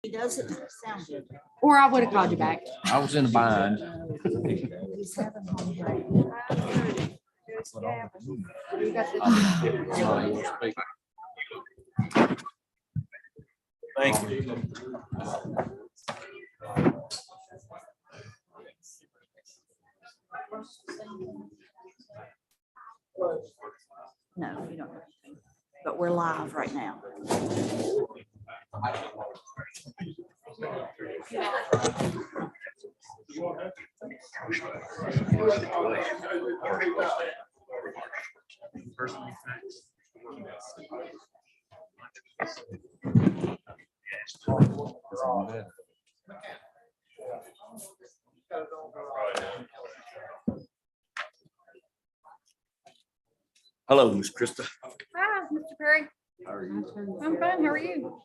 It doesn't sound good. Or I would have called you back. I was in a bind. He's having home health. You got the- Thank you. No, you don't. But we're live right now. Hello, Miss Krista. Hi, Mr. Perry. How are you? I'm fine. How are you?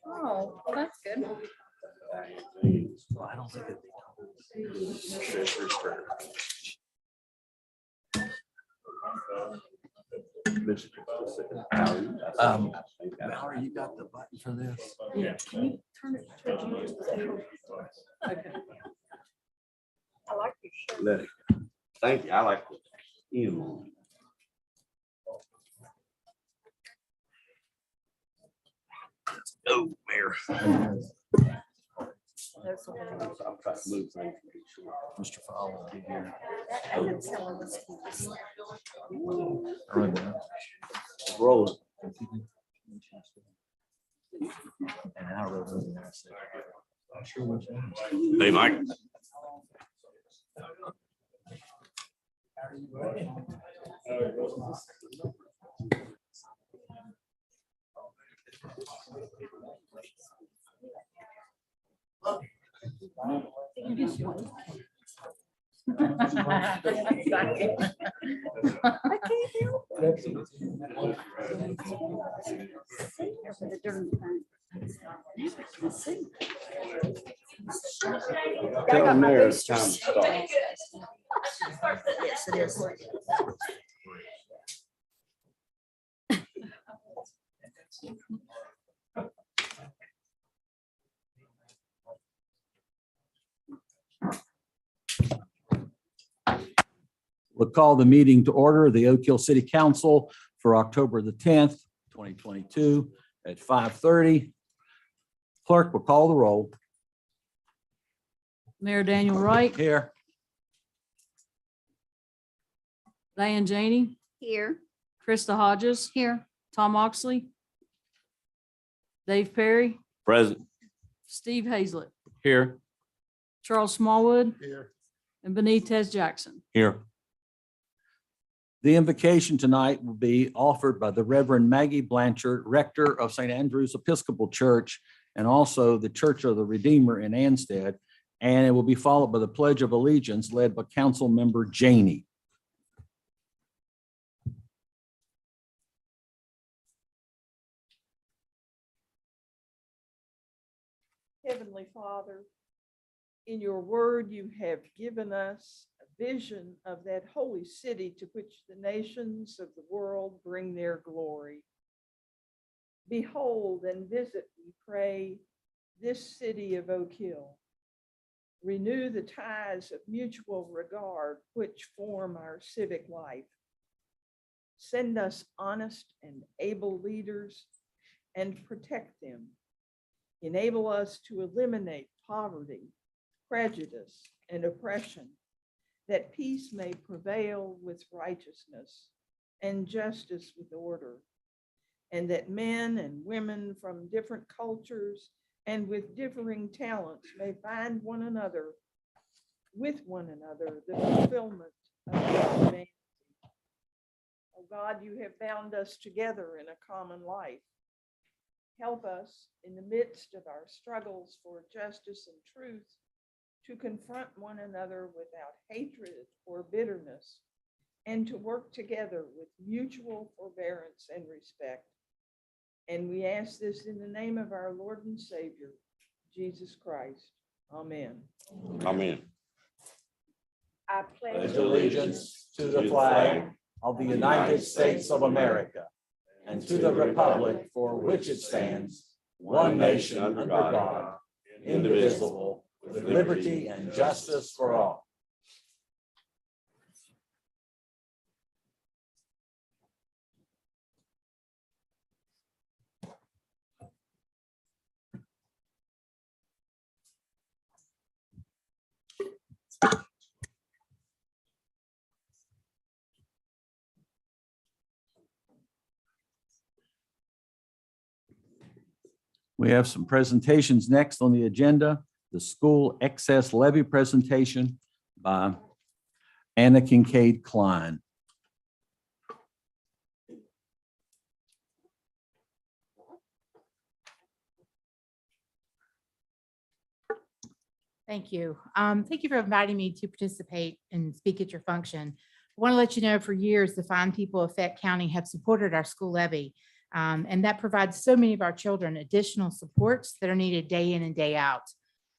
Oh, well, that's good. I don't think it. Mallory, you got the button for this? Yeah. Can you turn it towards you? Okay. I like your shirt. Let it. Thank you. I like you. Oh, Mayor. That's what I like. I'll try to move things. Mr. Fowler will be here. And then some of us keep- Right now. Rolling. And I wrote over there. I said, "I'm sure which one." Hey, Mike. For the darn thing. Let's see. Tell them there it's time to start. Yes, it is. We'll call the meeting to order, the Oak Hill City Council for October the 10th, 2022 at 5:30. Clerk will call the roll. Mayor Daniel Wright, Here. Diane Janey, Here. Krista Hodges. Here. Tom Oxley. Dave Perry, Present. Steve Hazlett, Here. Charles Smallwood, Here. and Benitez Jackson. Here. The invocation tonight will be offered by the Reverend Maggie Blanchard, Rector of St. Andrew's Episcopal Church, and also the Church of the Redeemer in Anstead. And it will be followed by the Pledge of Allegiance led by Council Member Janey. Heavenly Father, in your word, you have given us a vision of that holy city to which the nations of the world bring their glory. Behold and visit, we pray, this city of Oak Hill. Renew the ties of mutual regard which form our civic life. Send us honest and able leaders and protect them. Enable us to eliminate poverty, prejudice, and oppression, that peace may prevail with righteousness and justice with order, and that men and women from different cultures and with differing talents may find one another, with one another, the fulfillment of humanity. Oh God, you have bound us together in a common life. Help us in the midst of our struggles for justice and truth to confront one another without hatred or bitterness, and to work together with mutual forbearance and respect. And we ask this in the name of our Lord and Savior, Jesus Christ. Amen. Amen. I pledge Pledge allegiance to the flag of the United States of America and to the republic for which it stands, one nation under God, indivisible, with liberty and justice for all. We have some presentations next on the agenda. The school excess levy presentation by Anna Kincaid Klein. Thank you. Thank you for inviting me to participate and speak at your function. I want to let you know for years, the fine people of Fayette County have supported our school levy. And that provides so many of our children additional supports that are needed day in and day out.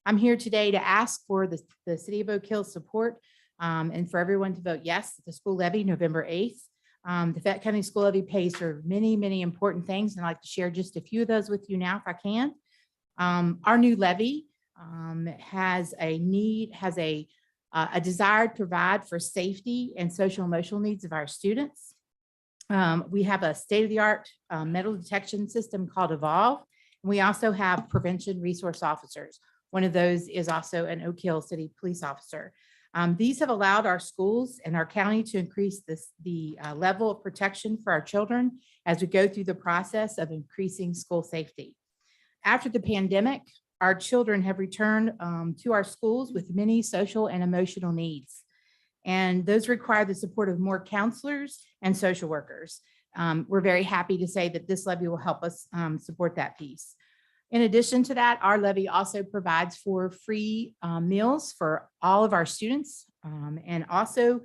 I'm here today to ask for the City of Oak Hill support and for everyone to vote yes at the school levy November 8th. The Fayette County School Levy pays for many, many important things, and I'd like to share just a few of those with you now if I can. Our new levy has a desire to provide for safety and social emotional needs of our students. We have a state-of-the-art metal detection system called Evolve. We also have prevention resource officers. One of those is also an Oak Hill City police officer. These have allowed our schools and our county to increase the level of protection for our children as we go through the process of increasing school safety. After the pandemic, our children have returned to our schools with many social and emotional needs. And those require the support of more counselors and social workers. We're very happy to say that this levy will help us support that piece. In addition to that, our levy also provides for free meals for all of our students. And also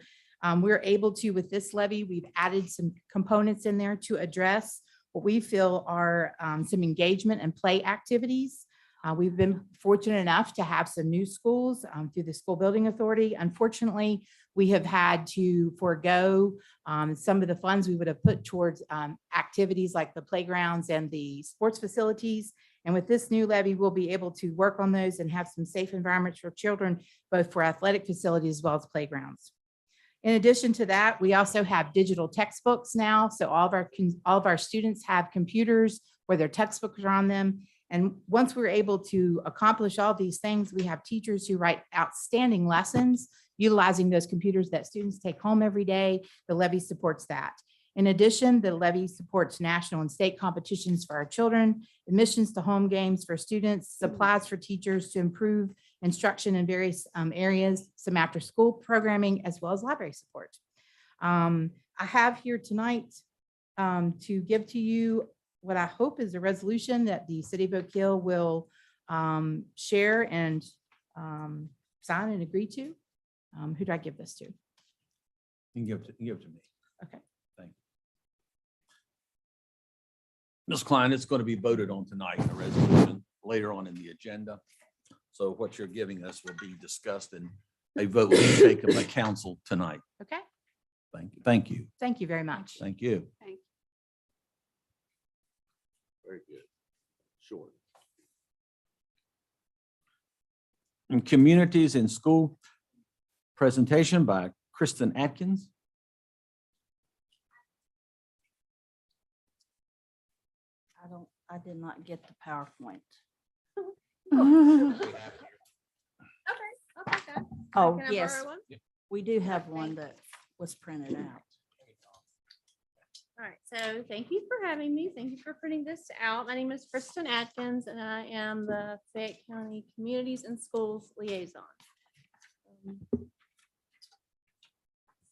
we're able to, with this levy, we've added some components in there to address what we feel are some engagement and play activities. We've been fortunate enough to have some new schools through the School Building Authority. Unfortunately, we have had to forego some of the funds we would have put towards activities like the playgrounds and the sports facilities. And with this new levy, we'll be able to work on those and have some safe environments for children, both for athletic facilities as well as playgrounds. In addition to that, we also have digital textbooks now. So all of our students have computers where their textbooks are on them. And once we're able to accomplish all these things, we have teachers who write outstanding lessons utilizing those computers that students take home every day. The levy supports that. In addition, the levy supports national and state competitions for our children, admissions to home games for students, supplies for teachers to improve instruction in various areas, some after school programming, as well as library support. I have here tonight to give to you what I hope is a resolution that the City of Oak Hill will share and sign and agree to. Who do I give this to? You can give it to me. Okay. Thank you. Ms. Klein, it's going to be voted on tonight, a resolution later on in the agenda. So what you're giving us will be discussed and a vote will be taken by council tonight. Okay. Thank you. Thank you. Thank you very much. Thank you. Very good. Short. And communities in school presentation by Kristen Atkins. I did not get the PowerPoint. Okay, I'll take that. Oh, Can I yes, borrow one? we do have one that was printed out. All right, so thank you for having me. Thank you for printing this out. My name is Kristen Atkins, and I am the Fayette County Communities and Schools Liaison.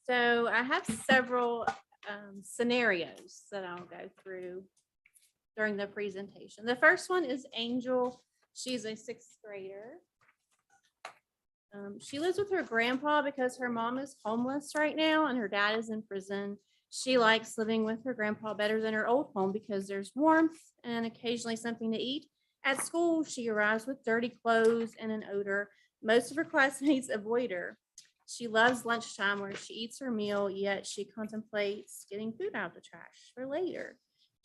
So I have several scenarios that I'll go through during the presentation. The first one is Angel. She's a 6th grader. She lives with her grandpa because her mom is homeless right now and her dad is in prison. She likes living with her grandpa better than her old home because there's warmth and occasionally something to eat. At school, she arrives with dirty clothes and an odor. Most of her classmates avoid her. She loves lunchtime where she eats her meal, yet she contemplates getting food out of the trash for later.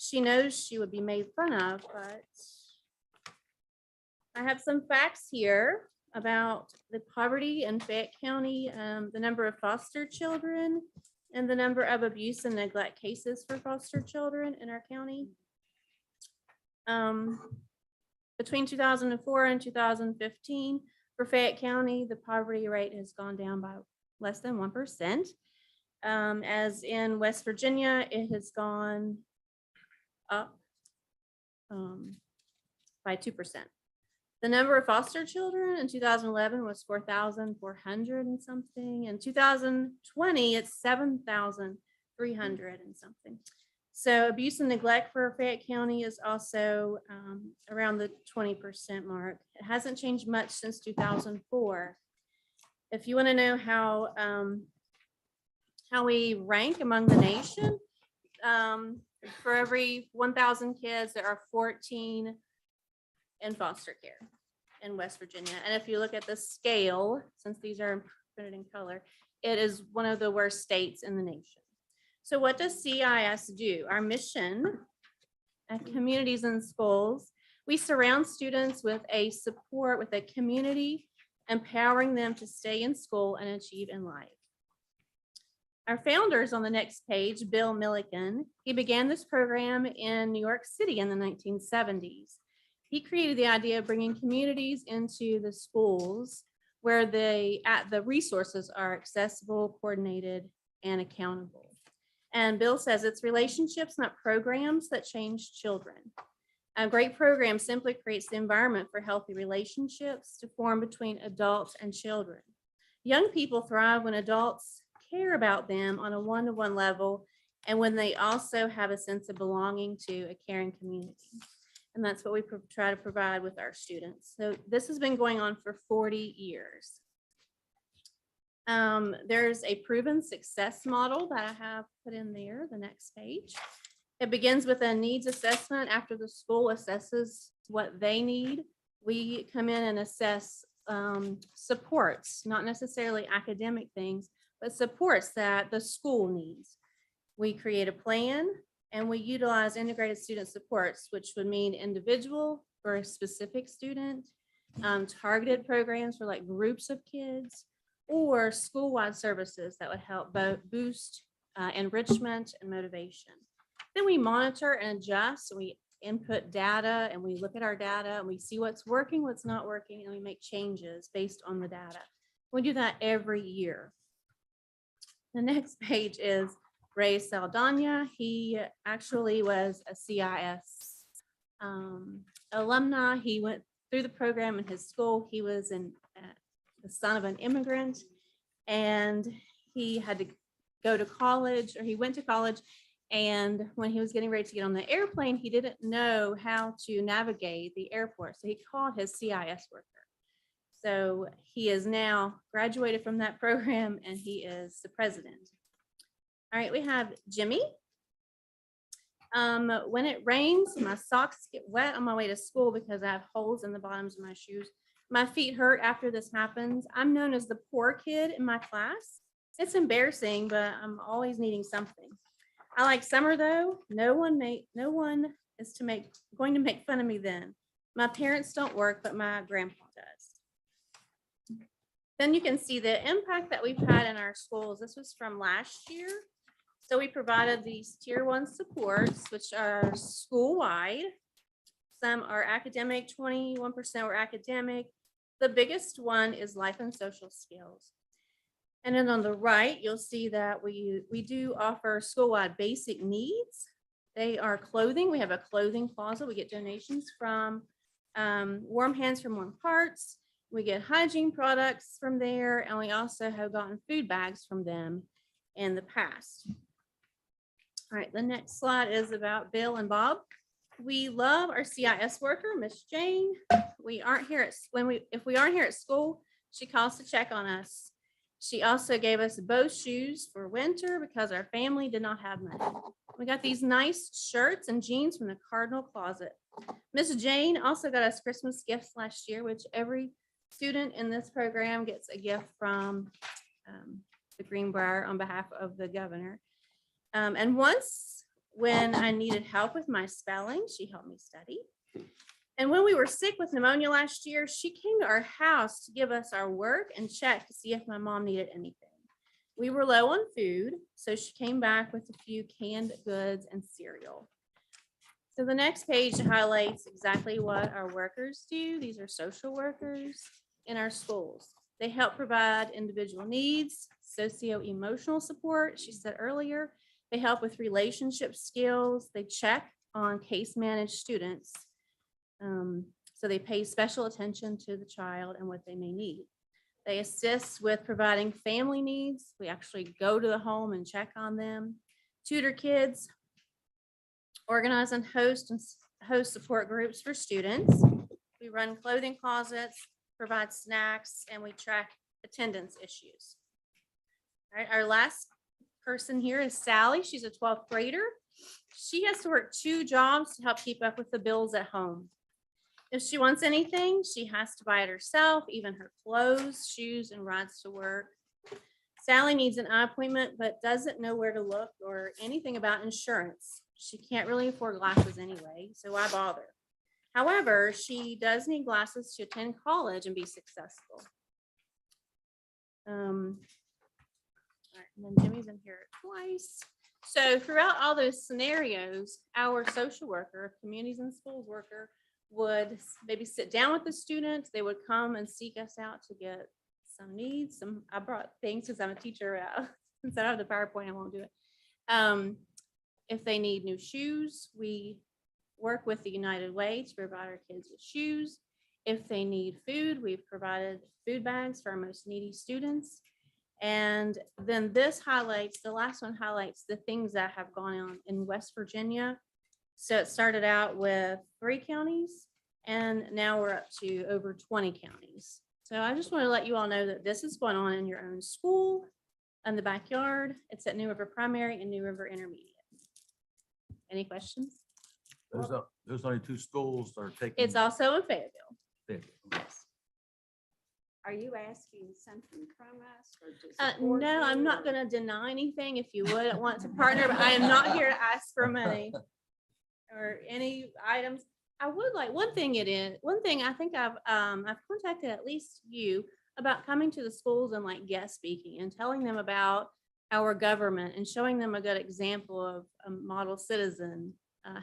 She knows she would be made fun of, but I have some facts here about the poverty in Fayette County, the number of foster children, and the number of abuse and neglect cases for foster children in our county. Between 2004 and 2015, for Fayette County, the poverty rate has gone down by less than 1%. As in West Virginia, it has gone up by 2%. The number of foster children in 2011 was 4,400 and something. In 2020, it's 7,300 and something. So abuse and neglect for Fayette County is also around the 20% mark. It hasn't changed much since 2004. If you want to know how we rank among the nation, for every 1,000 kids, there are 14 in foster care in West Virginia. And if you look at the scale, since these are printed in color, it is one of the worst states in the nation. So what does CIS do? Our mission at Communities in Schools, we surround students with a support, with a community, empowering them to stay in school and achieve in life. Our founders on the next page, Bill Milliken, he began this program in New York City in the 1970s. He created the idea of bringing communities into the schools where the resources are accessible, coordinated, and accountable. And Bill says it's relationships, not programs, that change children. A great program simply creates the environment for healthy relationships to form between adults and children. Young people thrive when adults care about them on a one-to-one level and when they also have a sense of belonging to a caring community. And that's what we try to provide with our students. So this has been going on for 40 years. There's a proven success model that I have put in there, the next page. It begins with a needs assessment. After the school assesses what they need, we come in and assess supports, not necessarily academic things, but supports that the school needs. We create a plan and we utilize integrated student supports, which would mean individual for a specific student, targeted programs for like groups of kids, or school-wide services that would help boost enrichment and motivation. Then we monitor and adjust. We input data and we look at our data and we see what's working, what's not working, and we make changes based on the data. We do that every year. The next page is Ray Saldana. He actually was a CIS alumni. He went through the program in his school. He was the son of an immigrant, and he had to go to college, or he went to college, and when he was getting ready to get on the airplane, he didn't know how to navigate the airport, so he called his CIS worker. So he is now graduated from that program, and he is the president. All right, we have Jimmy. When it rains, my socks get wet on my way to school because I have holes in the bottoms of my shoes. My feet hurt after this happens. I'm known as the poor kid in my class. It's embarrassing, but I'm always needing something. I like summer though. No one is going to make fun of me then. My parents don't work, but my grandpa does. Then you can see the impact that we've had in our schools. This was from last year. So we provided these tier 1 supports, which are school-wide. Some are academic, 21% were academic. The biggest one is life and social skills. And then on the right, you'll see that we do offer school-wide basic needs. They are clothing. We have a clothing closet. We get donations from Warm Hands from Warm Hearts. We get hygiene products from there, and we also have gotten food bags from them in the past. All right, the next slide is about Bill and Bob. We love our CIS worker, Miss Jane. If we aren't here at school, she calls to check on us. She also gave us both shoes for winter because our family did not have money. We got these nice shirts and jeans from the Cardinal Closet. Miss Jane also got us Christmas gifts last year, which every student in this program gets a gift from the Greenbrier on behalf of the governor. And once When I needed help with my spelling, she helped me study. And when we were sick with pneumonia last year, she came to our house to give us our work and check to see if my mom needed anything. We were low on food, so she came back with a few canned goods and cereal. So the next page highlights exactly what our workers do. These are social workers in our schools. They help provide individual needs, socio-emotional support, she said earlier. They help with relationship skills. They check on case managed students. So they pay special attention to the child and what they may need. They assist with providing family needs. We actually go to the home and check on them. Tutor kids, organize and host support groups for students. We run clothing closets, provide snacks, and we track attendance issues. All right, our last person here is Sally. She's a 12th grader. She has to work 2 jobs to help keep up with the bills at home. If she wants anything, she has to buy it herself, even her clothes, shoes, and rides to work. Sally needs an eye appointment, but doesn't know where to look or anything about insurance. She can't really afford glasses anyway, so why bother? However, she does need glasses to attend college and be successful. All right, and then Jimmy's in here twice. So throughout all those scenarios, our social worker, communities and schools worker, would maybe sit down with the students. They would come and seek us out to get some needs. I brought things because I'm a teacher. Since I don't have the PowerPoint, I won't do it. If they need new shoes, we work with the United Way to provide our kids with shoes. If they need food, we've provided food bags for our most needy students. And then this highlights, the last one highlights the things that have gone on in West Virginia. So it started out with 3 counties and now we're up to over 20 counties. So I just want to let you all know that this is going on in your own school, in the backyard. It's at New River Primary and New River Intermediate. Any questions? There's only 2 schools that are taking. It's also in Fayetteville. Big. Yes. Are you asking something from us or to support No, I'm you, not or- going to deny anything if you would want to partner, but I am not here to ask for money or any items. I would like, one thing I think I've contacted at least you about coming to the schools and like guest speaking and telling them about our government and showing them a good example of a model citizen,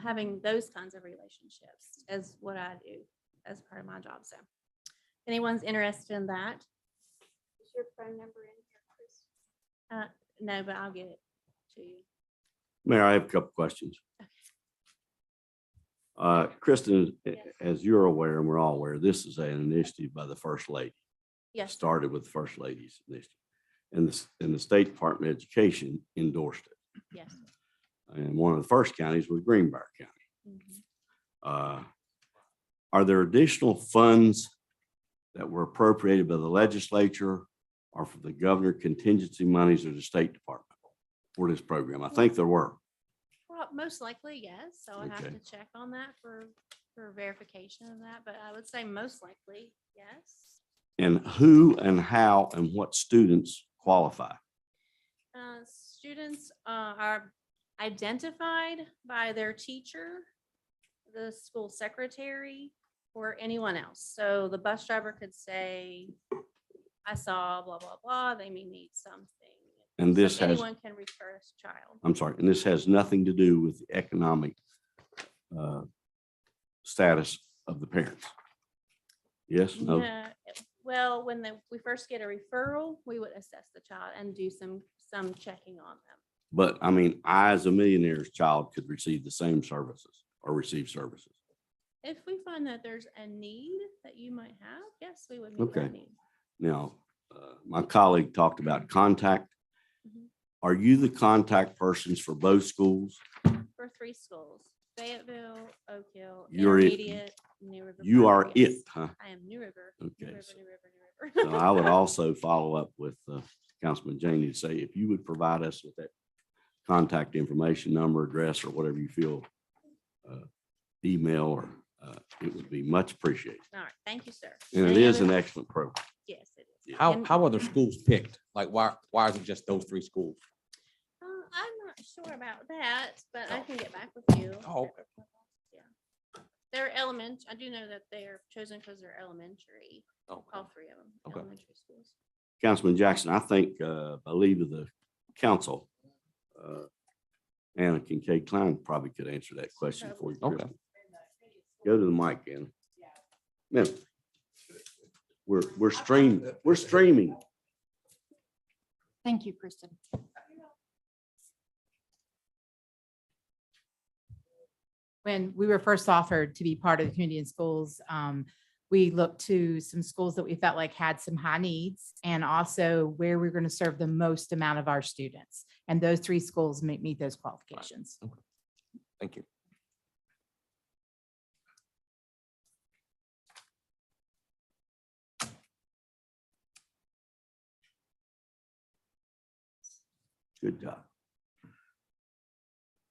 having those kinds of relationships as what I do as part of my job. So if anyone's interested in that, Is your phone number in here, Chris? no, but I'll get it to you. Mayor, I have a couple questions. Kristen, as you're aware, and we're all aware, this is an initiative by the First Lady. Yes, Started with the First Lady's initiative. And the State Department of Education endorsed it. yes. And one of the first counties was Greenbrier County. Mhm. Are there additional funds that were appropriated by the legislature or for the governor contingency monies or the State Department for this program? I think there were. Well, most likely, yes. So I have Okay. to check on that for verification of that, but I would say most likely, yes. And who and how and what students qualify? Students are identified by their teacher, the school secretary, or anyone else. So the bus driver could say, I saw blah, blah, blah, they may need something. And So this has, anyone can refer as a child. I'm sorry, and this has nothing to do with the economic status of the parents. Yes, no, Yeah, well, when we first get a referral, we would assess the child and do some checking on them. but I mean, I as a millionaire's child could receive the same services or receive services. If we find that there's a need that you might have, yes, we would meet Okay. that need. Now, my colleague talked about contact. Mhm. Are you the contact persons for both schools? For 3 schools, Fayetteville, Oak Hill, You're it. Intermediate, New River. You are Primary, yes. it, huh? I am New River. New Okay, River, so- New River, New River. So I would also follow up with Councilman Janey to say, if you would provide us with that contact information, number, address, or whatever you feel, email, or it would be much appreciated. All right, thank you, sir. And it Any is an other- excellent program. Yes, it is. How, And- how are the schools picked? Like, why is it just those 3 schools? I'm not sure about that, but I can get back with you. Oh, okay. Yeah. They're I do know that they are chosen because they're elementary, Okay. all three of them, Okay. elementary schools. Councilman Jackson, I think, by leave of the council, Anna Kincaid Klein probably could answer that question for you. Okay. Kristen. Go to the mic, Anna. Ma'am. We're streaming. Thank you, Kristen. When we were first offered to be part of the community in schools, we looked to some schools that we felt like had some high needs and also where we're going to serve the most amount of our students. And those three schools meet those qualifications. Thank you. Good job.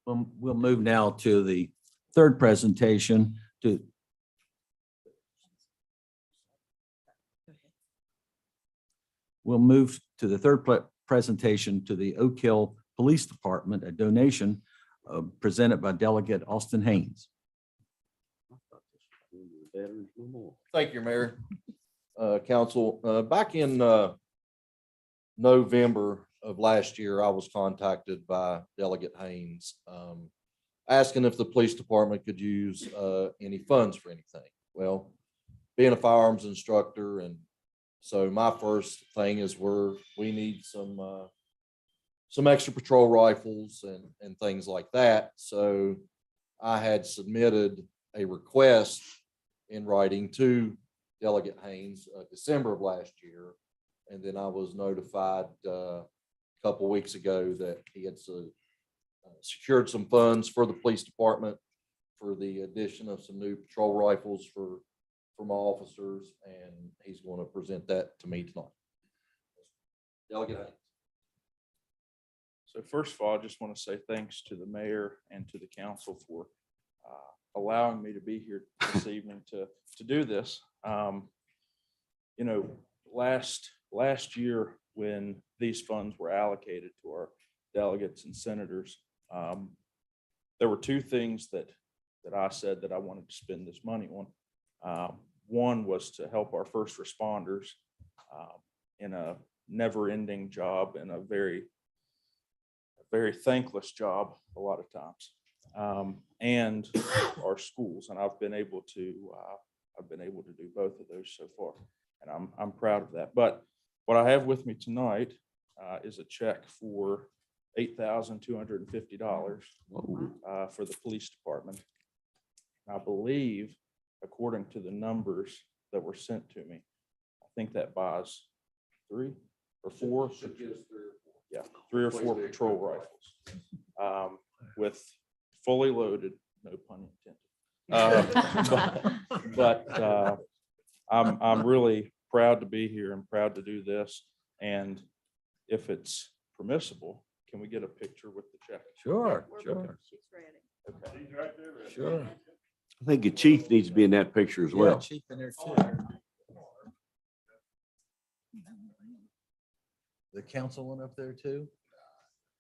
We'll move now to the third presentation to. We'll move to the third presentation to the Oak Hill Police Department, a donation presented by Delegate Austin Haynes. Thank you, Mayor. Council, back in November of last year, I was contacted by Delegate Haynes asking if the police department could use any funds for anything. Well, being a firearms instructor, and so my first thing is we need some extra patrol rifles and things like that. So I had submitted a request in writing to Delegate Haynes, December of last year. And then I was notified a couple weeks ago that he had secured some funds for the police department for the addition of some new patrol rifles for my officers, and he's going to present that to me tonight. Delegate Haynes. So first of all, I just want to say thanks to the mayor and to the council for allowing me to be here this evening to do this. You know, last year when these funds were allocated to our delegates and senators, there were two things that I said that I wanted to spend this money on. One was to help our first responders in a never-ending job and a very thankless job a lot of times, and our schools. And I've been able to do both of those so far, and I'm proud of that. But what I have with me tonight is a check for $8,250 for the police department. I believe, according to the numbers that were sent to me, I think that buys 3 or 4. Yeah, 3 or 4 patrol rifles with fully loaded, no pun intended. But I'm really proud to be here and proud to do this. And if it's permissible, can we get a picture with the check? Sure, Sure. She's ready. Okay. sure. I think the chief needs to be in that picture as well. Chief in there too. The council one up there too?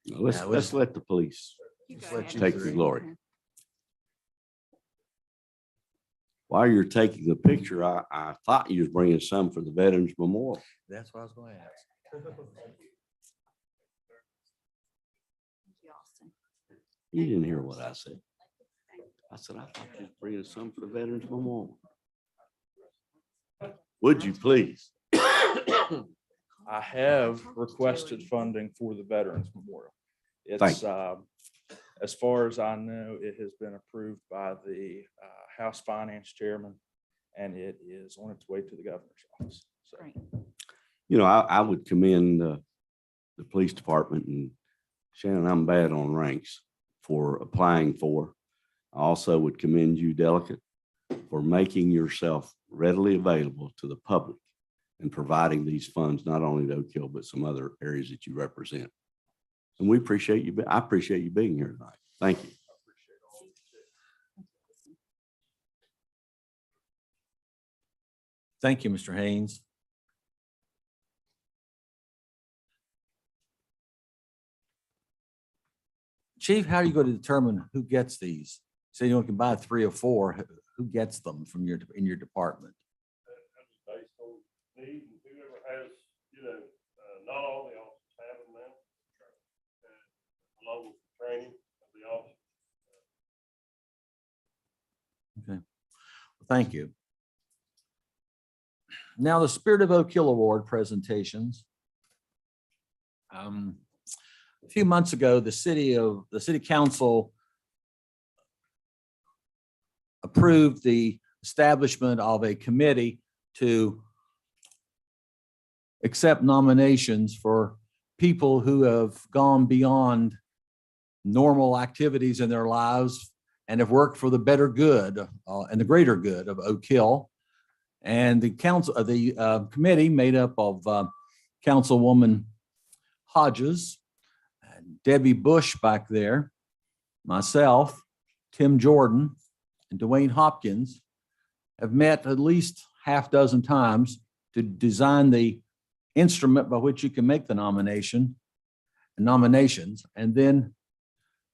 Let's let the police You Just go let ahead. you take the three. glory. While you're taking the picture, I thought you was bringing some for the Veterans Memorial. That's what I was going to ask. Thank you, Austin. You didn't hear what I said. I said, I thought you was bringing some for the Veterans Memorial. Would you please? I have requested funding for the Veterans Memorial. Thank It's, as far as I know, it has been approved by the House Finance Chairman, and it is on its way to the governor's office. So Great. You know, I would commend the police department, and Shannon, I'm bad on ranks, for applying for. I also would commend you, Delegate, for making yourself readily available to the public and providing these funds, not only to Oak Hill, but some other areas that you represent. And we appreciate you. I appreciate you being here tonight. Thank you. Thank you, Mr. Haynes. Chief, how are you going to determine who gets these? Say you can buy 3 or 4, who gets them from in your department? Based on need and whoever has, not all the officers have them now. Along with the training of the officers. Okay, thank you. Now, the Spirit of Oak Hill Award presentations. A few months ago, the city council approved the establishment of a committee to accept nominations for people who have gone beyond normal activities in their lives and have worked for the better good and the greater good of Oak Hill. And the committee made up of Councilwoman Hodges, Debbie Bush back there, myself, Tim Jordan, and Dwayne Hopkins have met at least half dozen times to design the instrument by which you can make the nominations, and then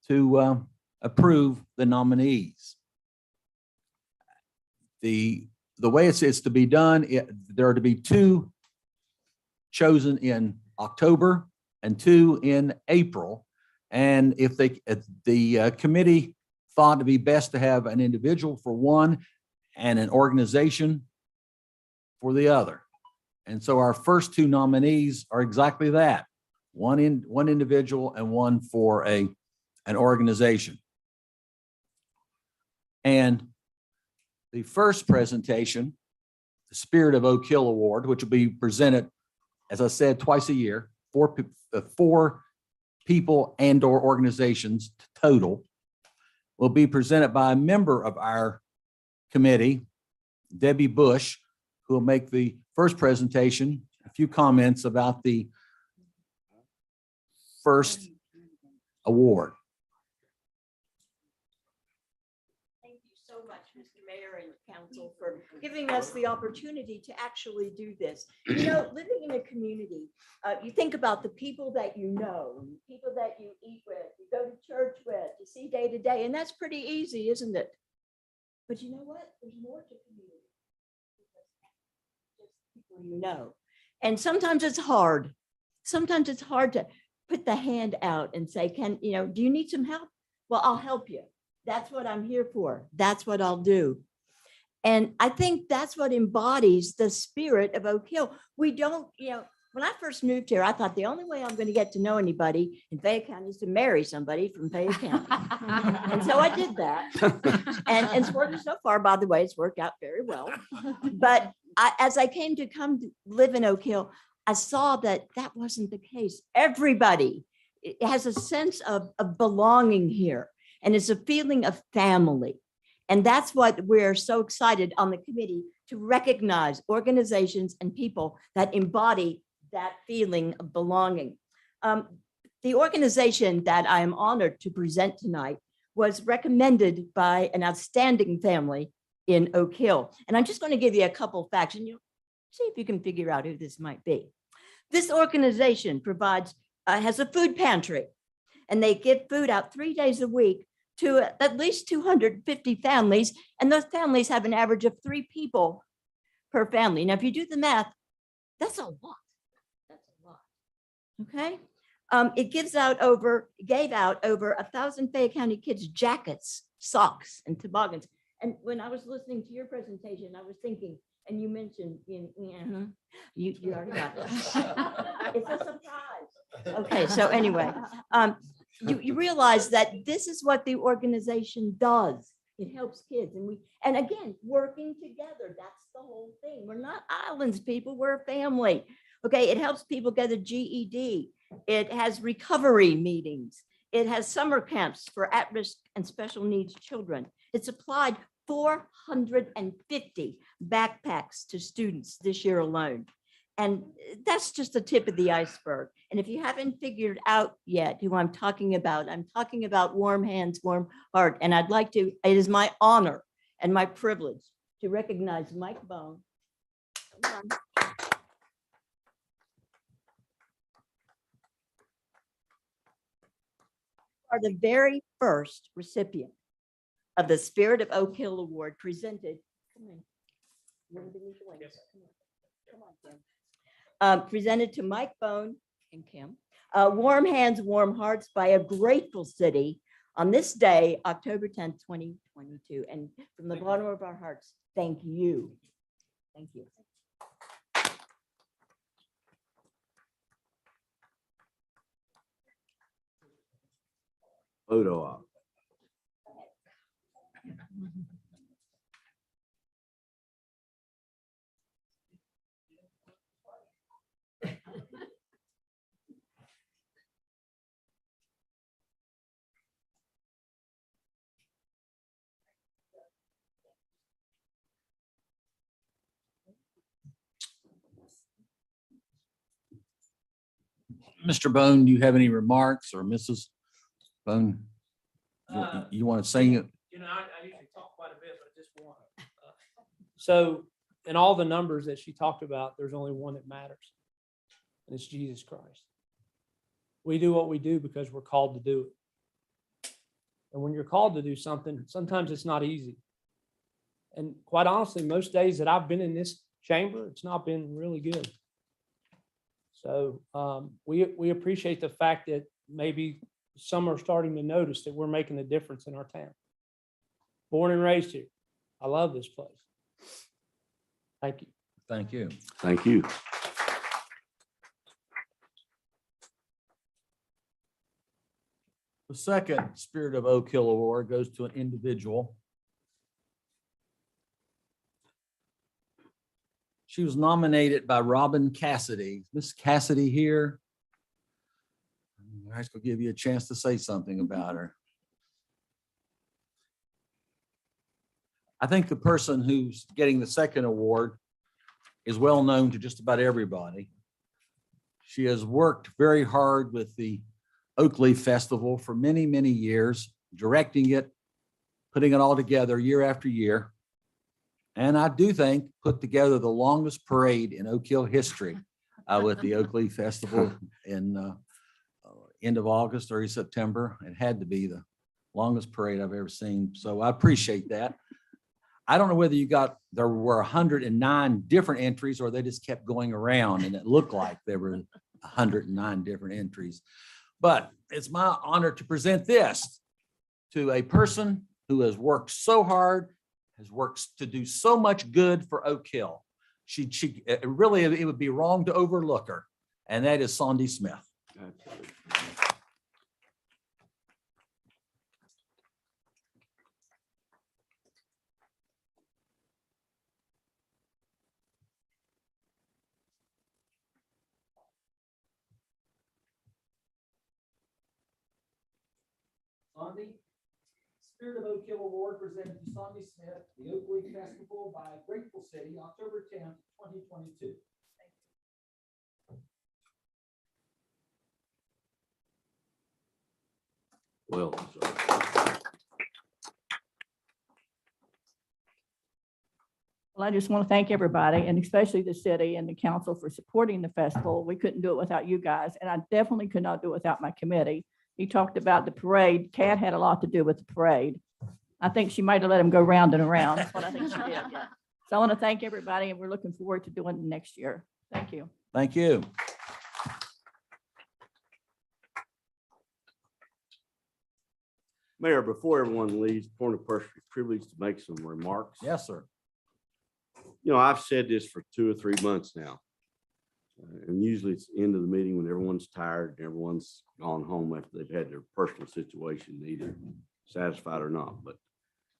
to approve the nominees. The way it's to be done, there are to be 2 chosen in October and 2 in April. And if the committee thought it'd be best to have an individual for one and an organization for the other. And so our first 2 nominees are exactly that. One individual and one for an organization. And the first presentation, the Spirit of Oak Hill Award, which will be presented, as I said, twice a year, 4 people and or organizations total, will be presented by a member of our committee, Debbie Bush, who will make the first presentation, a few comments about the first award. Thank you so much, Mr. Mayor and Council, for giving us the opportunity to actually do this. Living in a community, you think about the people that you know, and the people that you eat with, you go to church with, you see day to day, and that's pretty easy, isn't it? But you know what? There's more to community. Just people you know. And sometimes it's hard. Sometimes it's hard to put the hand out and say, do you need some help? Well, I'll help you. That's what I'm here for. That's what I'll do. And I think that's what embodies the spirit of Oak Hill. We don't, when I first moved here, I thought the only way I'm going to get to know anybody in Fayette County is to marry somebody from Fayette County. And so I did that. And it's worked so far, by the way, it's worked out very well. But as I came to live in Oak Hill, I saw that wasn't the case. Everybody has a sense of belonging here. And it's a feeling of family. And that's what we're so excited on the committee to recognize organizations and people that embody that feeling of belonging. The organization that I am honored to present tonight was recommended by an outstanding family in Oak Hill. And I'm just going to give you a couple facts and you'll see if you can figure out who this might be. This organization has a food pantry, and they give food out 3 days a week to at least 250 families. And those families have an average of 3 people per family. Now, if you do the math, that's a lot. That's a lot. Okay. It gave out over 1,000 Fayette County kids jackets, socks, and toboggans. And when I was listening to your presentation, I was thinking, and you mentioned, you already got it. It's a surprise. Okay, so anyway, you realize that this is what the organization does. It helps kids, and again, working together. That's the whole thing. We're not islands, people. We're a family. Okay, it helps people get a GED. It has recovery meetings. It has summer camps for at-risk and special needs children. It's applied 450 backpacks to students this year alone. And that's just the tip of the iceberg. And if you haven't figured out yet who I'm talking about Warm Hands, Warm Heart. And it is my honor and my privilege to recognize Mike Bone. are the very first recipient of the Spirit of Oak Hill Award presented. Come on. You wanna be the one? Come on, Kim. Presented to Mike Bone and Kim. Warm Hands, Warm Hearts by a Grateful City on this day, October 10th, 2022. And from the bottom of our hearts, thank you. Thank you. Photo op. Mr. Bone, do you have any remarks, or Mrs. Bone? You want to sing it? You know, I usually talk quite a bit, but just one. So in all the numbers that she talked about, there's only one that matters. And it's Jesus Christ. We do what we do because we're called to do it. And when you're called to do something, sometimes it's not easy. And quite honestly, most days that I've been in this chamber, it's not been really good. So we appreciate the fact that maybe some are starting to notice that we're making a difference in our town. Born and raised here. I love this place. Thank you. Thank you. Thank you. The second Spirit of Oak Hill Award goes to an individual. She was nominated by Robin Cassidy. Miss Cassidy here. I will give you a chance to say something about her. I think the person who's getting the second award is well known to just about everybody. She has worked very hard with the Oakleaf Festival for many, many years, directing it, putting it all together year after year. And I do think put together the longest parade in Oak Hill history with the Oakleaf Festival in end of August, early September. It had to be the longest parade I've ever seen. So I appreciate that. I don't know whether there were 109 different entries or they just kept going around and it looked like there were 109 different entries. But it's my honor to present this to a person who has worked so hard, has worked to do so much good for Oak Hill. It would be wrong to overlook her, and that is Sandy Smith. Absolutely. Sandy, Spirit of Oak Hill Award presented to Sandy Smith, the Oakleaf Festival by Grateful City, October 10th, 2022. Well, Well, I just want to thank everybody, and especially the city and the council for supporting the festival. We couldn't do it without you guys, and I definitely could not do it without my committee. You talked about the parade. Kat had a lot to do with the parade. I think she might have let him go round and around. That's what I think she did. Yeah. So I want to thank everybody, and we're looking forward to doing it next year. Thank you. Thank you. Mayor, before everyone leaves, point of personal privilege to make some remarks. Yes, sir. You know, I've said this for 2 or 3 months now. And usually it's the end of the meeting when everyone's tired and everyone's gone home after they've had their personal situation either satisfied or not. But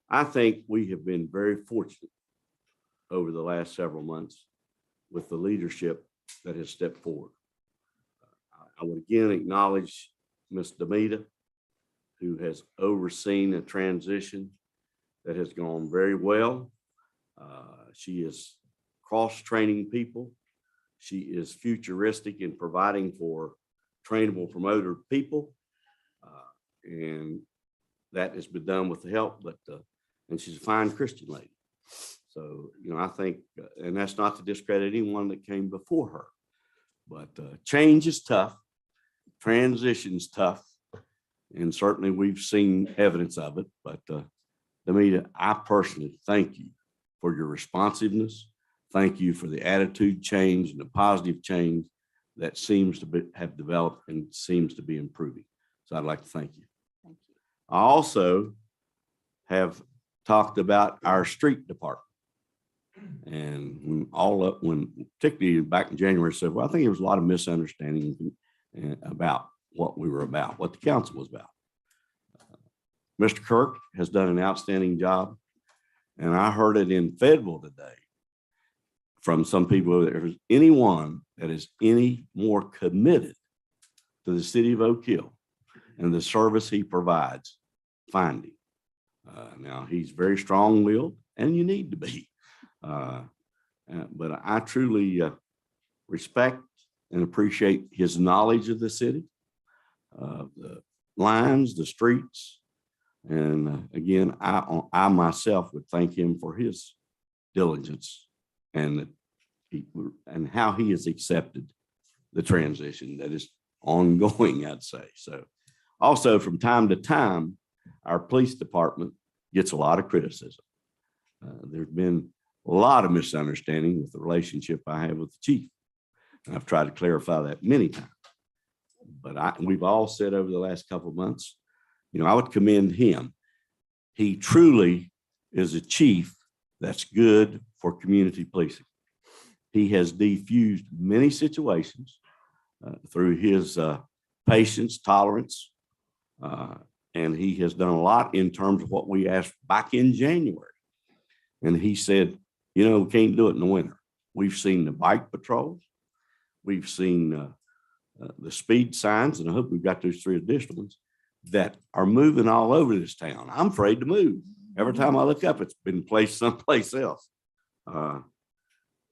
I think we have been very fortunate over the last several months with the leadership that has stepped forward. I would again acknowledge Ms. Demita, who has overseen a transition that has gone very well. She is cross-training people. She is futuristic in providing for trainable promoter people. And that has been done with the help, and she's a fine Christian lady. So, you know, I think, and that's not to discredit anyone that came before her, but change is tough. Transition's tough. And certainly we've seen evidence of it, but Demita, I personally thank you for your responsiveness. Thank you for the attitude change and the positive change that seems to have developed and seems to be improving. So I'd like to thank you. Thank you. I also have talked about our street department. And when particularly back in January, said, well, I think there was a lot of misunderstanding about what we were about, what the council was about. Mr. Kirk has done an outstanding job. And I heard it in Fayetteville today from some people, if there's anyone that is any more committed to the city of Oak Hill and the service he provides, find him. Now, he's very strong-willed, and you need to be. But I truly respect and appreciate his knowledge of the city, the lines, the streets. And again, I myself would thank him for his diligence and how he has accepted the transition that is ongoing, I'd say. So also from time to time, our police department gets a lot of criticism. There's been a lot of misunderstanding with the relationship I have with the chief. And I've tried to clarify that many times. But we've all said over the last couple of months, I would commend him. He truly is a chief that's good for community policing. He has defused many situations through his patience, tolerance, and he has done a lot in terms of what we asked back in January. And he said, we can't do it in the winter. We've seen the bike patrols. We've seen the speed signs, and I hope we've got those 3 additional ones that are moving all over this town. I'm afraid to move. Every time I look up, it's been placed someplace else.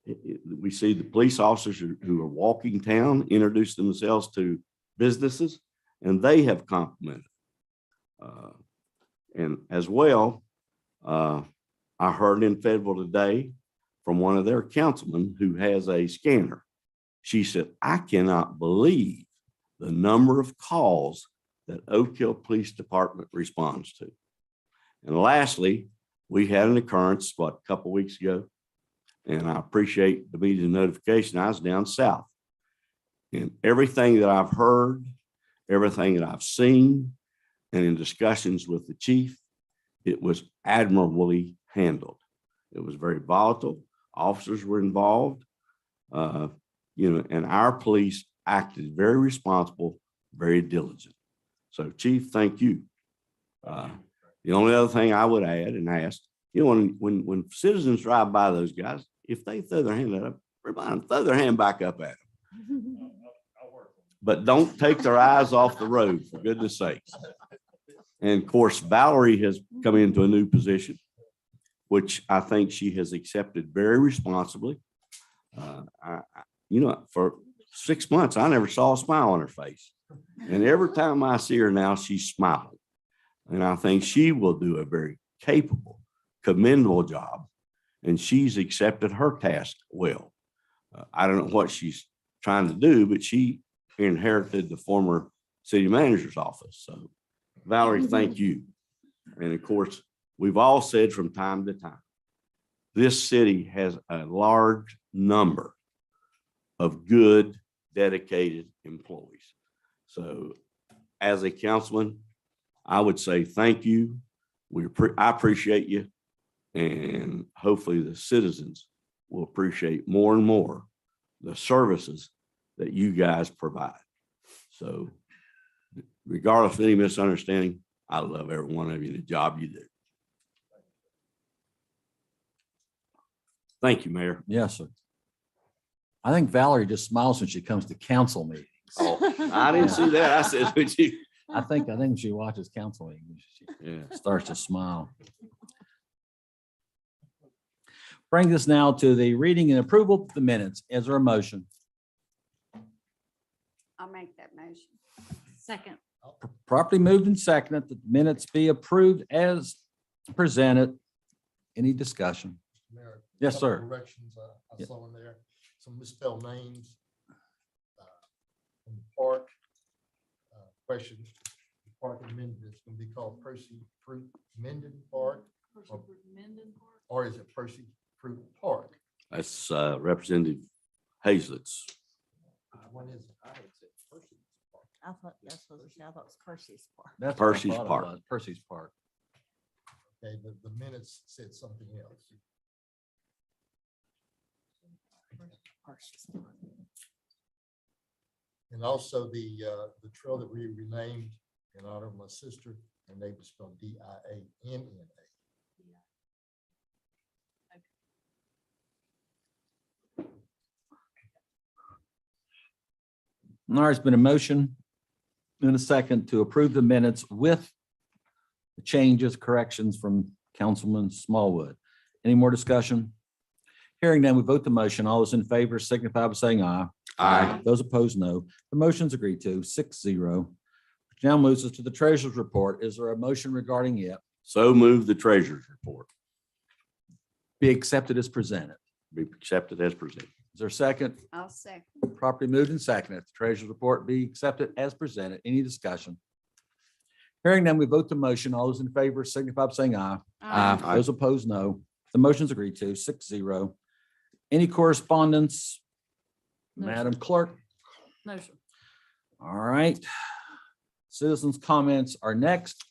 We see the police officers who are walking town, introduce themselves to businesses, and they have complimented. And as well, I heard in Fayetteville today from one of their councilmen who has a scanner. She said, I cannot believe the number of calls that Oak Hill Police Department responds to. And lastly, we had an occurrence, a couple of weeks ago, and I appreciate the media notification. I was down south, and everything that I've heard, everything that I've seen, and in discussions with the chief, it was admirably handled. It was very volatile. Officers were involved, and our police acted very responsible, very diligent. So, Chief, thank you. The only other thing I would add and ask, when citizens drive by those guys, if they throw their hand up, remind them, throw their hand back up at them. But don't take their eyes off the road, for goodness sakes. And of course, Valerie has come into a new position, which I think she has accepted very responsibly. For 6 months, I never saw a smile on her face. And every time I see her now, she's smiling. And I think she will do a very capable, commendable job. And she's accepted her task well. I don't know what she's trying to do, but she inherited the former city manager's office. So Valerie, thank you. And of course, we've all said from time to time, this city has a large number of good, dedicated employees. So as a councilman, I would say thank you. I appreciate you. And hopefully the citizens will appreciate more and more the services that you guys provide. So regardless of any misunderstanding, I love every one of you, the job you do. Thank you, Mayor. Yes, sir. I think Valerie just smiles when she comes to council meetings. Oh, I didn't see that. I said, would you? I think when she watches council meetings, she Yeah. starts to smile. Brings us now to the reading and approval of the minutes. Is there a motion? I'll make that motion. Second. Properly moved and seconded that the minutes be approved as presented. Any discussion? Mayor, Yes, couple sir. Corrections I Yeah. saw in there, some misspelled names. In the park, question, park in Minden, it's gonna be called Percy Fruit Minden Park? Or is it Percy Fruit Park? That's Representative Hazlett's. When is it? I would say Percy Park. I thought that's what I thought it was Percy's Park. That's what I Percy's thought it Park. was, Percy's Park. Okay, the minutes said something else. Percy's Park. And also the trail that we renamed in honor of my sister, her name is spelled Dianna. All right, it's been a motion and a second to approve the minutes with the changes, corrections from Councilman Smallwood. Any more discussion? Hearing none, we vote the motion. All those in favor signify by saying aye. Aye. Those opposed, no. The motion's agreed to, 6-0. Which now moves us to the treasurer's report. Is there a motion regarding it? So move the treasurer's report. Be accepted as presented. Be accepted as presented. Is there a second? I'll second. Properly moved and seconded. The treasurer's report be accepted as presented. Any discussion? Hearing none, we vote the motion. All those in favor signify by saying aye. Aye. Those opposed, no. The motion's agreed to, 6-0. Any correspondence? No, Madam Clerk? No, sir. All right. Citizens' comments are next.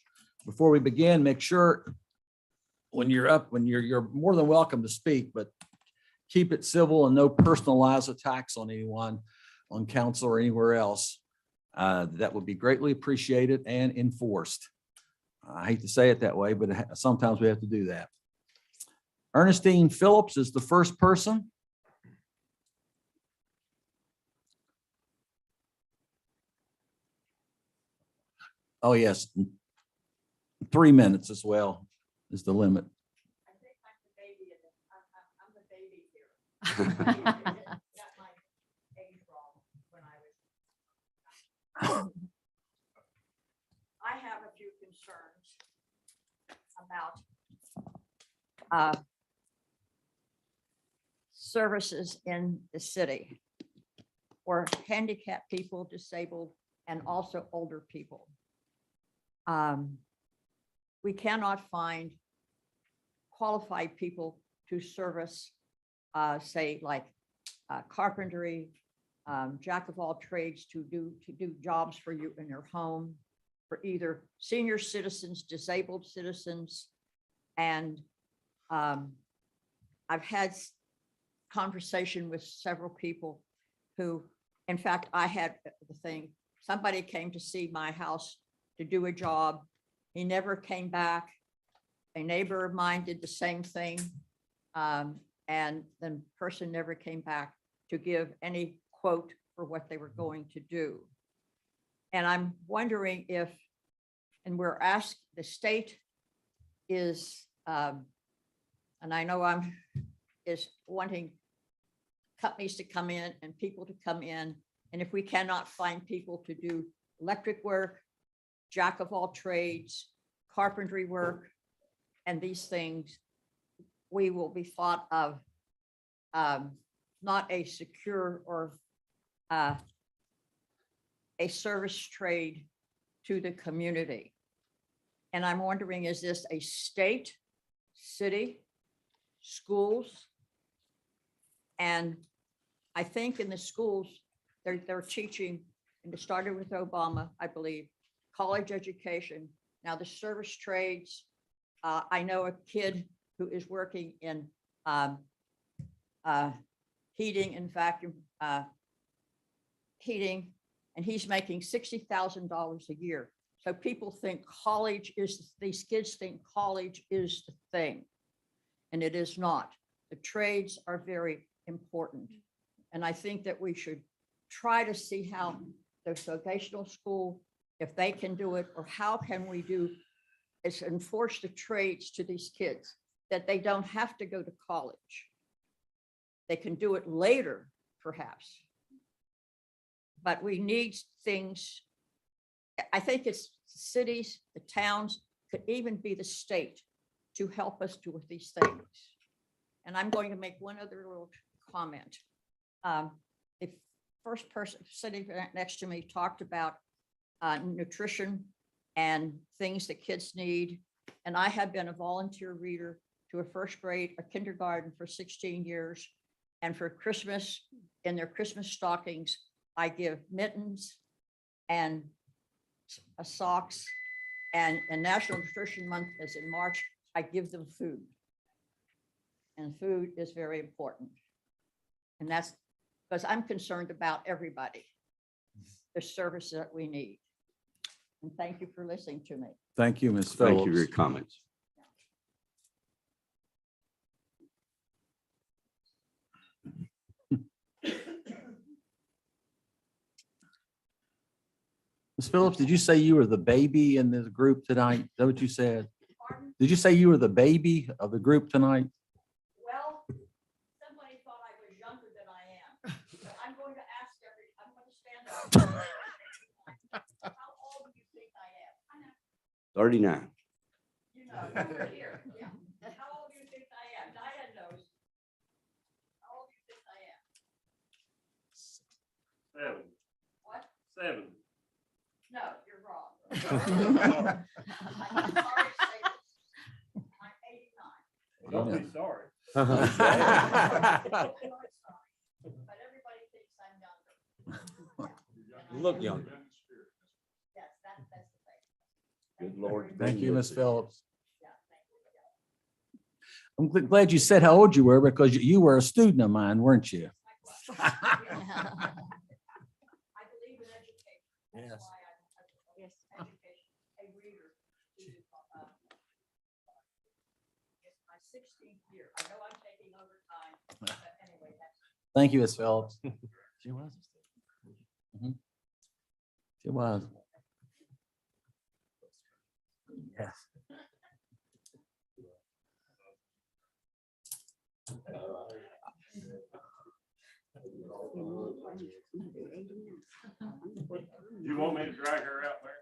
Before we begin, make sure when you're up, you're more than welcome to speak, but keep it civil and no personalized attacks on anyone on council or anywhere else. That would be greatly appreciated and enforced. I hate to say it that way, but sometimes we have to do that. Ernestine Phillips is the first person. Oh, yes. 3 minutes as well is the limit. I have a few concerns about services in the city for handicapped people, disabled, and also older people. We cannot find qualified people to service, say, like carpentry, jack of all trades to do jobs for you in your home, for either senior citizens, disabled citizens. And I've had conversation with several people who, in fact, I had the thing, somebody came to see my house to do a job. He never came back. A neighbor of mine did the same thing. And the person never came back to give any quote for what they were going to do. And I'm wondering if, and we're asked, the state is, and I know is wanting companies to come in and people to come in. And if we cannot find people to do electric work, jack of all trades, carpentry work, and these things, we will be thought of not a secure or a service trade to the community. And I'm wondering, is this a state, city, schools? And I think in the schools, they're teaching, and it started with Obama, I believe, college education. Now the service trades, I know a kid who is working in heating and vacuum heating, and he's making $60,000 a year. So people think these kids think college is the thing, and it is not. The trades are very important. And I think that we should try to see how the vocational school, if they can do it, or how can we do is enforce the trades to these kids, that they don't have to go to college. They can do it later, perhaps. But we need things. I think it's cities, the towns, could even be the state to help us do with these things. And I'm going to make one other little comment. The first person sitting next to me talked about nutrition and things that kids need. And I have been a volunteer reader to a first grade, a kindergarten for 16 years. And for Christmas, in their Christmas stockings, I give mittens and socks. And National Nutrition Month is in March. I give them food. And food is very important. And that's because I'm concerned about everybody, the services that we need. And thank you for listening to me. Thank you, Ms. Thank you for your Phillips. comments. Ms. Phillips, did you say you were the baby in this group tonight? Is that what you said? Did you say you were the baby of the group tonight? Well, somebody thought I was younger than I am. So I'm going to ask I'm going to stand up. How old do you think I am? 39. You know, you were here. Yeah. How old do you think I am? Diane knows. How old do you think I am? 7. What? 7. No, you're wrong. I'm sorry to say this. I'm 89. Don't be sorry. But everybody thinks I'm younger. You look young. Yes, that's the thing. Good Lord. Thank you, Ms. Phillips. Yeah, thank you. I'm glad you said how old you were because you were a student of mine, weren't you? I believe in education. That's Yes. why yes, education, a reader. It's my 16th year. I know I'm taking over time, but anyway, that's. Thank you, Ms. Phillips. She was. Mhm. She was. Yes. You want me to drag her out there?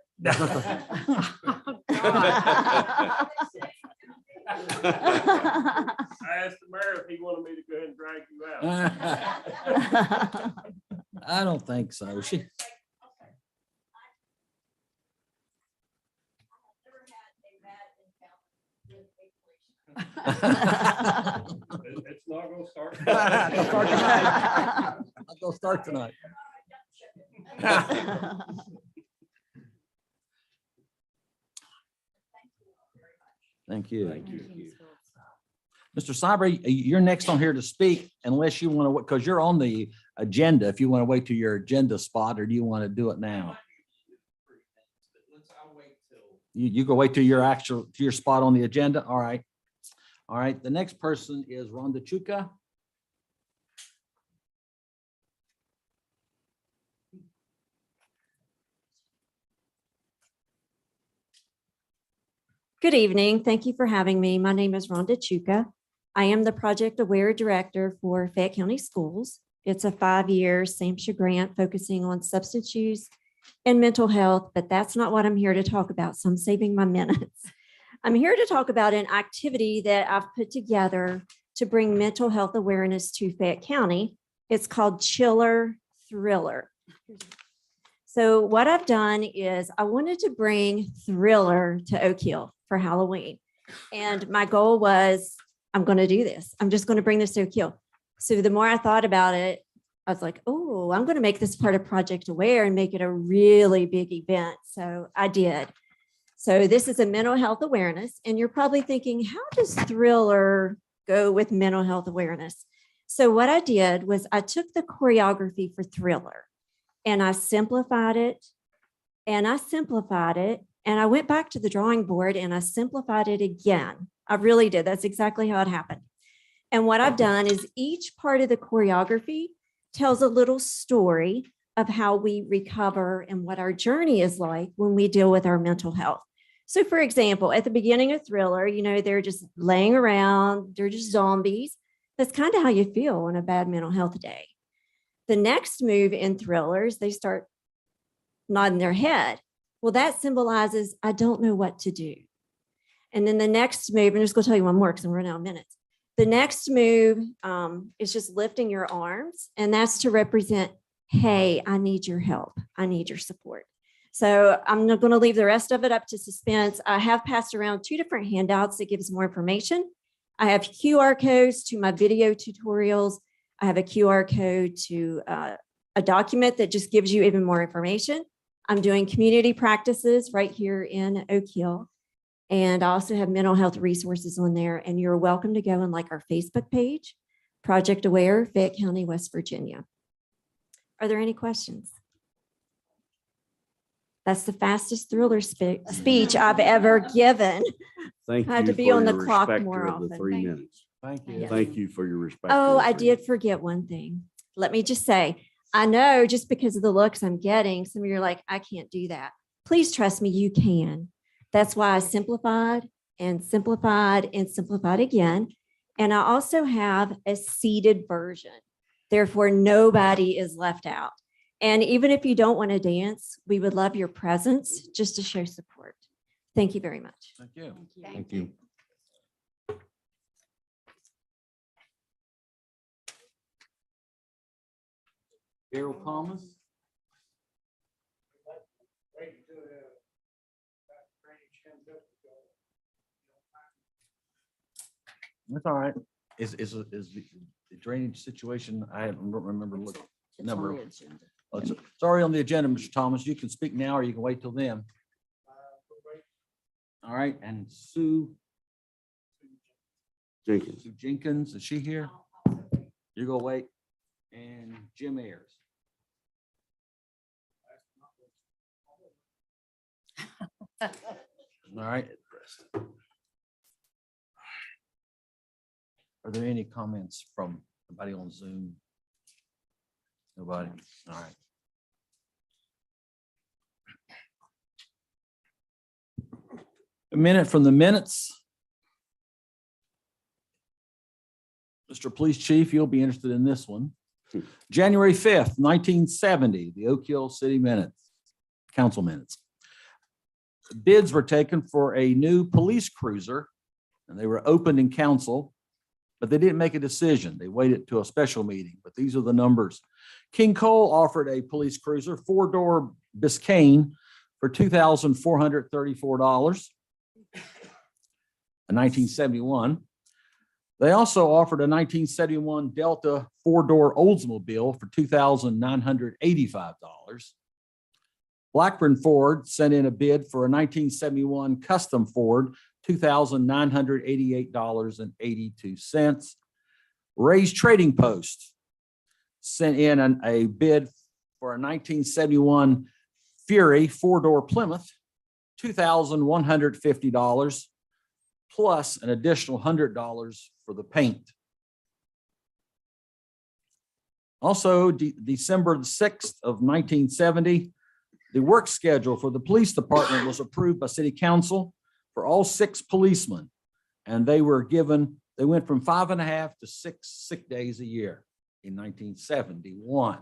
I asked the mayor if he wanted me to go ahead and drag you out. I don't think so. She, It's not gonna start. I'll start tonight. I'll go start tonight. Thank you. Thank you. Mr. Cyber, you're next on here to speak unless you want to, because you're on the agenda. If you want to wait to your agenda spot, or do you want to do it now? You go wait to your spot on the agenda. All right. All right. The next person is Rhonda Chuka. Good evening. Thank you for having me. My name is Rhonda Chuka. I am the Project Aware Director for Fayette County Schools. It's a 5-year SAMHSA grant focusing on substance use and mental health, but that's not what I'm here to talk about, so I'm saving my minutes. I'm here to talk about an activity that I've put together to bring mental health awareness to Fayette County. It's called Chiller Thriller. So what I've done is I wanted to bring Thriller to Oak Hill for Halloween. And my goal was, I'm going to do this. I'm just going to bring this to Oak Hill. So the more I thought about it, I was like, oh, I'm going to make this part of Project Aware and make it a really big event. So I did. So this is a mental health awareness. And you're probably thinking, how does Thriller go with mental health awareness? So what I did was I took the choreography for Thriller and I simplified it and I simplified it. And I went back to the drawing board and I simplified it again. I really did. That's exactly how it happened. And what I've done is each part of the choreography tells a little story of how we recover and what our journey is like when we deal with our mental health. So for example, at the beginning of Thriller, you know, they're just laying around, they're just zombies. That's kind of how you feel on a bad mental health day. The next move in Thrillers, they start nodding their head. Well, that symbolizes, I don't know what to do. And then the next move, I'm just going to tell you one more because I'm running out of minutes. The next move is just lifting your arms, and that's to represent, hey, I need your help. I need your support. So I'm not going to leave the rest of it up to suspense. I have passed around 2 different handouts that gives more information. I have QR codes to my video tutorials. I have a QR code to a document that just gives you even more information. I'm doing community practices right here in Oak Hill. And I also have mental health resources on there. And you're welcome to go and like our Facebook page, Project Aware, Fayette County, West Virginia. Are there any questions? That's the fastest thriller speech I've ever given. Thank you. I had to be for on the your clock respect more of the often. 3 Thank you. minutes. Thank you. Yes. Thank you for your respect. Oh, of the I 3 did minutes. forget one thing. Let me just say, I know just because of the looks I'm getting, some of you are like, I can't do that. Please trust me, you can. That's why I simplified and simplified and simplified again. And I also have a seated version. Therefore, nobody is left out. And even if you don't want to dance, we would love your presence just to show support. Thank you very much. Thank you. Thank you. Errol Thomas. That's all right. Is the drainage situation, I don't remember looking. It's on Number. the agenda. Oh, it's already on the agenda, Mr. Thomas. You can speak now or you can wait till then. All right, and Sue Jenkins. Sue Jenkins, is she here? You go wait. And Jim Ayers. All right. Are there any comments from anybody on Zoom? Nobody? All right. A minute from the minutes. Mr. Police Chief, you'll be interested in this one. January 5th, 1970, the Oak Hill City Minutes, Council Minutes. Bids were taken for a new police cruiser, and they were opened in council, but they didn't make a decision. They waited to a special meeting, but these are the numbers. King Cole offered a police cruiser, 4-door Biscayne, for $2,434 in 1971. They also offered a 1971 Delta 4-door Oldsmobile for $2,985. Blackburn Ford sent in a bid for a 1971 Custom Ford, $2,988.82. Ray's Trading Post sent in a bid for a 1971 Fury 4-door Plymouth, $2,150, plus an additional $100 for the paint. Also, December 6th of 1970, the work schedule for the police department was approved by city council for all 6 policemen. And they went from 5.5 to 6 sick days a year in 1971.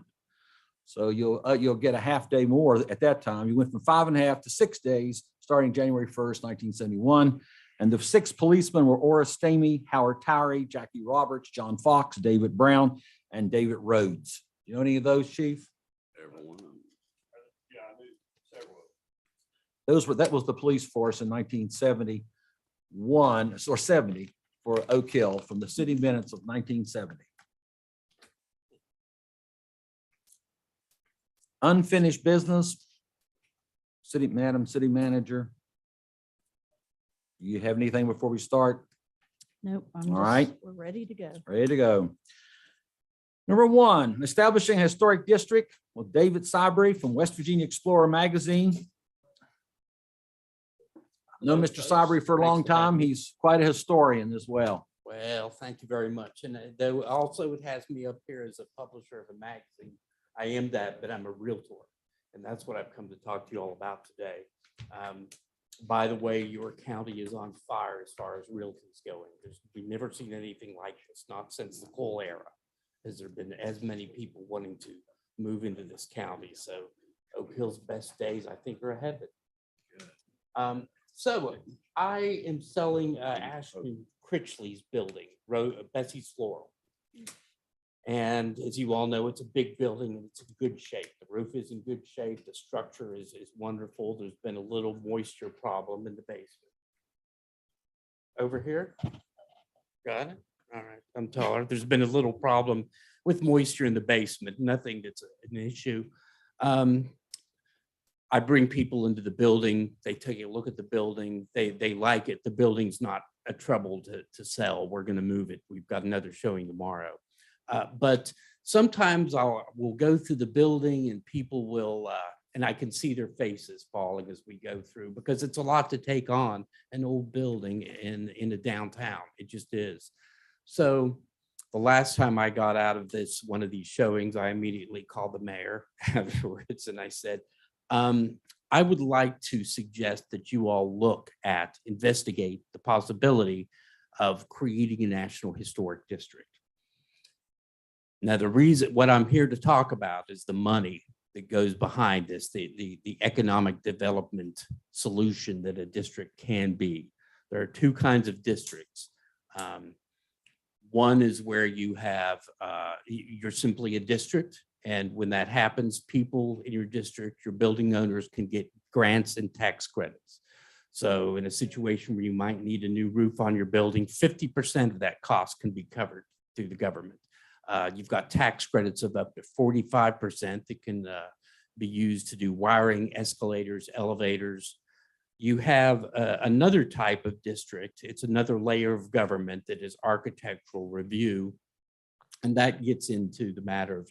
So you'll get a half day more at that time. You went from 5.5 to 6 days, starting January 1st, 1971. And the 6 policemen were Oris Stamey, Howard Tyree, Jackie Roberts, John Fox, David Brown, and David Rhodes. You know any of those, Chief? Everyone. Yeah, I knew several of them. That was the police force in 1971 or 70 for Oak Hill from the city minutes of 1970. Unfinished business. Madam City Manager. You have anything before we start? Nope. All right. We're ready to go. Ready to go. Number 1, establishing a historic district with David Sibry from West Virginia Explorer magazine. I know Mr. Sibry for a long time. He's quite a historian as well. Well, thank you very much. And though also it has me up here as a publisher of a magazine. I am that, but I'm a realtor. And that's what I've come to talk to you all about today. By the way, your county is on fire as far as realtors going. We've never seen anything like this, not since the coal era. Has there been as many people wanting to move into this county? So Oak Hill's best days, I think, are ahead of it. So I am selling Ashton Critchley's building, Bessie's Floral. And as you all know, it's a big building and it's in good shape. The roof is in good shape. The structure is wonderful. There's been a little moisture problem in the basement. Over here? Got it? All right, I'm taller. There's been a little problem with moisture in the basement, nothing that's an issue. I bring people into the building, they take a look at the building, they like it. The building's not a trouble to sell. We're gonna move it. We've got another showing tomorrow. But sometimes we'll go through the building and people will, and I can see their faces falling as we go through because it's a lot to take on an old building in a downtown. It just is. So the last time I got out of one of these showings, I immediately called the mayor afterwards and I said, I would like to suggest that you all investigate the possibility of creating a National Historic District. Now, what I'm here to talk about is the money that goes behind this, the economic development solution that a district can be. There are two kinds of districts. One is where you have, you're simply a district. And when that happens, people in your district, your building owners can get grants and tax credits. So in a situation where you might need a new roof on your building, 50% of that cost can be covered through the government. You've got tax credits of up to 45% that can be used to do wiring, escalators, elevators. You have another type of district. It's another layer of government that is architectural review. And that gets into the matter of,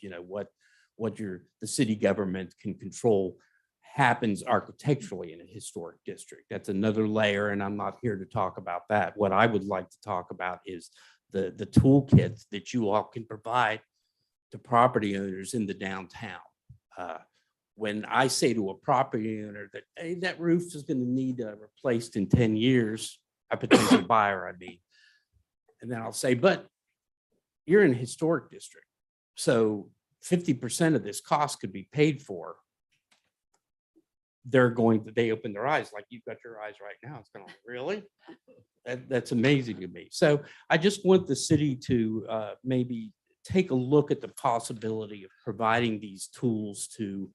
what the city government can control happens architecturally in a historic district. That's another layer, and I'm not here to talk about that. What I would like to talk about is the toolkit that you all can provide to property owners in the downtown. When I say to a property owner that, hey, that roof is going to need replaced in 10 years, a potential buyer, I mean, and then I'll say, but you're in a historic district. So 50% of this cost could be paid for. They open their eyes like you've got your eyes right now. It's kind of really, that's amazing to me. So I just want the city to maybe take a look at the possibility of providing these tools to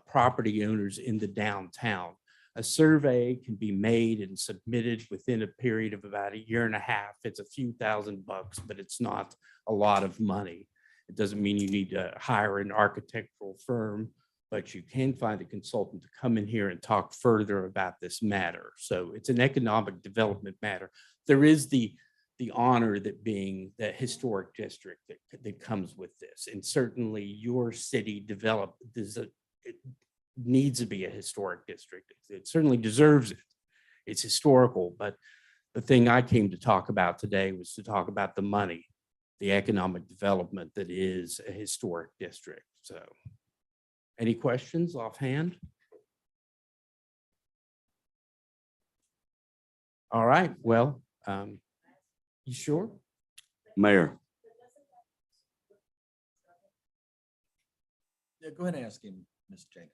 property owners in the downtown. A survey can be made and submitted within a period of about a year and a half. It's a few $1,000 bucks, but it's not a lot of money. It doesn't mean you need to hire an architectural firm, but you can find a consultant to come in here and talk further about this matter. So it's an economic development matter. There is the honor that being the historic district that comes with this. And certainly your city it needs to be a historic district. It certainly deserves it. It's historical, but the thing I came to talk about today was to talk about the money, the economic development that is a historic district. So any questions offhand? All right, well, you sure? Mayor, Yeah, go ahead and ask him, Ms. Jenkins.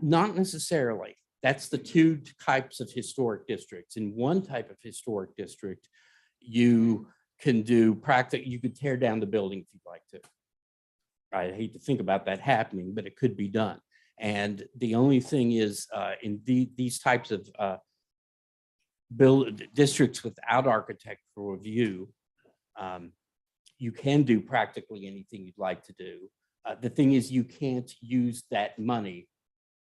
Not necessarily. That's the two types of historic districts. In one type of historic district, you can do you could tear down the building if you'd like to. I hate to think about that happening, but it could be done. And the only thing is in these types of districts without architectural review, you can do practically anything you'd like to do. The thing is, you can't use that money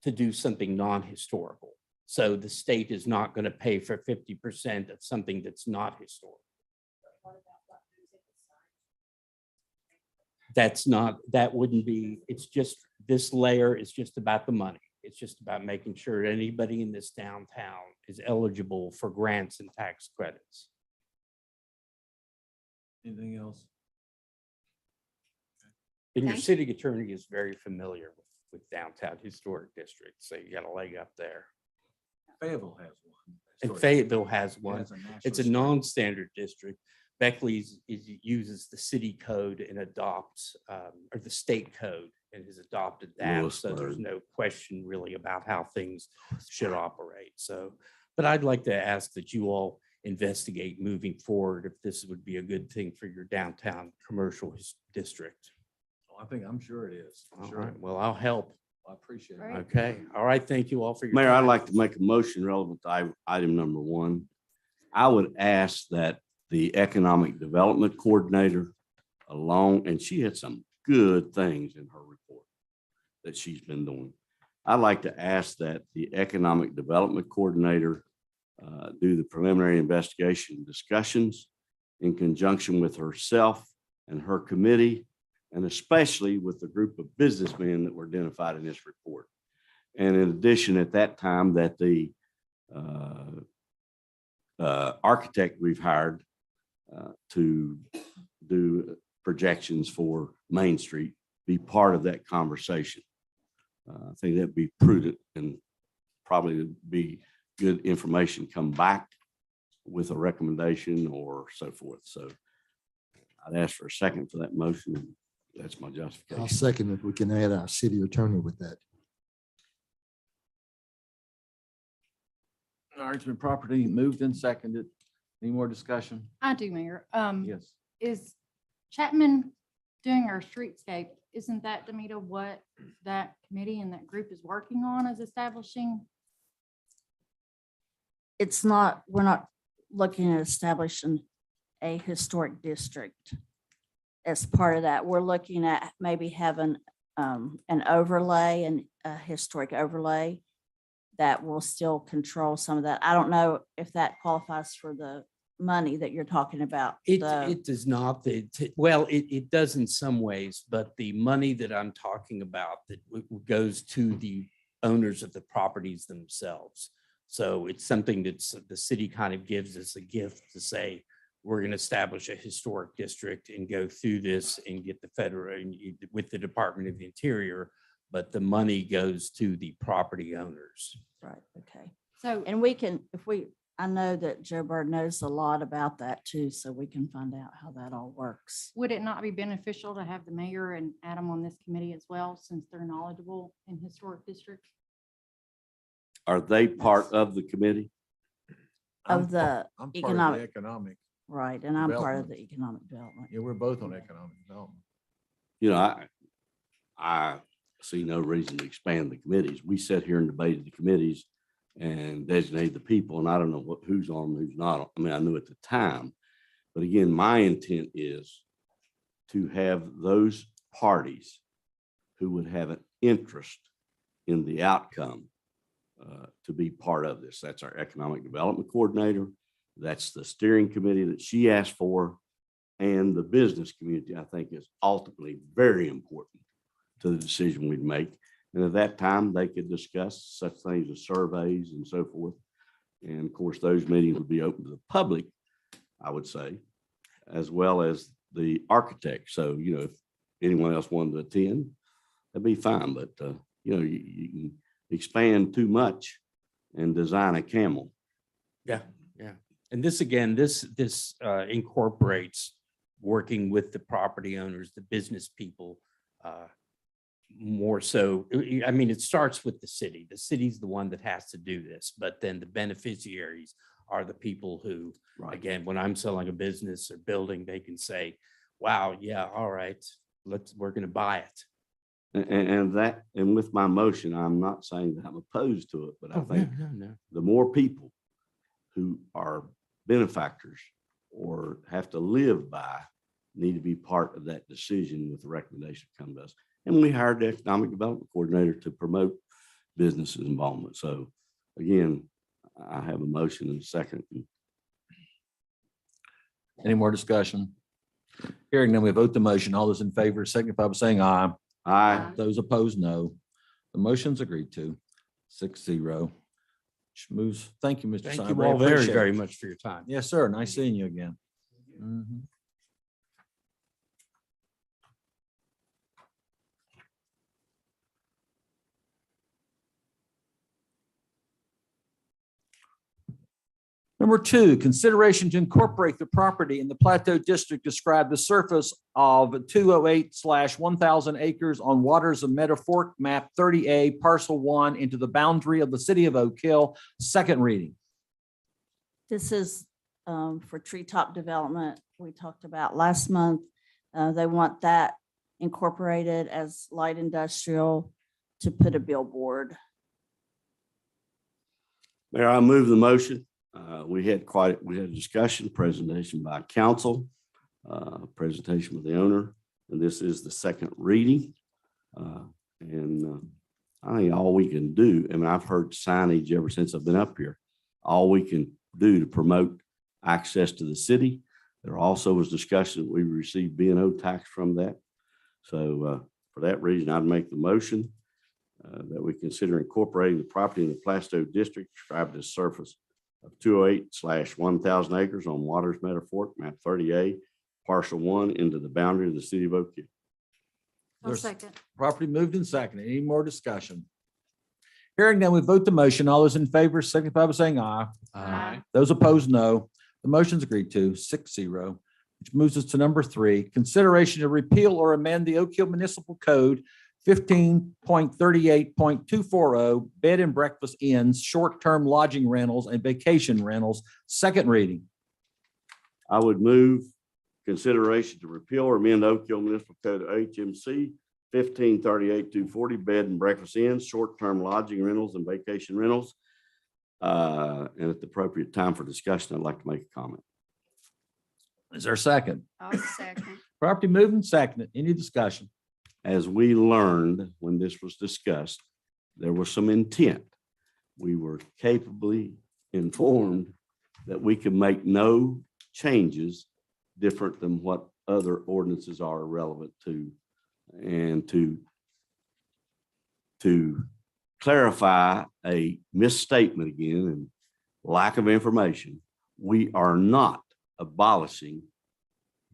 to do something non-historical. So the state is not going to pay for 50% of something that's not historical. That wouldn't be, it's just, this layer is just about the money. It's just about making sure anybody in this downtown is eligible for grants and tax credits. Anything else? And your city attorney is very familiar with downtown historic districts, so you got a leg up there. Fayetteville has one. And Fayetteville has one. It's a non-standard district, Beckley's uses the city code and adopts, or the state code and has adopted that. So there's Lewisburg. no question really about how things should operate. So, but I'd like to ask that you all investigate moving forward if this would be a good thing for your downtown commercial district. I'm sure it is. All Sure. right, well, I'll help. I appreciate it. Right. Okay, all right, thank you all for your Mayor, I'd time. like to make a motion relevant to item number 1. I would ask that the Economic Development Coordinator along, and she had some good things in her report that she's been doing. I'd like to ask that the Economic Development Coordinator do the preliminary investigation discussions in conjunction with herself and her committee, and especially with the group of businessmen that were identified in this report. And in addition, at that time, that the architect we've hired to do projections for Main Street be part of that conversation. I think that'd be prudent and probably would be good information come back with a recommendation or so forth. So I'd ask for a second for that motion. That's my I'll justification. second if we can add our city attorney with that. All right, it's been properly moved and seconded. Any more discussion? I do, Mayor. Yes. Is Chapman doing our streetscape? Isn't that, Demita, what that committee and that group is working on, is establishing? It's not, we're not looking at establishing a historic district as part of that. We're looking at maybe having an overlay and a historic overlay that will still control some of that. I don't know if that qualifies for the money that you're talking about. It does not, well, it does in some ways, but the money that I'm talking about that goes to the owners of the properties themselves. So it's something that's the city kind of gives us a gift to say, we're going to establish a historic district and go through this and get the federal with the Department of the Interior, but the money goes to the property owners. Right, okay. So, And we can, I know that Joe Bird knows a lot about that too, so we can find out how that all works. would it not be beneficial to have the mayor and Adam on this committee as well, since they're knowledgeable in historic districts? Are they part of the committee? Of the I'm part of the economic, economic. right, and I'm part of the Development. economic development. Yeah, we're both on economic development. You know, I see no reason to expand the committees. We sit here and debate the committees and designate the people, and I don't know who's on, who's not. I mean, I knew at the time, but again, my intent is to have those parties who would have an interest in the outcome to be part of this. That's our economic development coordinator. That's the steering committee that she asked for. And the business community, I think, is ultimately very important to the decision we'd make. And at that time, they could discuss such things as surveys and so forth. And of course, those meetings would be open to the public, I would say, as well as the architect. So, you know, if anyone else wanted to attend, that'd be fine. But, you know, you can expand too much and design a camel. Yeah, yeah. And this, again, this incorporates working with the property owners, the business people, more so. I mean, it starts with the city. The city's the one that has to do this, but then the beneficiaries are the people who, again, when I'm selling a business or building, they can say, wow, yeah, all right, we're going to buy it. And with my motion, I'm not saying that I'm opposed to it, but I Oh, think no. the more people who are benefactors or have to live by need to be part of that decision with the recommendation that come to us. And we hired the economic development coordinator to promote businesses involvement. So again, I have a motion and a second. Any more discussion? Hearing none, we vote the motion. All those in favor signify by saying aye. Aye. Those opposed, no. The motion's agreed to, 6-0. Which moves, thank you, Mr. Thank Cyber. you I all very, appreciate very it. much for your time. Yes, sir. Nice seeing you again. Mhm. Number two, consideration to incorporate the property in the Plateau District described the surface of 208/1000 acres on waters of Meadow Fork, map 30A, parcel 1 into the boundary of the city of Oak Hill. Second reading. This is for treetop development we talked about last month. They want that incorporated as light industrial to put a billboard. Mayor, I move the motion. We had a discussion, presentation by council, presentation with the owner, and this is the second reading. I think all we can do, I mean, I've heard signage ever since I've been up here. All we can do to promote access to the city. There also was discussion, we received B&O tax from that. So for that reason, I'd make the motion that we consider incorporating the property in the Plastow District described as surface of 208/1000 acres on Waters Meadow Fork, map 30A, parcel 1 into the boundary of the city of Oak Hill. There's property moved and seconded. Any more discussion? Hearing none, we vote the motion. All those in favor signify by saying aye. Aye. Those opposed, no. The motion's agreed to 6-0, which moves us to number 3, consideration to repeal or amend the Oak Hill Municipal Code 15.38.240 bed and breakfast inns, short-term lodging rentals and vacation rentals. Second reading. I would move consideration to repeal or amend Oak Hill Municipal Code HMC 1538-240 bed and breakfast inns, short-term lodging rentals and vacation rentals. And at the appropriate time for discussion, I'd like to make a comment. Is there a second? I'll second. Property moved and seconded. Any discussion? As we learned when this was discussed, there was some intent. We were capably informed that we could make no changes different than what other ordinances are relevant to. And to clarify a misstatement again and lack of information, we are not abolishing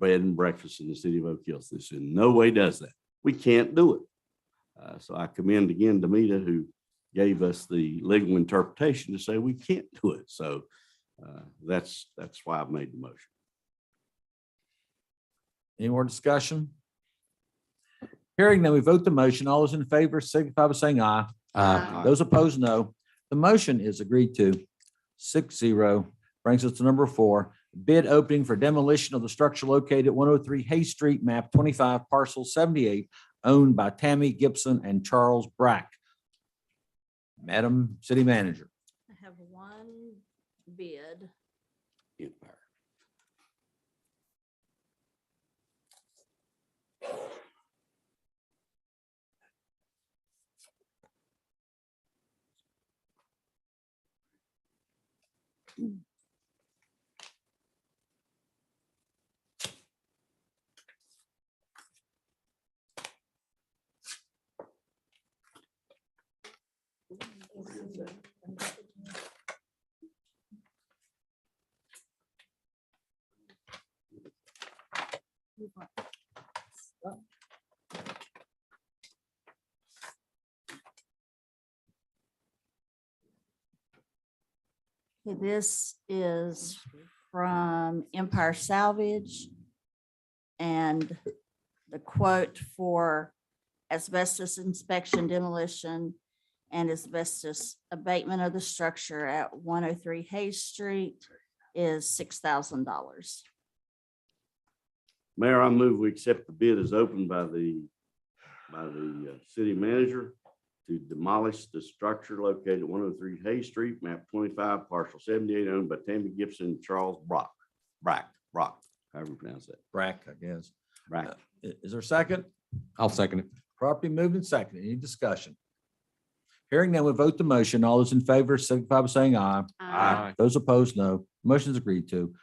bed and breakfast in the city of Oak Hills. This in no way does that. We can't do it. So I commend again Demita, who gave us the legal interpretation to say we can't do it. So that's why I've made the motion. Any more discussion? Hearing none, we vote the motion. All those in favor signify by saying aye. Aye. Those opposed, no. The motion is agreed to 6-0. Brings us to number 4, bid opening for demolition of the structure located at 103 Hay Street, map 25, parcel 78, owned by Tammy Gibson and Charles Brack. Madam City Manager. I have one bid. Okay, this is from Empire Salvage. And the quote for asbestos inspection, demolition, and asbestos abatement of the structure at 103 Hayes Street is $6,000. Mayor, I move we accept the bid as opened by the city manager to demolish the structure located at 103 Hay Street, map 25, parcel 78, owned by Tammy Gibson and Charles Brack, however you pronounce that. Brack, I guess. Brack. Is there a second? I'll second it. Properly moved and seconded. Any discussion? Hearing none, we vote the motion. All those in favor signify by saying aye. Aye. Those opposed, no. Motion is agreed to.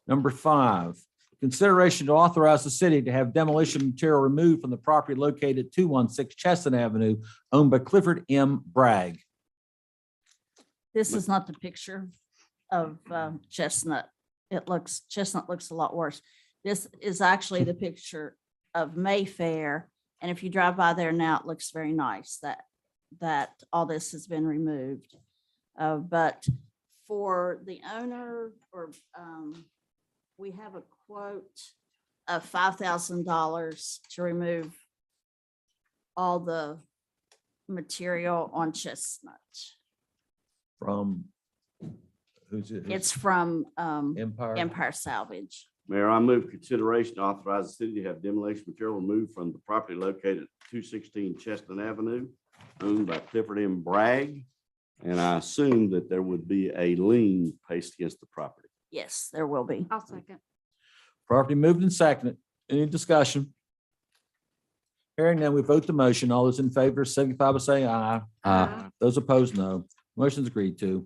Number 5, consideration to authorize the city to have demolition material removed from the property located at 216 Chestnut Avenue, owned by Clifford M. Bragg. This is not the picture of Chestnut. Chestnut looks a lot worse. This is actually the picture of Mayfair. And if you drive by there now, it looks very nice that all this has been removed. But for the owner, or we have a quote of $5,000 to remove all the material on Chestnut. From, who's it? It's from Empire. Empire Salvage. Mayor, I move consideration to authorize the city to have demolition material removed from the property located at 216 Chestnut Avenue, owned by Clifford M. Bragg. And I assume that there would be a lien placed against the property. Yes, there will be. I'll second. Property moved and seconded. Any discussion? Hearing none, we vote the motion. All those in favor signify by saying aye. Aye. Those opposed, no. Motion's agreed to.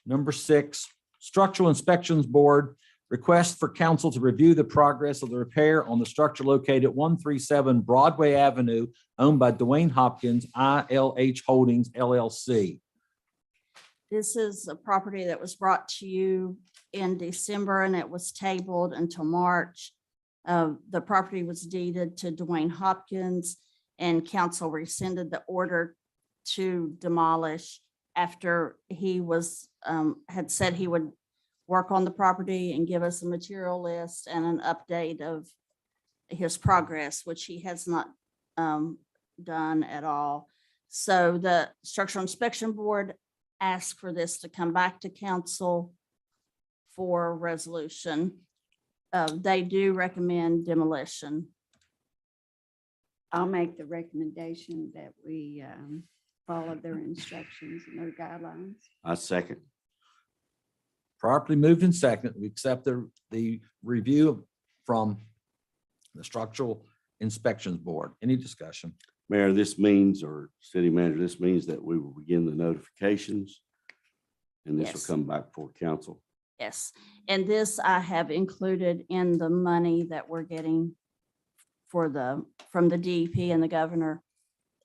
Number 6, Structural Inspections Board, request for council to review the progress of the repair on the structure located at 137 Broadway Avenue, owned by Dwayne Hopkins, ILH Holdings LLC. This is a property that was brought to you in December and it was tabled until March. The property was deeded to Dwayne Hopkins and council rescinded the order to demolish after he was, had said he would work on the property and give us a material list and an update of his progress, which he has not done at all. So the Structural Inspection Board asked for this to come back to council for resolution. They do recommend demolition. I'll make the recommendation that we follow their instructions and their guidelines. I second. Properly moved and seconded. We accept the review from the Structural Inspections Board. Any discussion? Mayor, this means, or city manager, this means that we will begin the notifications. And this will Yes. come back before council. Yes, and this I have included in the money that we're getting for from the DEP and the governor.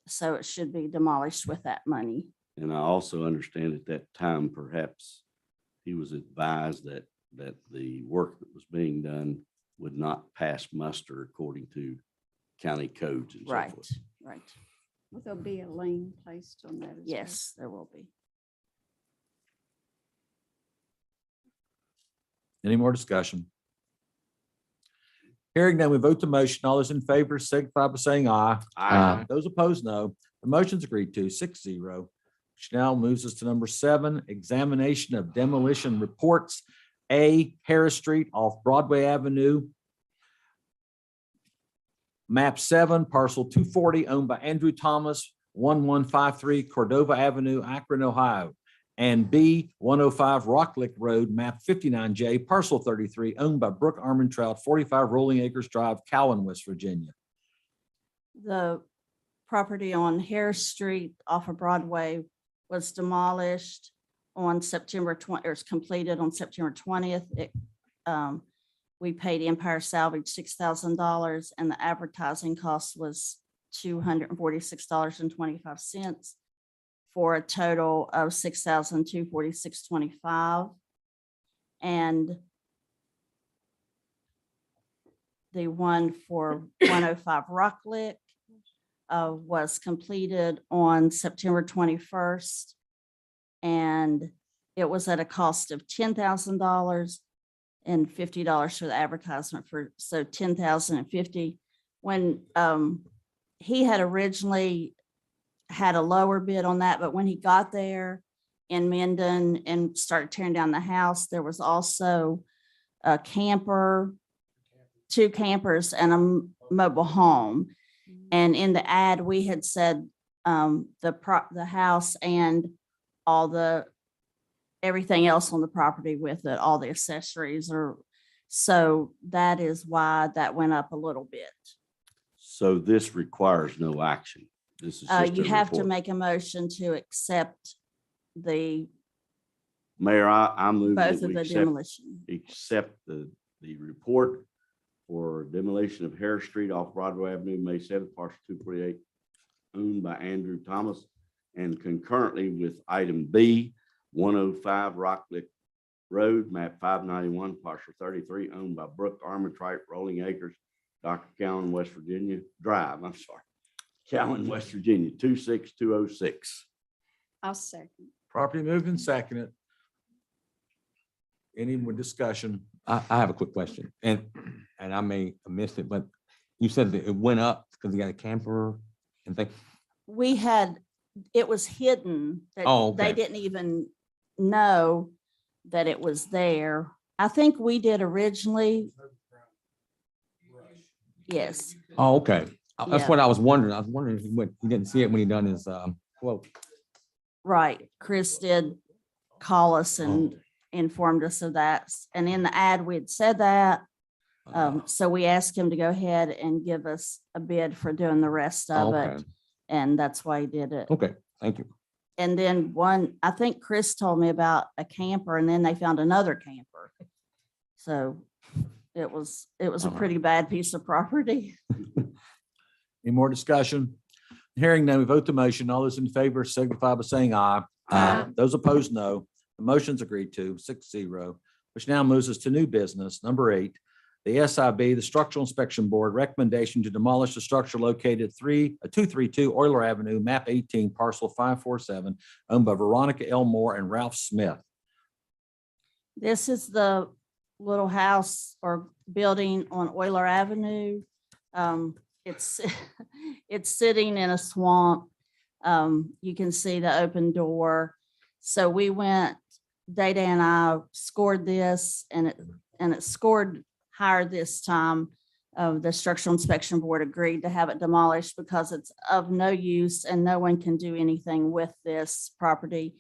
So it should be demolished with that money. And I also understand at that time, perhaps he was advised that the work that was being done would not pass muster according to county codes and so Right, forth. right. Will there be a lien placed on that as well? Yes, there will be. Any more discussion? Hearing none, we vote the motion. All those in favor signify by saying aye. Aye. Those opposed, no. The motion's agreed to 6-0. Which now moves us to number 7, examination of demolition reports. A, Harris Street off Broadway Avenue. Map 7, parcel 240, owned by Andrew Thomas, 1153 Cordova Avenue, Akron, Ohio. And B, 105 Rock Lick Road, map 59J, parcel 33, owned by Brooke Armentrout, 45 Rolling Acres Drive, Cowan, West Virginia. The property on Harris Street off of Broadway was demolished on September 20, or was completed on September 20th. We paid Empire Salvage $6,000 and the advertising cost was $246.25 for a total of $6,246.25. And the one for 105 Rock Lick was completed on September 21st. And it was at a cost of $10,000 and $50 for the advertisement so $10,050. When he had originally had a lower bid on that, but when he got there in Minden and started tearing down the house, there was also a camper, 2 campers and a mobile home. And in the ad, we had said the house and everything else on the property with it, all the accessories so that is why that went up a little bit. So this requires no action. This is just You a have to report. make a motion to accept the Mayor, I move that both of we the accept demolition. the report for demolition of Harris Street off Broadway Avenue, May 7th, parcel 248, owned by Andrew Thomas, and concurrently with item B, 105 Rock Lick Road, map 591, parcel 33, owned by Brooke Armentrout, Rolling Acres, Dr. Cowan, West Virginia, Drive, I'm sorry, Cowan, West Virginia, 26206. I'll second. Properly moved and seconded. Any more discussion? I have a quick question, and I may have missed it, but you said that it went up because you got a camper and thing. We had, it was hidden. That Oh, They okay. didn't even know that it was there. I think we did originally. Yes. Oh, okay. That's Yeah. what I was wondering. I was wondering if he didn't see it when he done his, quote. Right. Chris did call us and informed us of that. And in the ad, we had said that. So we asked him to go ahead and give us a bid for doing the rest of it. Okay. And that's why he did it. Okay, thank you. And then I think Chris told me about a camper and then they found another camper. So it was a pretty bad piece of property. Any more discussion? Hearing none, we vote the motion. All those in favor signify by saying aye. Aye. Those opposed, no. The motion's agreed to 6-0, which now moves us to new business. Number 8, the SIB, the Structural Inspection Board, recommendation to demolish the structure located at 232 Euler Avenue, map 18, parcel 547, owned by Veronica L. Moore and Ralph Smith. This is the little house or building on Euler Avenue. It's, it's sitting in a swamp. You can see the open door. So we went, Data and I scored this and it scored higher this time. The Structural Inspection Board agreed to have it demolished because it's of no use and no one can do anything with this property.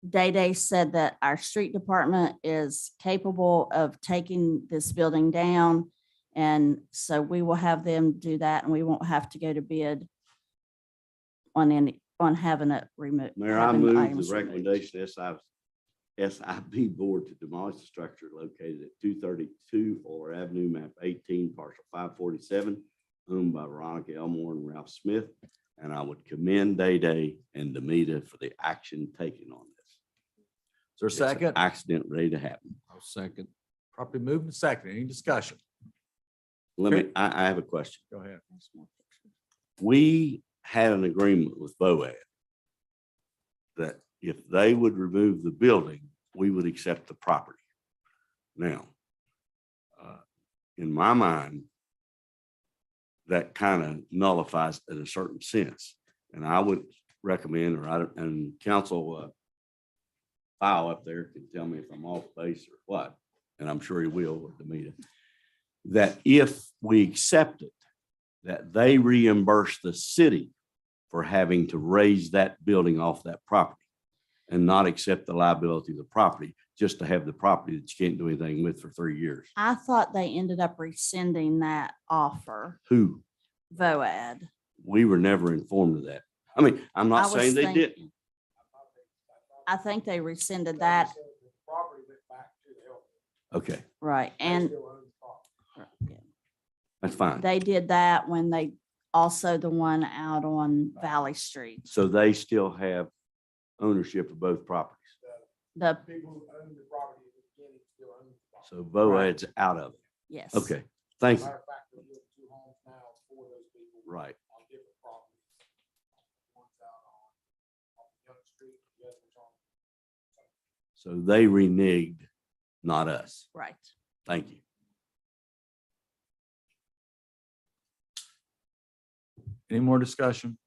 Day said that our street department is capable of taking this building down. And so we will have them do that and we won't have to go to bid on having it removed. Mayor, I move the recommendation SIB Board to demolish the structure located at 232 Euler Avenue, map 18, parcel 547, owned by Veronica Elmore and Ralph Smith. And I would commend Day and Demita for the action taken on this. Is there a It's an second? accident ready to happen. I'll second. Properly moved and second. Any discussion? I have a question. Go ahead. We had an agreement with BOAD that if they would remove the building, we would accept the property. Now, in my mind, that kind of nullifies in a certain sense. And I would recommend, and council file up there can tell me if I'm off base or what, and I'm sure he will with the meeting, that if we accept it, that they reimburse the city for having to raise that building off that property and not accept the liability of the property, just to have the property that you can't do anything with for 3 years. I thought they ended up rescinding that offer, Who? VOAD. We were never informed of that. I mean, I'm I not was saying they thinking- didn't. I think they rescinded that, Okay, right, and that's fine. they did that when they, also the one out on Valley Street. So they still have ownership of both properties. The, So BOAD's out of it. yes. Okay, thank you. Right. So they reneged, not us. Right. Thank you. Any more discussion?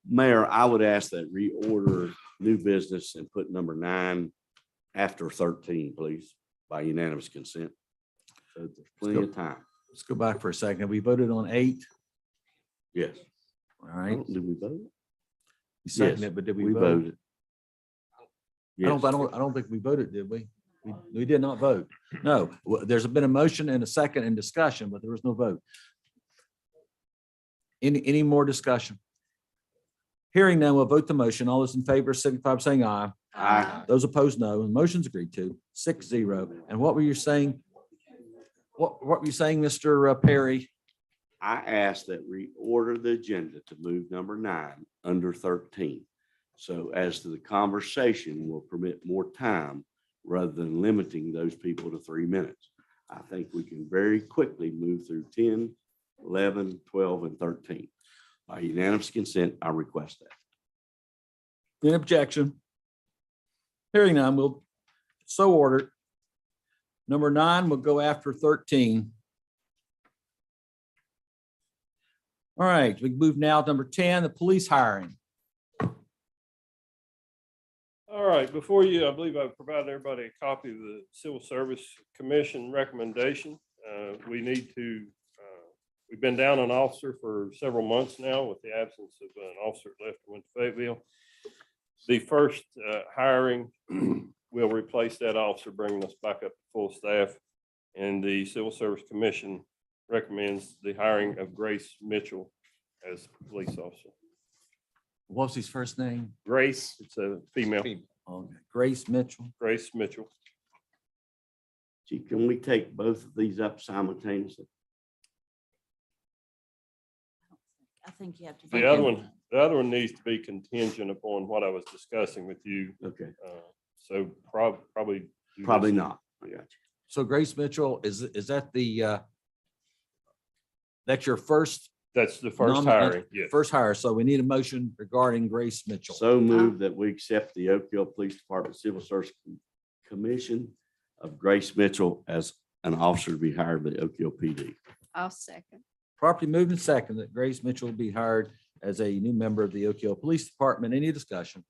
Mayor, I would ask that reorder new business and put number 9 after 13, please, by unanimous consent. So there's plenty of time. Let's go back for a second. We voted on 8. Yes. All right. Did we vote? You seconded Yes, it, but did we we vote? voted. I Yes. don't think we voted, did we? We did not vote. No, there's been a motion and a second in discussion, but there was no vote. Any more discussion? Hearing none, we'll vote the motion. All those in favor signify by saying aye. Aye. Those opposed, no. The motion's agreed to 6-0. And what were you saying? What were you saying, Mr. Perry? I asked that reorder the agenda to move number 9 under 13. So as to the conversation will permit more time rather than limiting those people to 3 minutes. I think we can very quickly move through 10, 11, 12, and 13. By unanimous consent, I request that. Any objection? Hearing none, we'll so order. Number 9 will go after 13. All right, we move now to number 10, the police hiring. All right, before you, I believe I've provided everybody a copy of the Civil Service Commission recommendation. We need to, we've been down an officer for several months now with the absence of an officer that left and went to Fayetteville. The first hiring will replace that officer, bringing us back up to full staff. And the Civil Service Commission recommends the hiring of Grace Mitchell as police officer. What's his first name? Grace, it's a female. Okay, Grace Mitchell. Grace Mitchell. Gee, can we take both of these up simultaneously? I think you have to. The other one needs to be contingent upon what I was discussing with you. Okay, So probably. do this- probably not. I got you. So Grace Mitchell, is that the, that's your first? That's the first hiring, yes. First hire. So we need a motion regarding Grace Mitchell. So move that we accept the Oak Hill Police Department Civil Service Commission of Grace Mitchell as an officer to be hired by the Oak Hill PD. I'll second. Properly moved and second that Grace Mitchell be hired as a new member of the Oak Hill Police Department. Any discussion?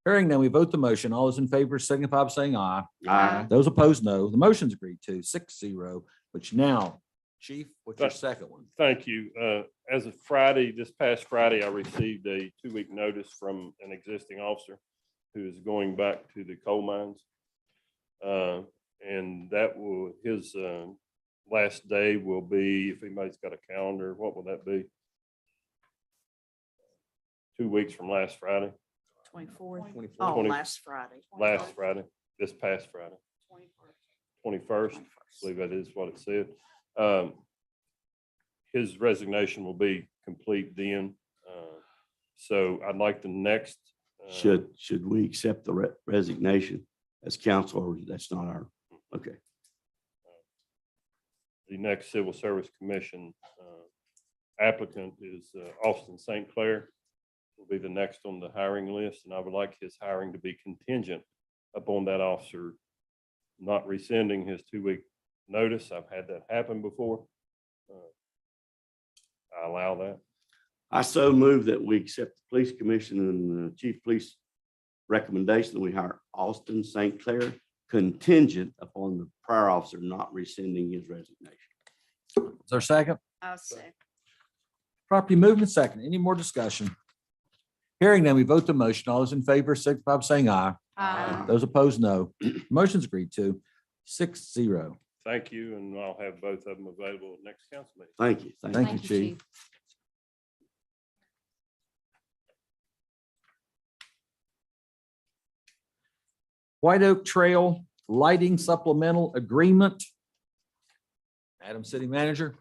Hearing none, we vote the motion. All those in favor signify by saying aye. Aye. Those opposed, no. The motion's agreed to 6-0, which now, Chief, what's your But- second one? Thank you. As of Friday, this past Friday, I received a 2-week notice from an existing officer who is going back to the coal mines. And that will, his last day will be, if anybody's got a calendar, what will that be? 2 weeks from last Friday, 24th. 20 Oh, last Friday. last Friday, this past Friday. 21st, I believe that is what it said. His resignation will be complete then. So I'd like the next. Should we accept the resignation as council, or that's not our, okay. The next Civil Service Commission applicant is Austin St. Clair. Will be the next on the hiring list, and I would like his hiring to be contingent upon that officer not rescinding his 2-week notice. I've had that happen before. I allow that. I so move that we accept the police commission and the chief police recommendation that we hire Austin St. Clair contingent upon the prior officer not rescinding his resignation. Is there a second? I'll second. Properly moved and second. Any more discussion? Hearing none, we vote the motion. All those in favor signify by saying aye. Aye. Those opposed, no. Motion's agreed to 6-0. Thank you, and I'll have both of them available at next council meeting. Thank you. Thank you, Chief. White Oak Trail Lighting Supplemental Agreement. Madam City Manager.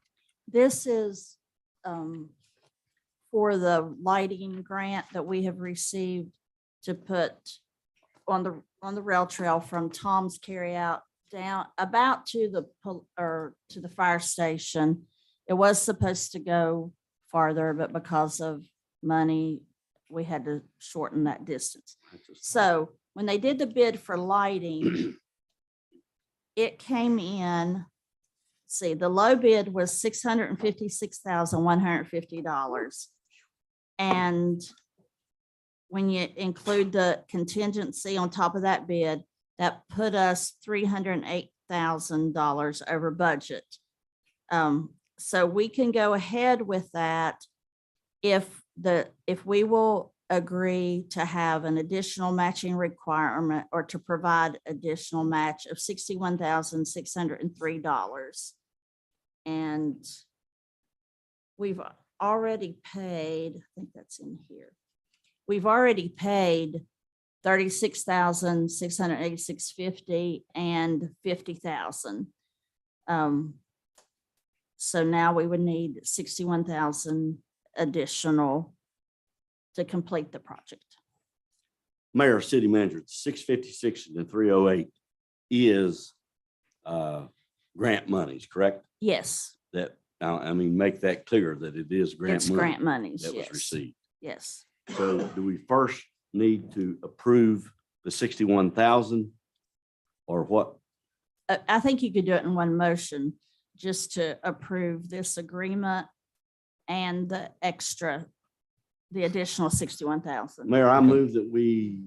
This is for the lighting grant that we have received to put on the rail trail from Tom's Carryout down about to the fire station. It was supposed to go farther, but because of money, we had to shorten that distance. So when they did the bid for lighting, it came in, see, the low bid was $656,150. And when you include the contingency on top of that bid, that put us $308,000 over budget. So we can go ahead with that if we will agree to have an additional matching requirement or to provide additional match of $61,603. And we've already paid, I think that's in here. We've already paid $36,686.50 and $50,000. So now we would need $61,000 additional to complete the project. Mayor, city manager, 656 and the 308 is grant monies, correct? Yes, That, I mean, make that clear that it is grant it's money grant monies, that was yes, received. yes. So do we first need to approve the 61,000 or what? I think you could do it in one motion, just to approve this agreement and the extra, the additional 61,000. Mayor, I move that we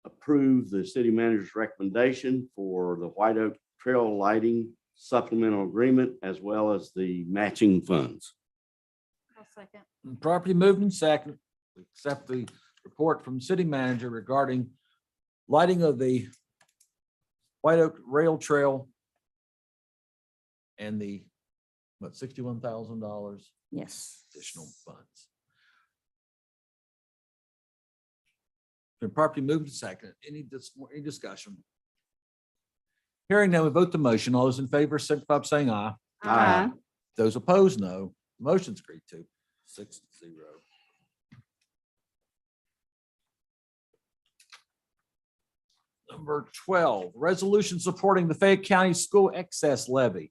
approve the city manager's recommendation for the White Oak Trail Lighting supplemental agreement as well as the matching funds. I'll second. Property moved and second, accept the report from city manager regarding lighting of the White Oak Rail Trail and the, what, $61,000 Yes. additional funds. Been properly moved and seconded. Any discussion? Hearing none, we vote the motion. All those in favor, signify by saying aye. Aye. Those opposed, no. Motion's agreed to, 6-0. Number 12, resolution supporting the Fayette County School Excess Levy.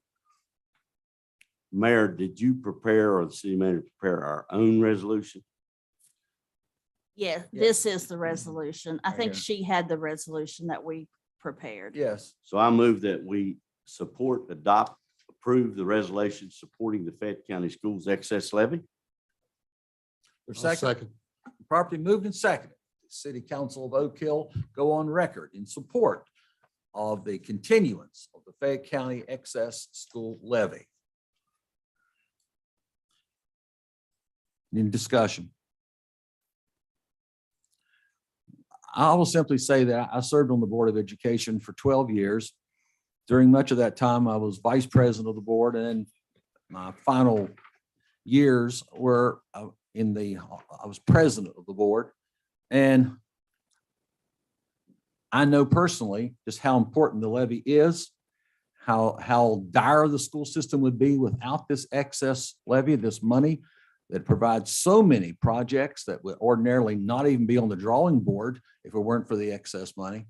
Mayor, did you prepare or the city manager prepare our own resolution? Yeah, this is the resolution. I Right think here. she had the resolution that we prepared. Yes. So I move that we support, adopt, approve the resolution supporting the Fayette County Schools excess levy. There's I'll second. second. Properly moved and seconded. The City Council of Oak Hill go on record in support of the continuance of the Fayette County excess school levy. Any discussion? I will simply say that I served on the Board of Education for 12 years. During much of that time, I was vice president of the board, and then my final years were I was president of the board. And I know personally just how important the levy is, how dire the school system would be without this excess levy, this money that provides so many projects that would ordinarily not even be on the drawing board if it weren't for the excess money.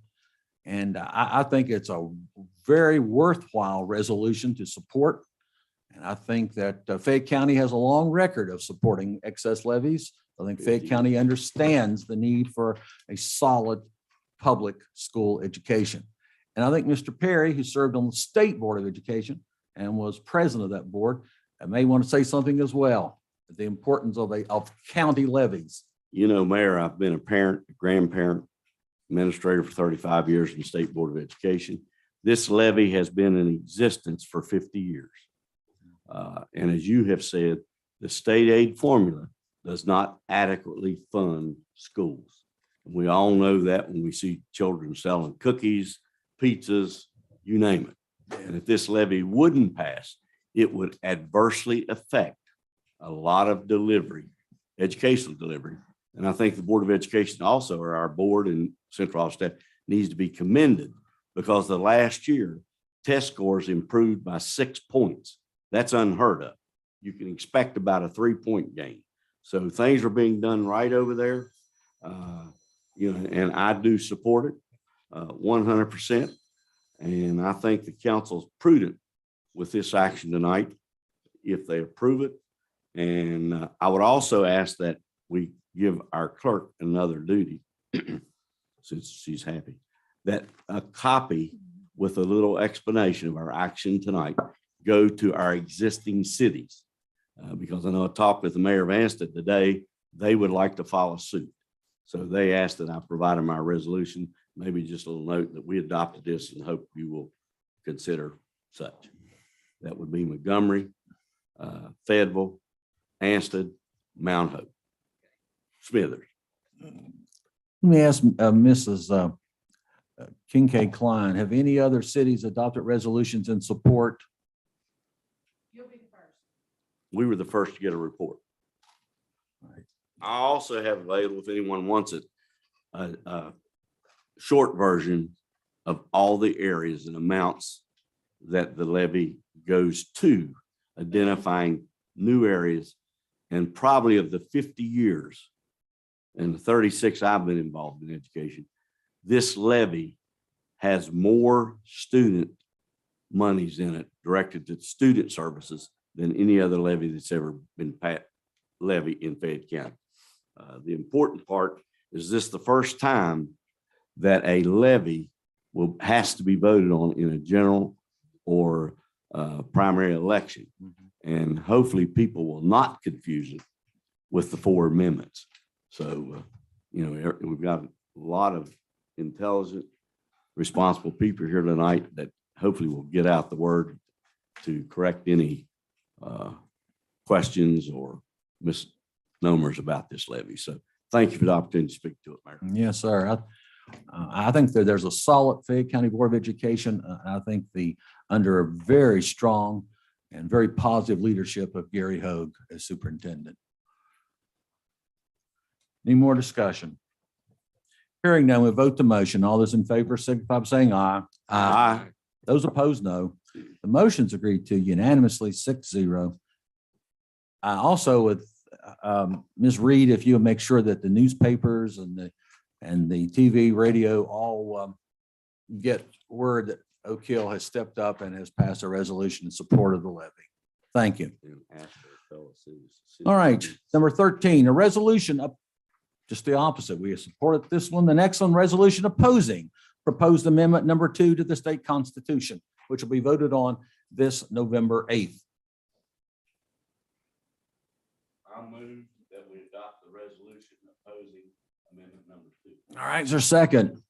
And I think it's a very worthwhile resolution to support. And I think that Fayette County has a long record of supporting excess levies. I think Fayette County understands the need for a solid public school education. And I think Mr. Perry, who served on the State Board of Education and was president of that board, may want to say something as well, the importance of county levies. You know, Mayor, I've been a parent, a grandparent, administrator for 35 years in the State Board of Education. This levy has been in existence for 50 years. And as you have said, the state aid formula does not adequately fund schools. And we all know that when we see children selling cookies, pizzas, you name it. And if this levy wouldn't pass, it would adversely affect a lot of delivery, educational delivery. And I think the Board of Education also, or our board and central office staff, needs to be commended because the last year test scores improved by 6 points. That's unheard of. You can expect about a 3-point gain. So things are being done right over there. And I do support it 100%. And I think the council's prudent with this action tonight if they approve it. And I would also ask that we give our clerk another duty, since she's happy, that a copy with a little explanation of our action tonight go to our existing cities. Because I know I talked with the mayor of Ansted today, they would like to follow suit. So they asked that I provide them our resolution, maybe just a little note that we adopted this and hope you will consider such. That would be Montgomery, Fayetteville, Ansted, Mount Hope, Smithers. Let me ask Mrs. Kincaid Klein, have any other cities adopted resolutions in support? You'll be the first. We were the first to get a report. I also have available, if anyone wants it, a short version of all the areas and amounts that the levy goes to, identifying new areas. And probably of the 50 years and the 36 I've been involved in education, this levy has more student monies in it directed to student services than any other levy that's ever been levied in Fayette County. The important part is this the first time that a levy has to be voted on in a general or primary election. And hopefully people will not confuse it with the 4 amendments. So, we've got a lot of intelligent, responsible people here tonight that hopefully will get out the word to correct any questions or misnomers about this levy. So thank you for the opportunity to speak to it, Mayor. Yes, sir. I think that there's a solid Fayette County Board of Education. I think under a very strong and very positive leadership of Gary Hogue as superintendent. Any more discussion? Hearing none, we vote the motion. All those in favor signify by saying aye. Aye. Those opposed, no. The motion's agreed to unanimously 6-0. I also with Ms. Reed, if you would make sure that the newspapers and the TV, radio all get word that Oak Hill has stepped up and has passed a resolution in support of the levy. Thank you. All right, number 13, a resolution up, just the opposite. We have supported this one. The next one, resolution opposing proposed amendment number 2 to the state constitution, which will be voted on this November 8th. I'll move that we adopt the resolution opposing amendment number 2. All right, is there a second?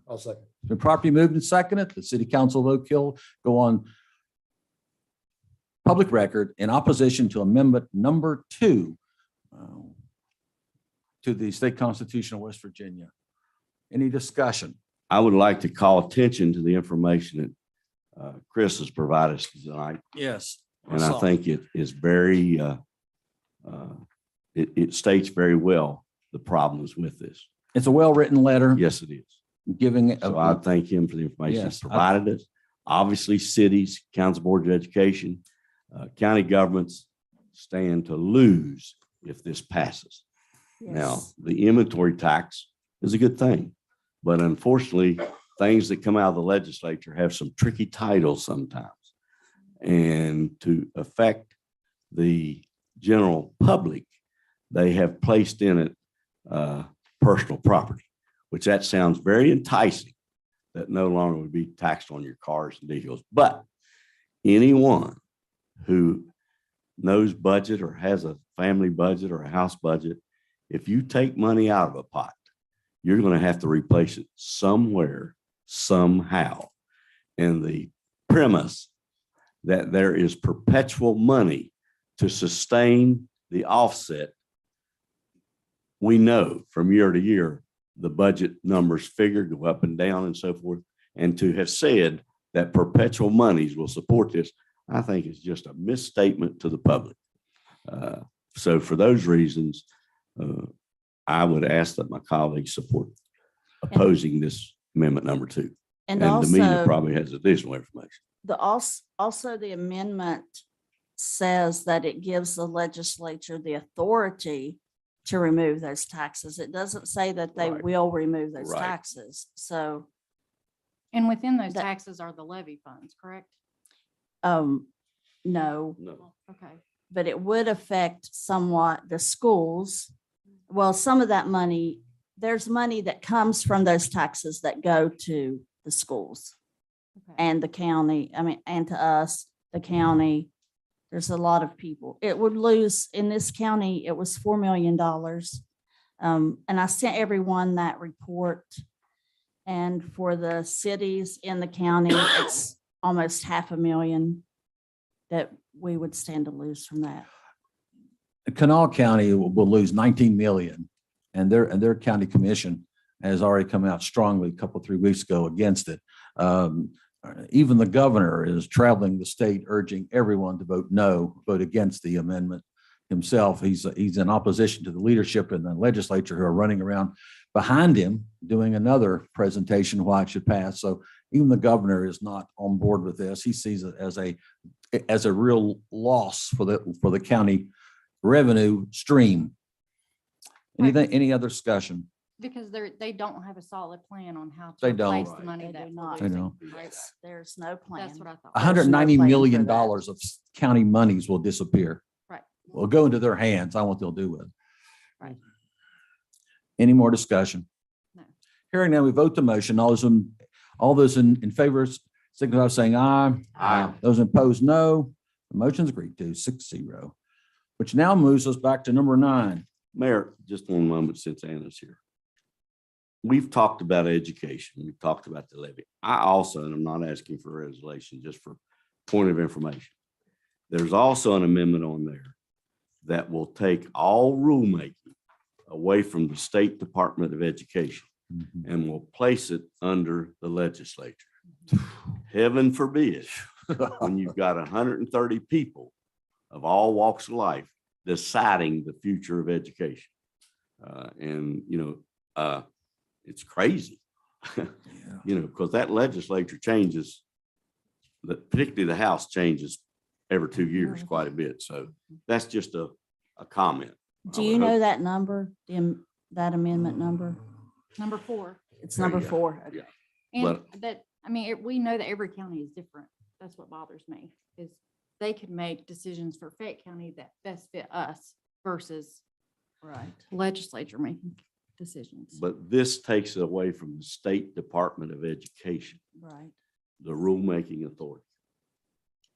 I'll second. Been properly moved and seconded. The city council of Oak Hill go on public record in opposition to amendment number 2 to the state constitution of West Virginia. Any discussion? I would like to call attention to the information that Chris has provided us tonight. Yes. And I think it is very, it states very well the problems with this. It's a well-written letter. Yes, it is. Giving it. So I thank him for the information Yes, he's provided us. Obviously, cities, council board of education, county governments stand to lose if this passes. Now, the inventory tax is a good thing, but unfortunately, things that come out of the legislature have some tricky titles sometimes. And to affect the general public, they have placed in it personal property, which that sounds very enticing, that no longer would be taxed on your cars and vehicles. But anyone who knows budget or has a family budget or a house budget, if you take money out of a pot, you're going to have to replace it somewhere, somehow. And the premise that there is perpetual money to sustain the offset, we know from year to year, the budget numbers figure go up and down and so forth. And to have said that perpetual monies will support this, I think is just a misstatement to the public. So for those reasons, I would ask that my colleagues support opposing this amendment number 2. And Demeter also- probably has additional information. Also the amendment says that it gives the legislature the authority to remove those taxes. It doesn't say that they Right. will remove those Right. taxes. So, And within those That- taxes are the levy funds, correct? no, No. Okay. but it would affect somewhat the schools. Well, some of that money, there's money that comes from those taxes that go to the schools Okay. and the county, and to us, the county. There's a lot of people. It would lose, in this county, it was $4 million. And I sent everyone that report. And for the cities in the county, it's almost $500,000 that we would stand to lose from that. Kanawha County will lose 19 million, and their county commission has already come out strongly a couple, 3 weeks ago against it. Even the governor is traveling the state urging everyone to vote no, vote against the amendment himself. He's in opposition to the leadership in the legislature who are running around behind him doing another presentation why it should pass. So even the governor is not on board with this. He sees it as a real loss for the county revenue stream. Anything, any other discussion? Because they don't have a solid plan on how They to don't. replace the money They that do we're not. They losing, don't. right? There's no plan. That's what I thought. $190 plan million for that. of county monies will disappear. Right. Will go into their hands. I don't know what they'll do with it. Right. Any more discussion? No. Hearing now, we vote the motion. All those in favor, signify by saying aye. Aye. Those opposed, no. The motion's agreed to 6-0, which now moves us back to number 9. Mayor, just one moment since Anna's here. We've talked about education. We've talked about the levy. I also, and I'm not asking for a resolution, just for point of information. There's also an amendment on there that will take all rulemaking away from the State Department of Education and will place it under the legislature. Heaven forbid, when you've got 130 people of all walks of life deciding the future of education. It's crazy, because that legislature changes, particularly the House changes every 2 years quite a bit. So that's just a comment. Do you know that number, that amendment number? Number 4. It's There number you go. 4. Yeah. And But- that, I mean, we know that every county is different. That's what bothers me, is they could make decisions for Fayette County that best fit us versus Right. legislature making decisions. But this takes it away from the State Department of Education, Right. the rulemaking authority.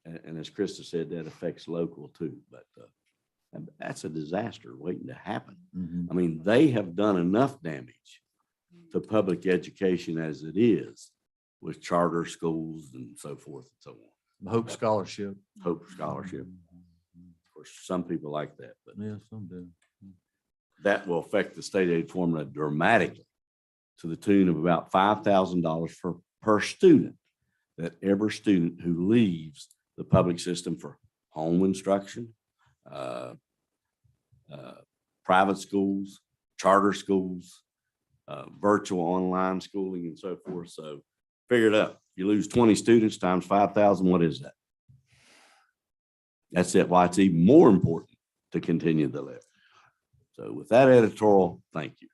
And as Krista said, that affects local too, but and that's a disaster waiting to happen. I mean, they have done enough damage to public education as it is with charter schools and so forth and so on. The Hope Scholarship. Hope Scholarship. Of course, some people like that, but Yeah, some do. that will affect the state aid formula dramatically to the tune of about $5,000 per student, that every student who leaves the public system for home instruction, private schools, charter schools, virtual online schooling and so forth. So figure it out. You lose 20 students times 5,000, what is that? That's it. Why it's even more important to continue the levy. So with that editorial, thank you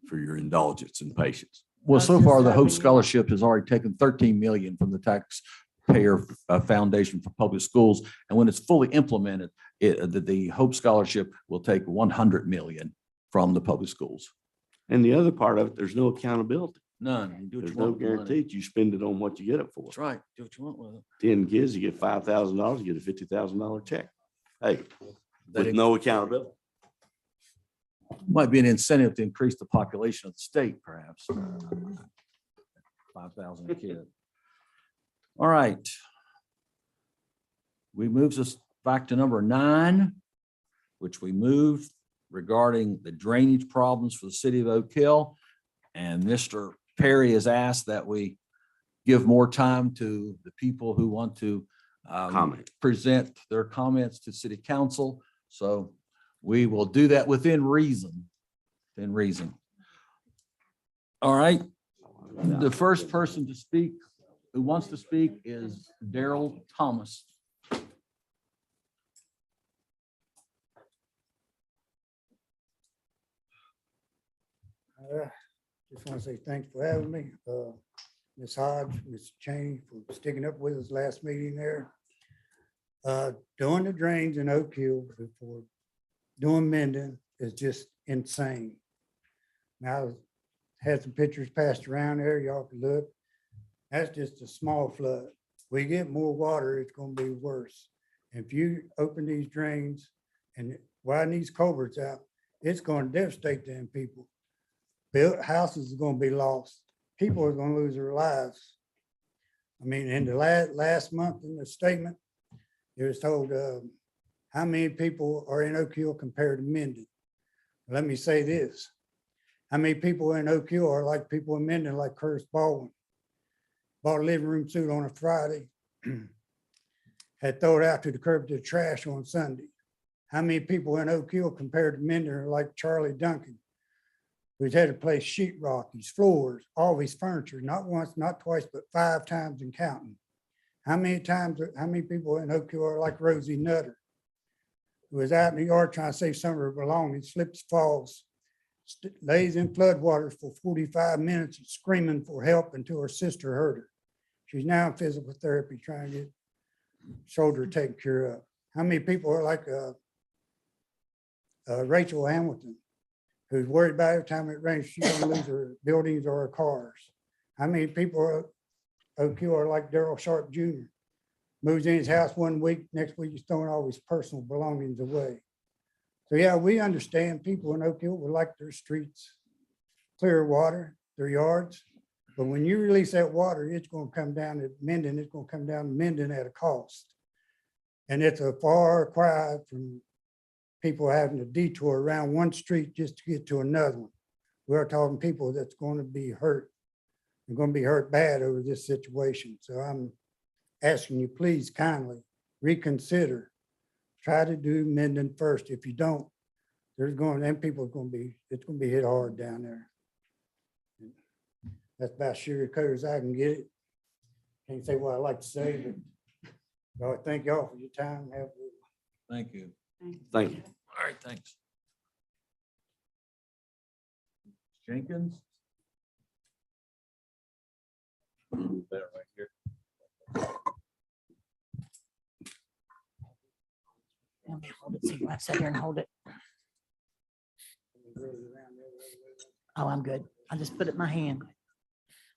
for your indulgence and patience. Well, was so just far, the Hope hoping- Scholarship has already taken 13 million from the Taxpayer Foundation for Public Schools. And when it's fully implemented, the Hope Scholarship will take 100 million from the public schools. And the other part of it, there's no accountability. None. You do what There's you no want with the money. guarantee you spend it on what you get it for. That's right. Do what you want with it. 10 kids, you get $5,000, you get a $50,000 check. Hey, with That- no accountability. Might be an incentive to increase the population of the state, perhaps. 5,000 a kid. All right. We moves us back to number 9, which we moved regarding the drainage problems for the city of Oak Hill. And Mr. Perry has asked that we give more time to the people who want to Comment. present their comments to city council. So we will do that within reason. All right. The first person to speak, who wants to speak, is Daryl Thomas. Just want to say thanks for having me. Ms. Hodge, Ms. Cheney for sticking up with us last meeting there. Doing the drains in Oak Hill before doing Minden is just insane. Now, I had some pictures passed around there. Y'all can look. That's just a small flood. We get more water, it's gonna be worse. If you open these drains and widen these culverts out, it's gonna devastate them people. Built houses are gonna be lost. People are gonna lose their lives. I mean, in the last month in the statement, it was told, how many people are in Oak Hill compared to Minden? Let me say this. How many people in Oak Hill are like people in Minden, like Curtis Baldwin? Bought a living room suit on a Friday. Had thrown it out to the curb to the trash on Sunday. How many people in Oak Hill compared to Minden are like Charlie Duncan? Who's had to place sheetrock, these floors, all his furniture, not once, not twice, but 5 times and counting. How many people in Oak Hill are like Rosie Nutter, who was out in the yard trying to save some of her belongings, slips, falls, lays in floodwaters for 45 minutes screaming for help until her sister heard her. She's now in physical therapy trying to get shoulder taken care of. How many people are like Rachel Hamilton, who's worried about every time it rains, she's gonna lose her buildings or her cars. How many people at Oak Hill are like Darrell Sharp Jr.? Moves in his house one week, next week he's throwing all his personal belongings away. So yeah, we understand people in Oak Hill would like their streets, clear water, their yards. But when you release that water, it's gonna come down to Minden, it's gonna come down to Minden at a cost. And it's a far cry from people having to detour around one street just to get to another one. We're talking people that's going to be hurt. They're going to be hurt bad over this situation. So I'm asking you, please kindly reconsider. Try to do Minden first. If you don't, there's going, them people are going to be, it's going to be hit hard down there. That's about sugarcoat as I can get it. Can't say what I like to say, but I thank y'all for your time. Have a good one. Thank you. Thank you. All right, thanks. Jenkins? There, right here. Let me hold it. See, I sit here and hold it. Oh, I'm good. I just put it in my hand.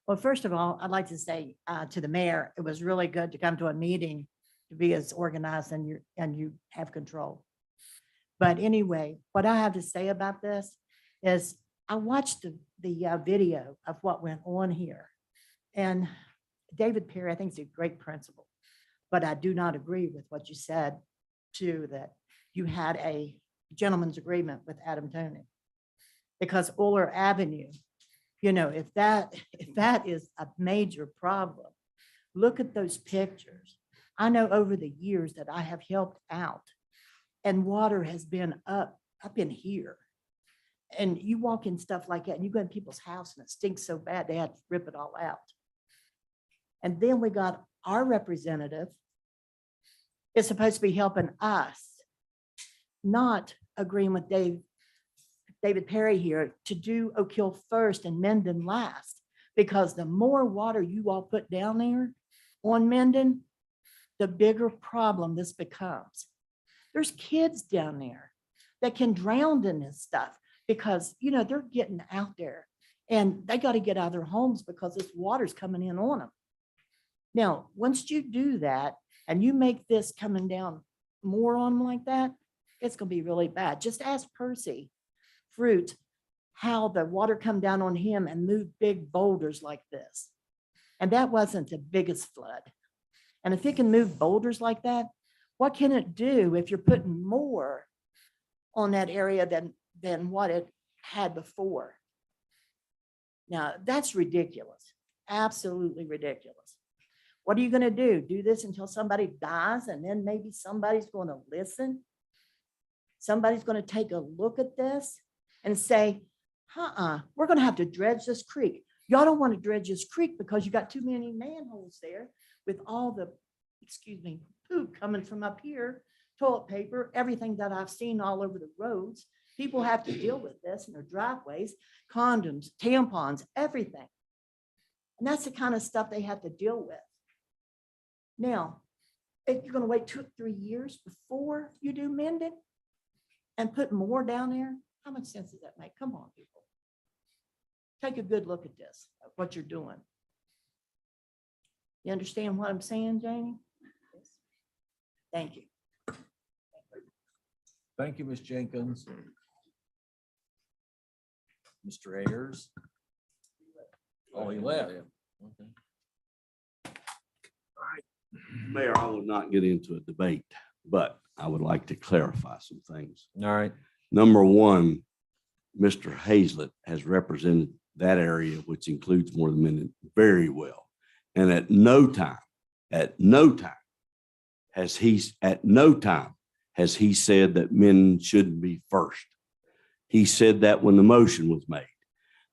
Well, first of all, I'd like to say to the mayor, it was really good to come to a meeting to be as organized and you have control. But anyway, what I have to say about this is I watched the video of what went on here. And David Perry, I think is a great principal, but I do not agree with what you said too, that you had a gentleman's agreement with Adam Tony. Because Uller Avenue, you know, if that is a major problem, look at those pictures. I know over the years that I have helped out and water has been up in here. And you walk in stuff like that and you go in people's house and it stinks so bad, they had to rip it all out. And then we got our representative is supposed to be helping us, not agreeing with David Perry here to do Oak Hill first and Minden last. Because the more water you all put down there on Minden, the bigger problem this becomes. There's kids down there that can drown in this stuff because, you know, they're getting out there and they got to get out of their homes because this water's coming in on them. Now, once you do that and you make this coming down more on them like that, it's going to be really bad. Just ask Percy Fruit how the water come down on him and move big boulders like this. And that wasn't the biggest flood. And if it can move boulders like that, what can it do if you're putting more on that area than what it had before? Now, that's ridiculous, absolutely ridiculous. What are you going to do? Do this until somebody dies and then maybe somebody's going to listen? Somebody's going to take a look at this and say, we're going to have to dredge this creek. Y'all don't want to dredge this creek because you got too many manholes there with all the, excuse me, poop coming from up here, toilet paper, everything that I've seen all over the roads. People have to deal with this in their driveways, condoms, tampons, everything. And that's the kind of stuff they have to deal with. Now, if you're going to wait 2 or 3 years before you do Minden and put more down there, how much sense does that make? Come on, people. Take a good look at this, at what you're doing. You understand what I'm saying, Jamie? Yes. Thank you. Thank you, Ms. Jenkins. Mr. Ayers. Oh, he left. Okay. Mayor, I will not get into a debate, but I would like to clarify some things. All right. Number one, Mr. Hazlett has represented that area, which includes more than Minden, very well. And at no time has he said that Minden shouldn't be first. He said that when the motion was made.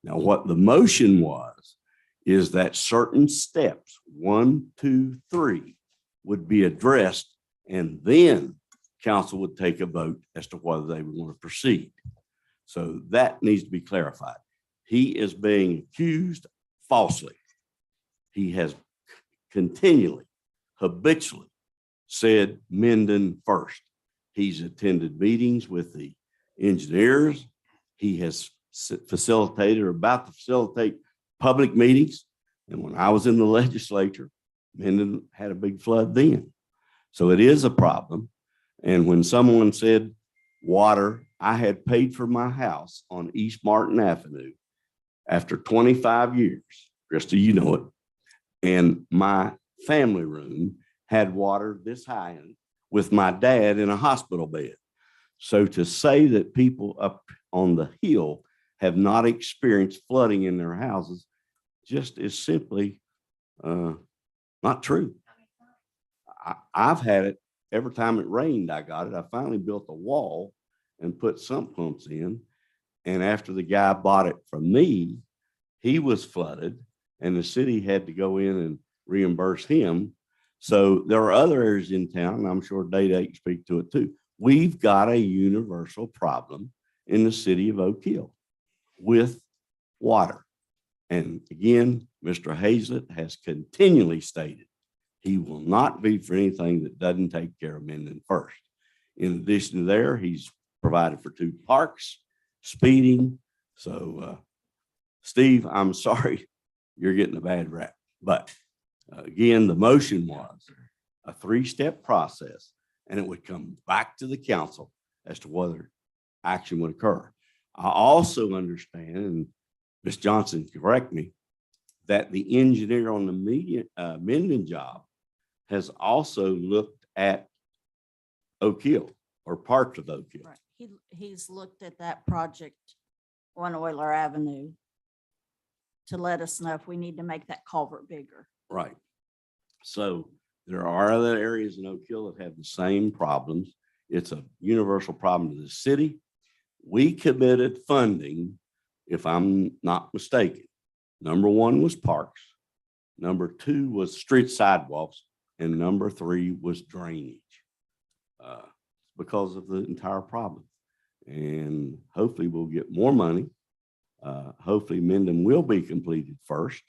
Now, what the motion was is that certain steps, 1, 2, 3, would be addressed, and then council would take a vote as to whether they would want to proceed. So that needs to be clarified. He is being accused falsely. He has continually, habitually said Minden first. He's attended meetings with the engineers. He has facilitated or about to facilitate public meetings. And when I was in the legislature, Minden had a big flood then. So it is a problem. And when someone said water, I had paid for my house on East Martin Avenue after 25 years. Krista, you know it. And my family room had water this high in it with my dad in a hospital bed. So to say that people up on the hill have not experienced flooding in their houses just is simply not true. I've had it every time it rained. I got it. I finally built a wall and put sump pumps in. And after the guy bought it from me, he was flooded and the city had to go in and reimburse him. So there are other areas in town, and I'm sure Data can speak to it too. We've got a universal problem in the city of Oak Hill with water. And again, Mr. Hazlett has continually stated he will not be for anything that doesn't take care of Minden first. In addition to there, he's provided for 2 parks, speeding. So, Steve, I'm sorry, you're getting a bad rap. But again, the motion was a 3-step process, and it would come back to the council as to whether action would occur. I also understand, and Ms. Johnson, correct me, that the engineer on the Minden job has also looked at Oak Hill or parts of Oak Hill. Right. He's looked at that project on Euler Avenue to let us know if we need to make that culvert bigger. Right. So there are other areas in Oak Hill that have the same problems. It's a universal problem to the city. We committed funding, if I'm not mistaken. Number 1 was parks. Number 2 was street sidewalks. And number 3 was drainage because of the entire problem. And hopefully we'll get more money. Hopefully Minden will be completed first.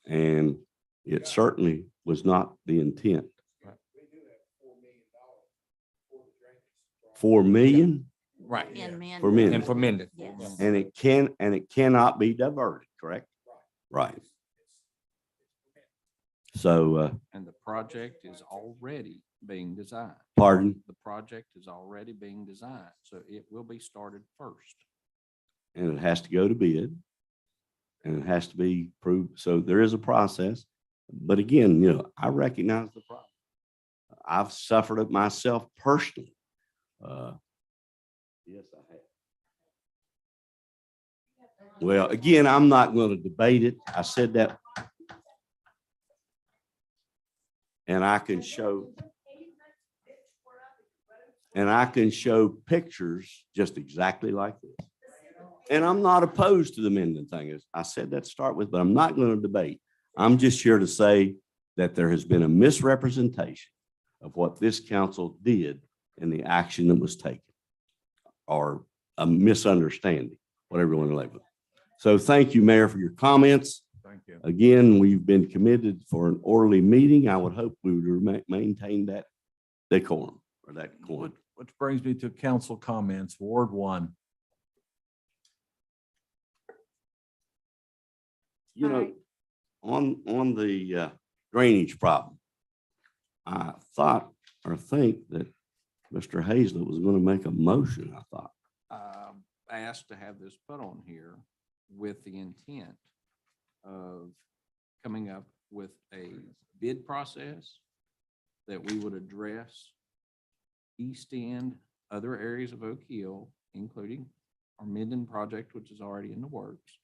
And it certainly was not the intent. $4 million? Right. In For Minden. And for Minden. Yes. And it cannot be diverted, correct? Right. So, And the project is already being designed. pardon? The project is already being designed, so it will be started first. And it has to go to bid. And it has to be proved. So there is a process. But again, I recognize the problem. I've suffered it myself personally. Yes, I have. Well, again, I'm not going to debate it. I said that. And I can show pictures just exactly like this. And I'm not opposed to the Minden thing. I said that to start with, but I'm not going to debate. I'm just here to say that there has been a misrepresentation of what this council did and the action that was taken, or a misunderstanding, whatever you want to label it. So thank you, Mayor, for your comments. Thank you. Again, we've been committed for an orderly meeting. I would hope we would maintain that decorum or that quorum. Which brings me to council comments, Ward 1. You know, on the drainage problem, I thought or think that Mr. Hazlett was going to make a motion, I thought. Asked to have this put on here with the intent of coming up with a bid process that we would address East End, other areas of Oak Hill, including our Minden project, which is already in the works,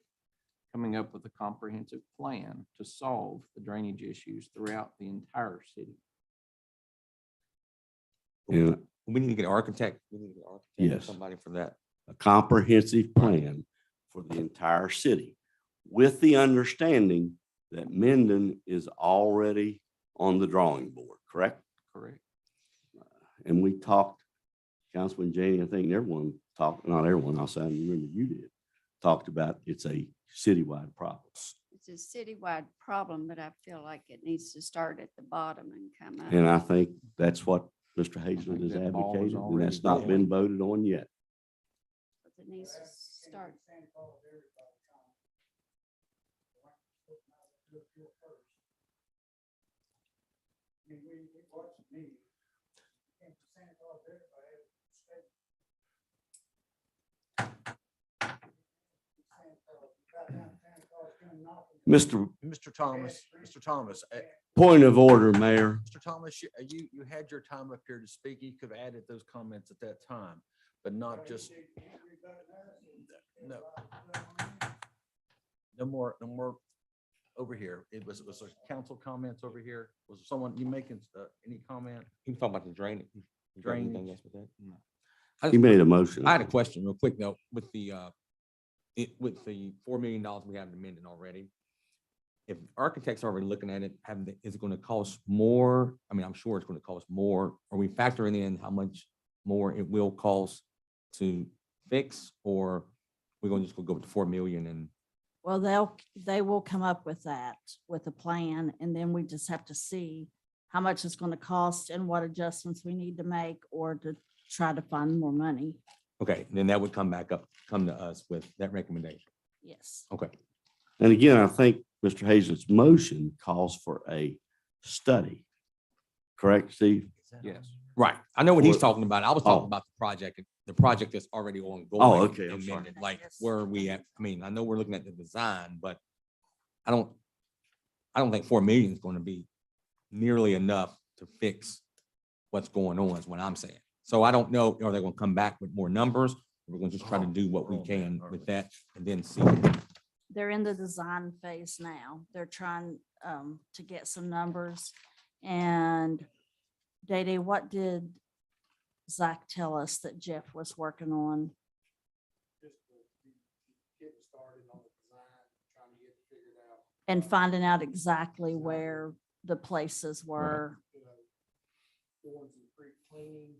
coming up with a comprehensive plan to solve the drainage issues throughout the entire city. And We need to get an architect. We need to get an architect or Yes. somebody for that. a comprehensive plan for the entire city with the understanding that Minden is already on the drawing board, correct? Correct. And we talked, Councilman Janey, I think everyone talked, not everyone, I'll say, I remember you did, talked about it's a citywide problem. It's a citywide problem, but I feel like it needs to start at the bottom and come up. And I think that's what Mr. Hazlett think is that ball is advocating, and already that's not been voted on yet. It needs to start. Mr. Mr. Thomas, Point of order, Mayor. Mr. Thomas, you had your time up here to speak. You could have added those comments at that time, but not just. No. No more over here. It was there council comments over here. Was there someone, you making any comment? He was talking about the drainage. You got anything Drainage. else with that? He made a motion. I had a question real quick though, with the $4 million we have amended already. If architects are already looking at it, is it going to cost more? I mean, I'm sure it's going to cost more. Are we factoring in how much more it will cost to fix, or we're going to just go with the 4 million and? Well, they will come up with that, with a plan, and then we just have to see how much it's going to cost and what adjustments we need to make or to try to find more money. Okay, then that would come to us with that recommendation. Yes. Okay. And again, I think Mr. Hazel's motion calls for a study. Correct, Steve? Yes. Right. I know what he's Or- talking about. I was talking Oh. about the project that's already ongoing. Oh, okay, I'm and sorry. amended. Like, where are we at? I mean, I know we're looking at the design, but I don't think 4 million is going to be nearly enough to fix what's going on, is what I'm saying. So I don't know, are they going to come back with more numbers? We're going to just try to do what we can with that and then see. They're in the design phase now. They're trying to get some numbers. And Day, what did Zach tell us that Jeff was working on? And finding out exactly where the places were. Doing some creek cleaning,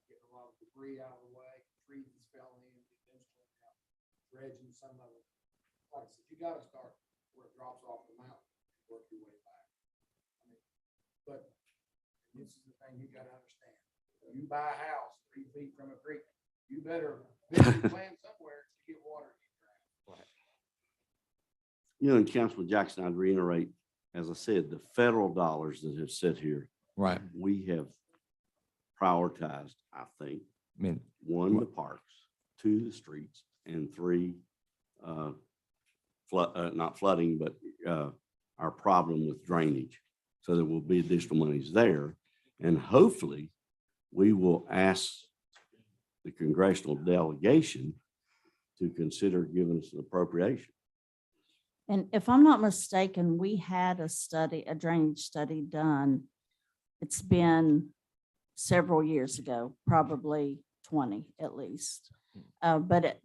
getting a lot of debris out of the way, trees that fell in, eventually dredging some of it. Like I said, you gotta start where it drops off the mountain, work your way back. I mean, but this is the thing you gotta understand. You buy a house 3 feet from a creek, you better visually plan somewhere to get water. You know, and Councilman Jackson, I'd reiterate, as I said, the federal dollars that have sit here. Right. We have prioritized, I think, I mean, 1, the parks, 2, the streets, and 3, not flooding, but our problem with drainage. So there will be additional monies there. And hopefully, we will ask the congressional delegation to consider giving us an appropriation. And if I'm not mistaken, we had a drainage study done. It's been several years ago, probably 20 at least. But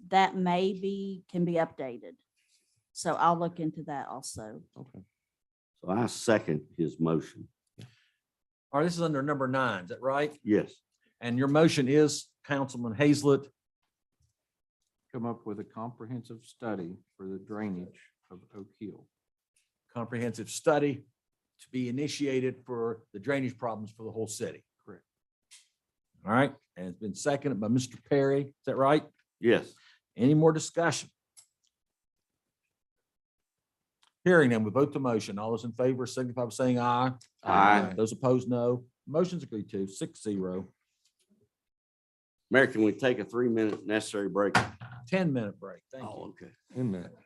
that can be updated. So I'll look into that also. Okay. So I second his motion. All right, this is under number 9, is that right? Yes. And your motion is, Councilman Hazlet? Come up with a comprehensive study for the drainage of Oak Hill. Comprehensive study to be initiated for the drainage problems for the whole city. Correct. All right, and it's been seconded by Mr. Perry. Is that right? Yes. Any more discussion? Hearing none, we vote the motion. All those in favor signify by saying aye. Aye. Those opposed, no. Motion's agreed to, 6-0. Mayor, can we take a 3-minute necessary break? 10-minute break. Thank you. Oh, okay. 10 minutes.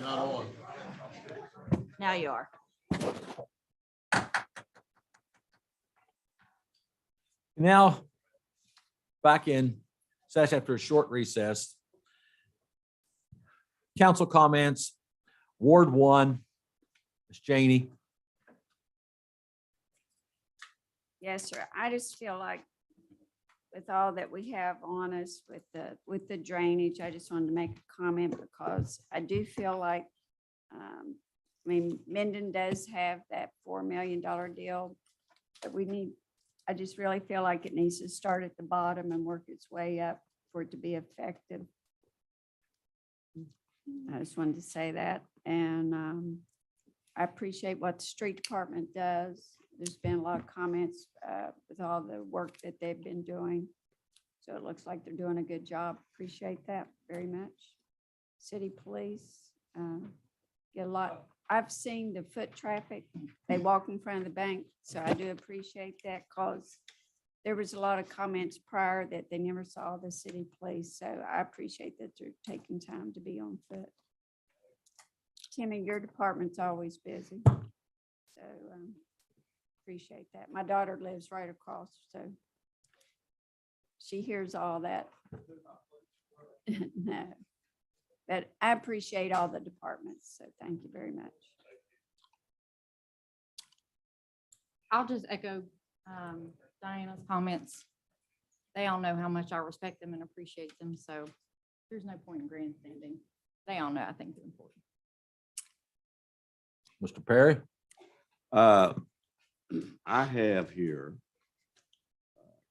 Not on. Now you are. Now, back in session after a short recess. Council comments, Ward 1, Ms. Janey. Yes, sir. I just feel like with all that we have on us with the drainage, I just wanted to make a comment because I do feel like, I mean, Minden does have that $4 million deal that we need. I just really feel like it needs to start at the bottom and work its way up for it to be effective. I just wanted to say that. And I appreciate what the street department does. There's been a lot of comments with all the work that they've been doing. So it looks like they're doing a good job. Appreciate that very much. City police get a lot. I've seen the foot traffic. They walk in front of the bank. So I do appreciate that because there was a lot of comments prior that they never saw the city police. So I appreciate that they're taking time to be on foot. Timmy, your department's always busy. So appreciate that. My daughter lives right across, so she hears all that. No, but I appreciate all the departments. So thank you very much. I'll just echo Diana's comments. They all know how much I respect them and appreciate them, so there's no point in grandstanding. They all know I think they're important. Mr. Perry? I have here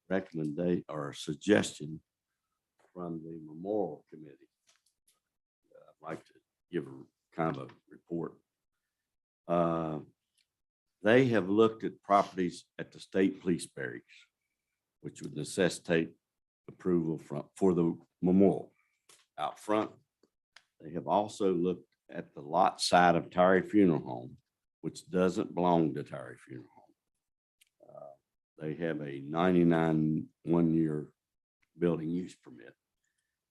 recommendation or suggestion from the Memorial Committee. I'd like to give a kind of a report. They have looked at properties at the state police barracks, which would necessitate approval for the memorial out front. They have also looked at the lot side of Terry Funeral Home, which doesn't belong to Terry Funeral Home. They have a 99 one-year building use permit.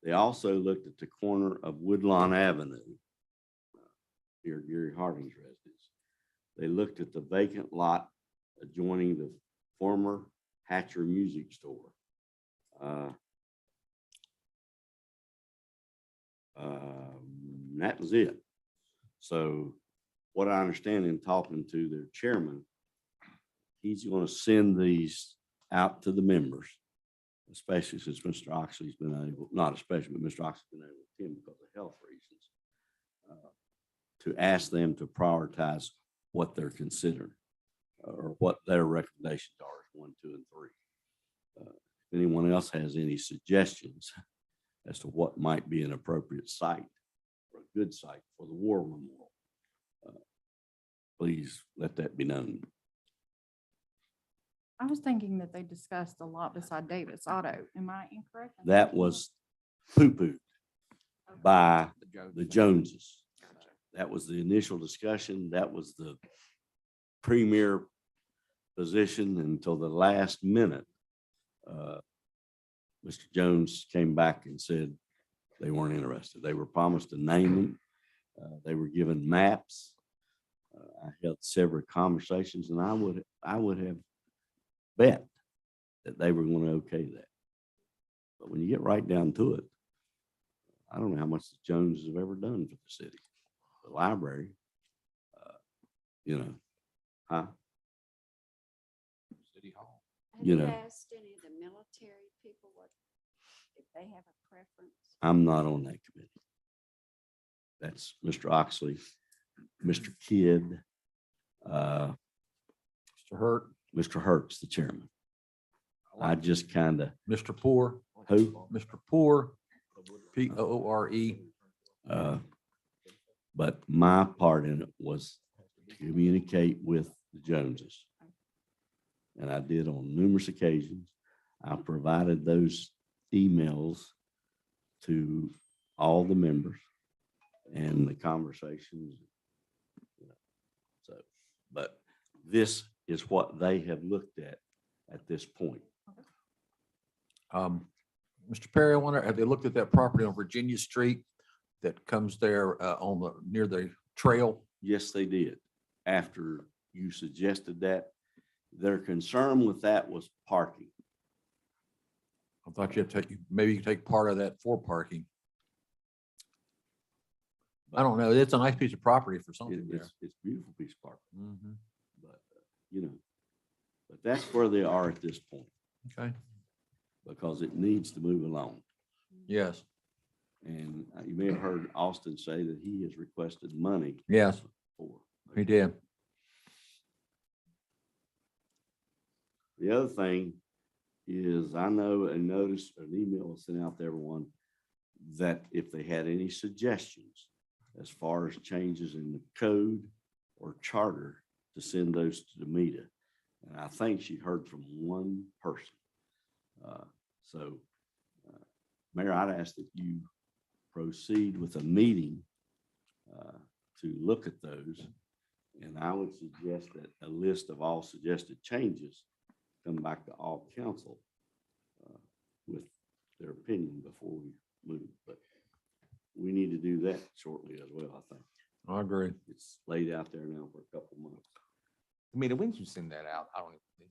They also looked at the corner of Woodlawn Avenue near Gary Harding's residence. They looked at the vacant lot adjoining the former Hatcher Music Store. That was it. So what I understand in talking to their chairman, he's going to send these out to the members, especially since Mr. Oxley's been able, not especially, but Mr. Oxley's been able to attend because of health reasons, to ask them to prioritize what they're considering or what their recommendations are, 1, 2, and 3. If anyone else has any suggestions as to what might be an appropriate site or a good site for the war memorial, please let that be known. I was thinking that they discussed a lot beside Davis Auto. Am I incorrect? That was poo-pooed by the Joneses. That was the initial discussion. That was the premier position until the last minute. Mr. Jones came back and said they weren't interested. They were promised a name. They were given maps. I held several conversations, and I would have bet that they were going to okay that. But when you get right down to it, I don't know how much the Joneses have ever done for the city, the library, huh? City Hall. You Have know. you asked any of the military people what, if they have a preference? I'm not on that committee. That's Mr. Oxley, Mr. Kidd, Mr. Hurt, Mr. Hertz, the chairman. I just kind of, Mr. Poor, who? Mr. Poor, Poore. But my part in it was to communicate with the Joneses. And I did on numerous occasions. I provided those emails to all the members and the conversations. So, but this is what they have looked at this point. Mr. Perry, I wonder, have they looked at that property on Virginia Street that comes there on the, near the trail? Yes, they did. After you suggested that, their concern with that was parking. I thought you had to take, maybe you could take part of that for parking. I don't know. It's a nice piece of property for something there. It's a beautiful piece of park, Mhm. but, but that's where they are at this point, Okay, because it needs to move along. yes, And you may have heard Austin say that he has requested money yes, for. he did. The other thing is, I know a notice, an email was sent out to everyone that if they had any suggestions as far as changes in the code or charter, to send those to Demita. And I think she heard from one person. So, Mayor, I'd ask that you proceed with a meeting to look at those. And I would suggest that a list of all suggested changes come back to all council with their opinion before we move. But we need to do that shortly as well, I think. I agree. It's laid out there now for a couple months. I mean, when did you send that out? I don't even.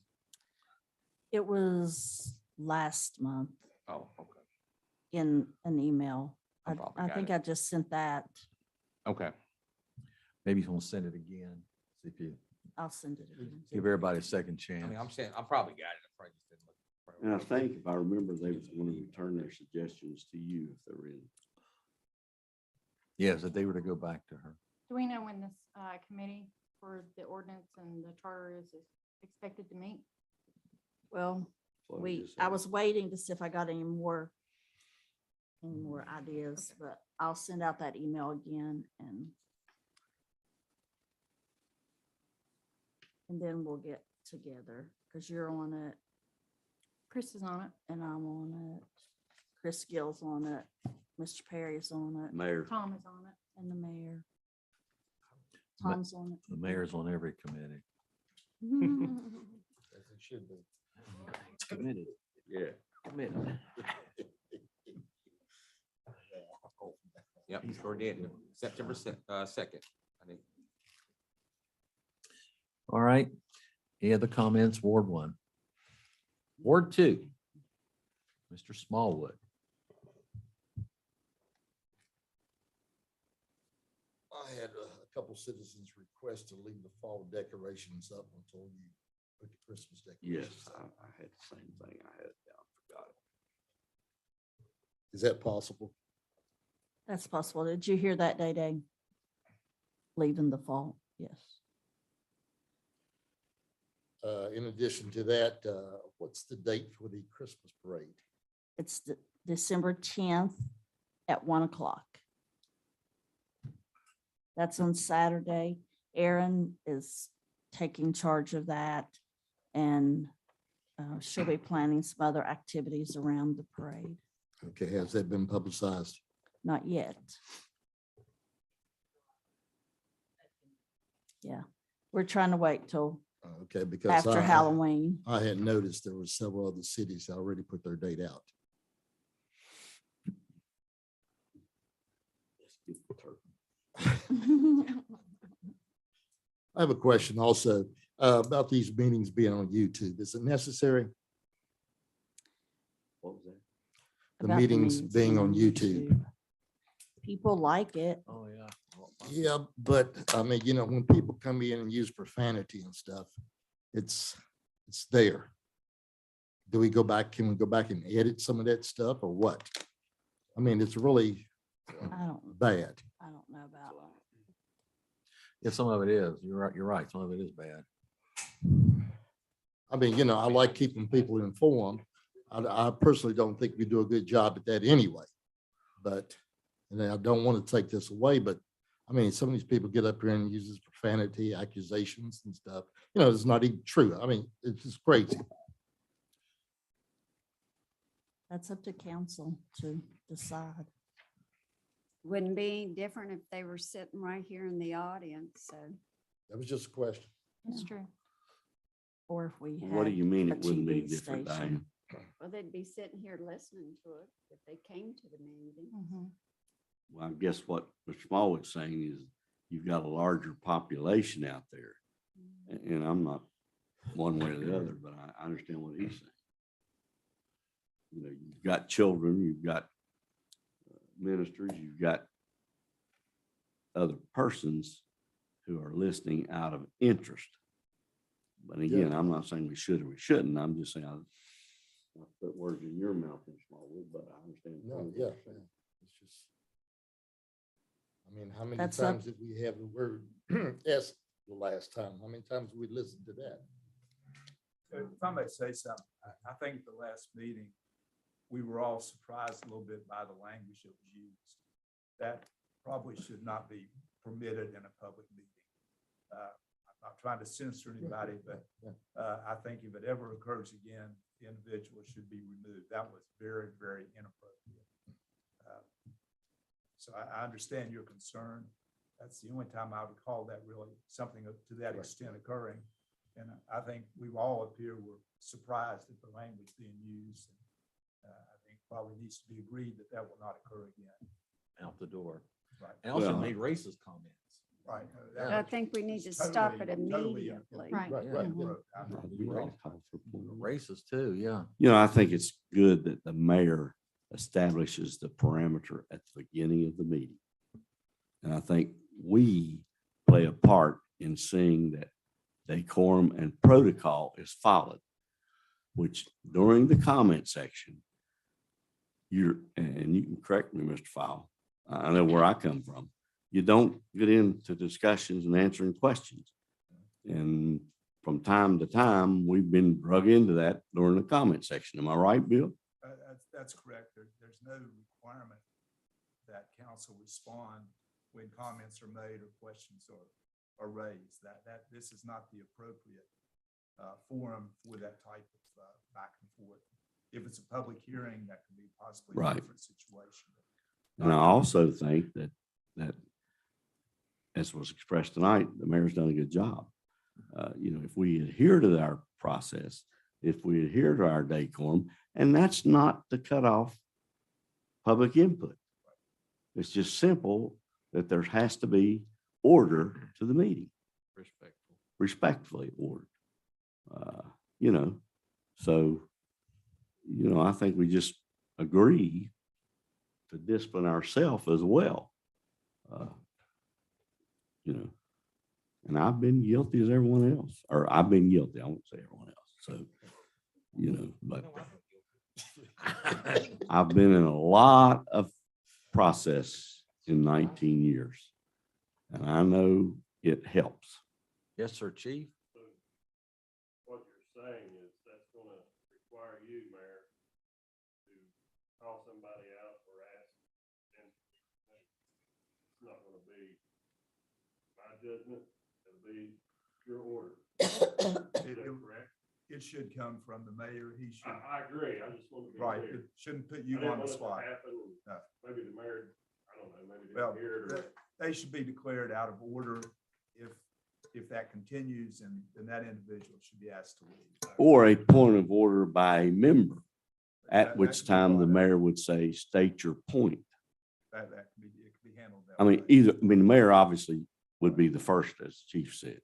It was last month Oh, okay. in an email. I I probably I got think it. I just sent that. Okay. Maybe he's gonna send it again. See if you I'll send it again. give everybody a second I chance. mean, I'm saying, I probably got it. I probably just didn't look. And I think if I remember, they was going to return their suggestions to you if they're in. Yes, if they were to go back to her. Do we know when this committee for the ordinance and the charter is expected to meet? Well, What did you I say? was waiting to see if I got any more ideas, but I'll send out that email again and then we'll get together, because you're on it Chris is on it. and I'm on it. Chris Gill's on it. Mr. Perry's on it Mayor, Tom is on it. and the mayor. Ma- Tom's on it. The mayor's on every committee. As it should be. it's committed. Yeah. Committed. Yep, you sure did. September 2nd, I think. All right. Any other comments? Ward 1. Ward 2. Mr. Smallwood. I had a couple citizens request to leave the fall decorations up until you put the Christmas Yes, decorations I up. had the same thing. I had it down, forgot it. Is that possible? That's possible. Did you hear that, Day Day? Leaving the fall, yes. In addition to that, what's the date for the Christmas parade? It's December 10th at 1 o'clock. That's on Saturday. Erin is taking charge of that, and she'll be planning some other activities around the parade. Okay, has that been publicized? Not yet. Yeah, we're trying to wait till Okay, because after I Halloween. had noticed there were several other cities that already put their date out. Let's get the turkey. I have a question also about these meetings being on YouTube. Is it necessary? What was that? The About meetings being on YouTube. People like it. Oh, yeah. Yeah, but I mean, when people come in and use profanity and stuff, it's there. Do we go back? Can we go back and edit some of that stuff or what? I mean, it's really I don't bad. know about. Yeah, some of it is. You're right. You're right. Some of it is bad. I mean, I like keeping people informed. I personally don't think we do a good job at that anyway. But, and I don't want to take this away, but I mean, some of these people get up here and uses profanity, accusations and stuff. It's not even true. I mean, it's just crazy. That's up to council to decide. Wouldn't be any different if they were sitting right here in the audience, so. That was just a question. That's true. Or if we What do had you mean a it wouldn't be TV different, station. Diane? Well, they'd be sitting here listening to it if they came to the meeting. Mhm. Well, I guess what Mr. Smallwood's saying is you've got a larger population out there. And I'm not one way or the other, but I understand what he's saying. You know, you've got children, you've got ministers, you've got other persons who are listening out of interest. But again, I'm not saying we should or we shouldn't. I'm just saying I put words in your mouth, Mr. Smallwood, but I understand. No, yeah, it's just, I mean, how many That's times did we have the word S the last time? How many times we listened to that? If I may say something, I think at the last meeting, we were all surprised a little bit by the language that was used. That probably should not be permitted in a public meeting. I'm not trying to censor anybody, but I think if it ever occurs again, the individual should be removed. That was very, very inappropriate. So I understand your concern. That's the only time I recall that really something to that extent occurring. And I think we all up here were surprised at the language being used. I think probably needs to be agreed that that will not occur again. Out the door. Right. And also Well, made racist comments. Right. I think we need to stop it immediately. Right. Racist too, yeah. You know, I think it's good that the mayor establishes the parameter at the beginning of the meeting. And I think we play a part in seeing that decorum and protocol is followed, which during the comment section, and you can correct me, Mr. Fowle, I know where I come from. You don't get into discussions and answering questions. And from time to time, we've been drug into that during the comment section. Am I right, Bill? That's correct. There's no requirement that council respond when comments are made or questions are raised. This is not the appropriate forum for that type of back and forth. If it's a public hearing, that can be possibly a Right. different situation. And I also think that as was expressed tonight, the mayor's done a good job. You know, if we adhere to our process, if we adhere to our decorum, and that's not to cut off public input. It's just simple that there has to be order to the meeting. Respectfully ordered. You know, so, you know, I think we just agree to discipline ourselves as well. You know, and I've been guilty as everyone else, or I've been guilty. I won't say everyone else. So, you know, but I've been in a lot of process in 19 years, and I know it helps. Yes, sir, chief. What you're saying is that's gonna require you, Mayor, to call somebody out or ask, and it's not gonna be my judgment, it'll be your order. Is that correct? It should come from the mayor. He should. I agree, I just want to be Right, clear. it shouldn't put I you didn't on the want it to spot. happen. No. Maybe the mayor, I don't know, maybe Well, didn't hear it or. they should be declared out of order if that continues, and then that individual should be asked to leave. Or a point of order by a member, at That which could be time the brought up. mayor would say, state your point. That can be, it can be handled that I mean, way. the mayor obviously would be the first, as the chief said.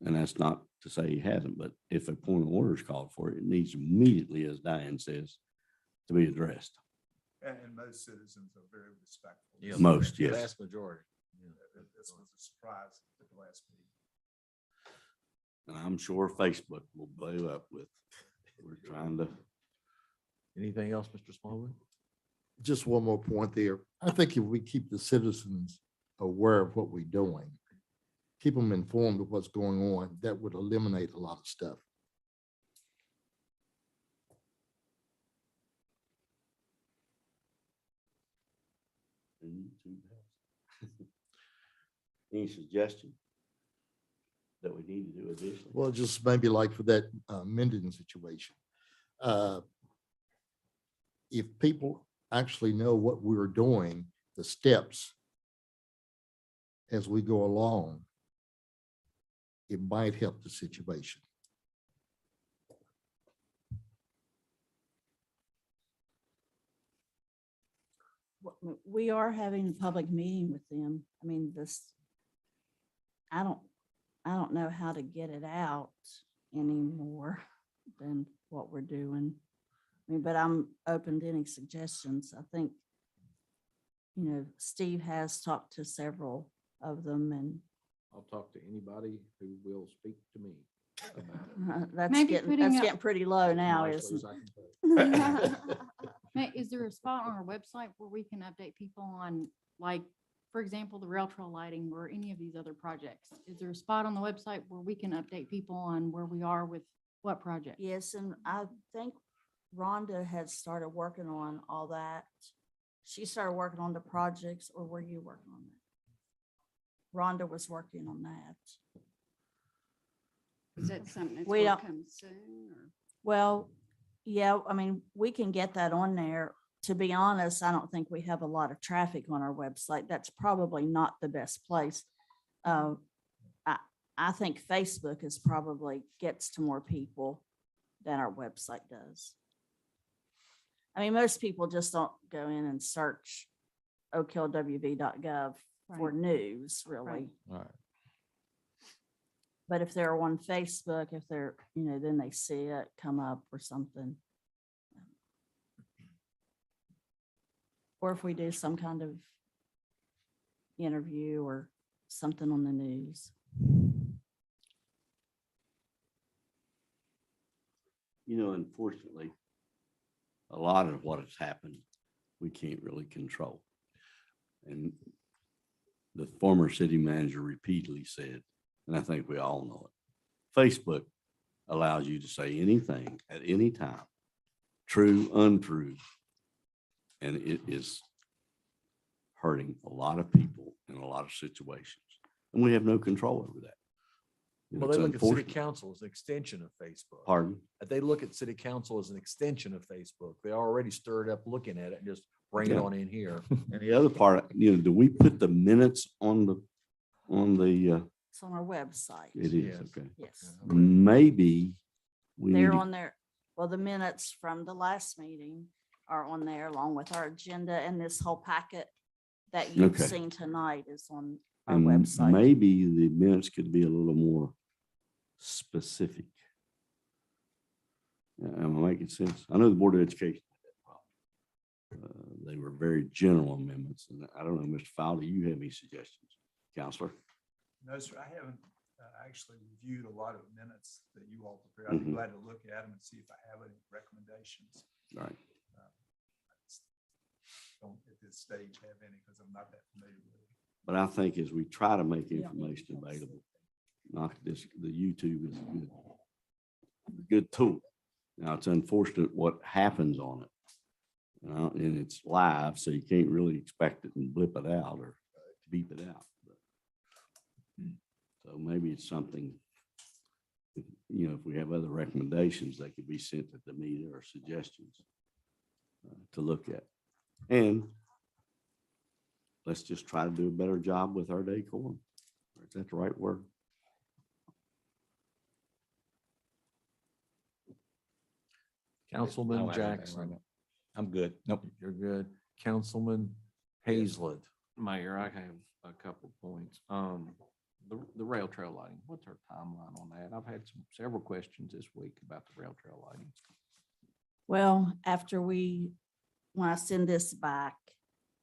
And that's not to say he hasn't, but if a point of order is called for, it needs immediately, as Diane says, to be addressed. And most citizens are very respectful. Yes. Most, yes. Vast majority. This was a surprise at the last meeting. And I'm sure Facebook will blow up with, we're trying to. Anything else, Mr. Smallwood? Just one more point there. I think if we keep the citizens aware of what we're doing, keep them informed of what's going on, that would eliminate a lot of stuff. Any suggestion that we need to do additionally? Well, just maybe like for that Minden situation. If people actually know what we're doing, the steps as we go along, it might help the situation. We are having a public meeting with them. I mean, I don't know how to get it out any more than what we're doing. I mean, but I'm open to any suggestions. I think, Steve has talked to several of them, and I'll talk to anybody who will speak to me about it. that's Maybe getting, putting that's up- getting pretty low now, Nicely isn't as it? I can put it. Is there a spot on our website where we can update people on, like, for example, the rail trail lighting or any of these other projects? Is there a spot on the website where we can update people on where we are with what project? Yes, and I think Rhonda had started working on all that. She started working on the projects, or were you working on that? Rhonda was working on that. Is that something that's We gonna don't- come soon or? Well, yeah, I mean, we can get that on there. To be honest, I don't think we have a lot of traffic on our website. That's probably not the best place. I think Facebook is probably gets to more people than our website does. I mean, most people just don't go in and search oklwv.gov for Right. news, really. Right. All right. But if they're on Facebook, if they're, then they see it come up or something. Or if we do some kind of interview or something on the news. Unfortunately, a lot of what has happened, we can't really control. And the former city manager repeatedly said, and I think we all know it, Facebook allows you to say anything at any time, true, untrue. And it is hurting a lot of people in a lot of situations. And we have no control over that. Well, It's they look at city unfortunate. council as an extension of Facebook. Pardon? They look at city council as an extension of Facebook. They already stirred up looking at it and just bring it Yeah. on in here. And the other part, do we put the minutes on the, It's on our website. it is, Yes. okay. Yes. Maybe we need They're to- on there. Well, the minutes from the last meeting are on there along with our agenda, and this whole packet that you've Okay. seen tonight is on our and website. maybe the minutes could be a little more specific. Am I making sense? I know the Board of Education had that problem. They were very general amendments, and I don't know, Mr. Fowler, do you have any suggestions? Counselor? No, sir, I haven't actually reviewed a lot of minutes that you all prepared. I'd be Mhm. glad to look at them and see if I have any recommendations. All right. I just don't at this stage have any because I'm not that familiar with it. But I think as we try to make information available, not this, the YouTube is a good tool. Now, it's unfortunate what happens on it. And it's live, so you can't really expect it and blip it out or beep it out. So maybe it's something, if we have other recommendations, they could be sent to the media or suggestions to look at. And let's just try to do a better job with our decorum. Is that the right word? Councilman I don't have anything right Jackson. now. I'm good. Nope. You're good. Councilman Hazlet. Mayor, I have a couple of points. The rail trail lighting, what's our timeline on that? I've had several questions this week about the rail trail lighting. Well, when I send this back,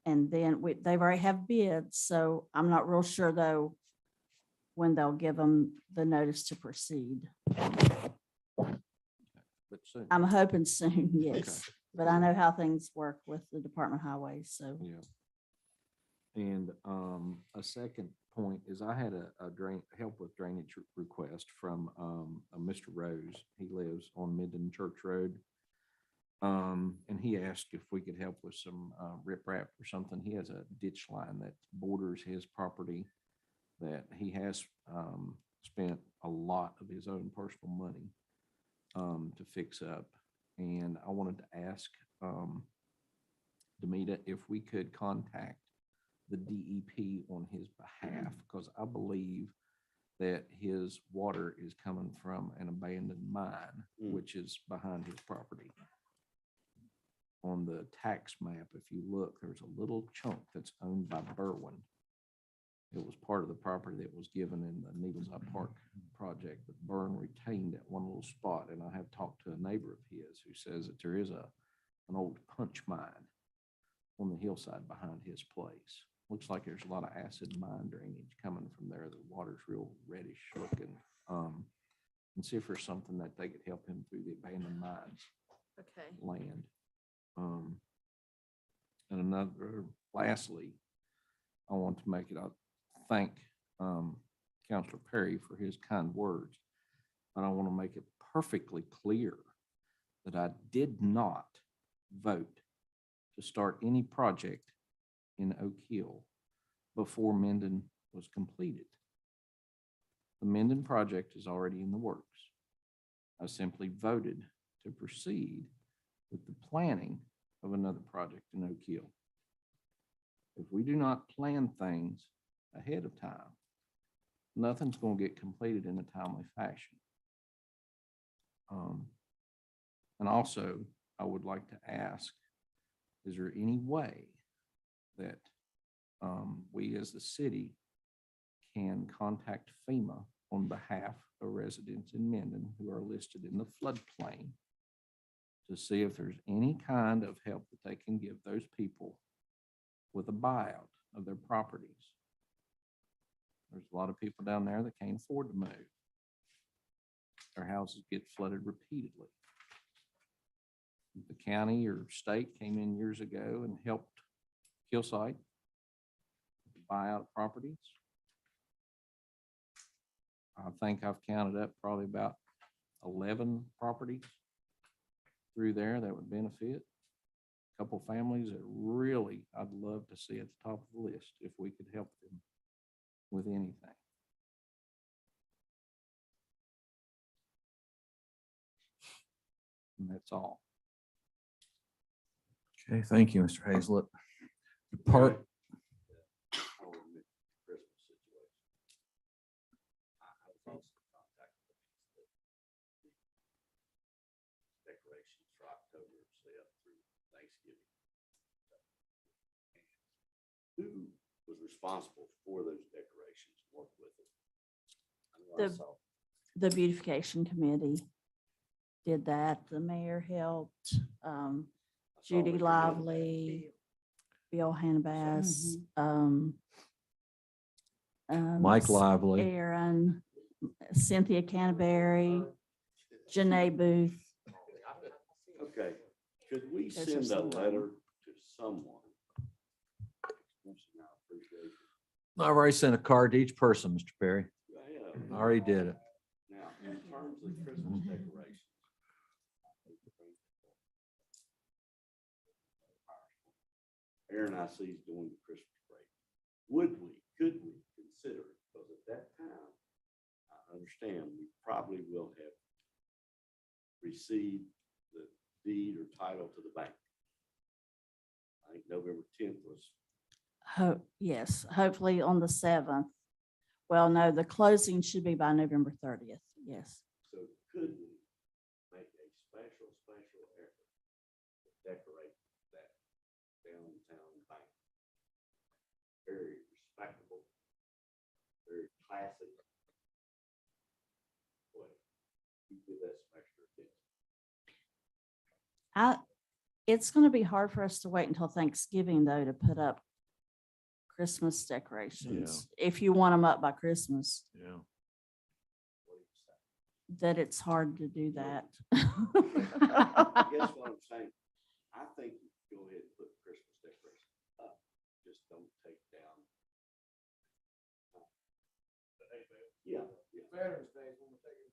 and then they've already have bids, so I'm not real sure though when they'll give them the notice to proceed. But soon. I'm hoping soon, yes, but I know how things work with the Department of Highways, so. Yeah. And a second point is I had a help with drainage request from a Mr. Rose. He lives on Minden Church Road. And he asked if we could help with some riprap or something. He has a ditch line that borders his property that he has spent a lot of his own personal money to fix up. And I wanted to ask Demita if we could contact the DEP on his behalf, because I believe that his water is coming from an abandoned mine, which is behind his property. on the tax map, if you look, there's a little chunk that's owned by Berwin. It was part of the property that was given in the Needles Eye Park project, but Byrne retained that one little spot. And I have talked to a neighbor of his who says that there is an old punch mine on the hillside behind his place. Looks like there's a lot of acid mine drainage coming from there. The water's real reddish looking. And see if there's something that they could help him through the abandoned mines Okay. land. And another, lastly, I want to make it, I thank Counselor Perry for his kind words, but I want to make it perfectly clear that I did not vote to start any project in Oak Hill before Minden was completed. The Minden project is already in the works. I simply voted to proceed with the planning of another project in Oak Hill. If we do not plan things ahead of time, nothing's going to get completed in a timely fashion. And also, I would like to ask, is there any way that we as the city can contact FEMA on behalf of residents in Minden who are listed in the floodplain to see if there's any kind of help that they can give those people with a buyout of their properties? There's a lot of people down there that can't afford to move. Their houses get flooded repeatedly. The county or state came in years ago and helped Hillside buy out properties. I think I've counted up probably about 11 properties through there that would benefit. A couple families that really I'd love to see at the top of the list if we could help them with anything. And that's all. Okay, thank you, Mr. Hazlett. Part, Decorations for October, stay up through Thanksgiving. Who was responsible for those decorations, worked with it? I know I The- saw. The beautification committee did that. The mayor helped, Judy Mr. Hill. Lively, Bill Hannibas, Mike Lively. Aaron, Cynthia Canterbury, Janae Booth. Okay, could we Those are send a some of them. letter to someone? Expressing our appreciation? I've already sent a card to each person, Mr. Perry. Yeah. I already did it. Now, in terms of Christmas decorations. Aaron, I see is doing the Christmas break. Could we consider it? Because at that time, I understand we probably will have received the deed or title to the bank. I think November 10th was. Yes, hopefully on the 7th. Well, no, the closing should be by November 30th. Yes. So could we make a special effort to decorate that downtown bank? Very respectable, very classic. Boy, you give that some extra attention. It's going to be hard for us to wait until Thanksgiving, though, to put up Christmas decorations. If you want them up by Christmas, Yeah. that it's hard to do that. I guess what I'm saying, I think you can go ahead and put Christmas decorations up, just don't take down. Yeah, yeah. Veterans Day is when we're taking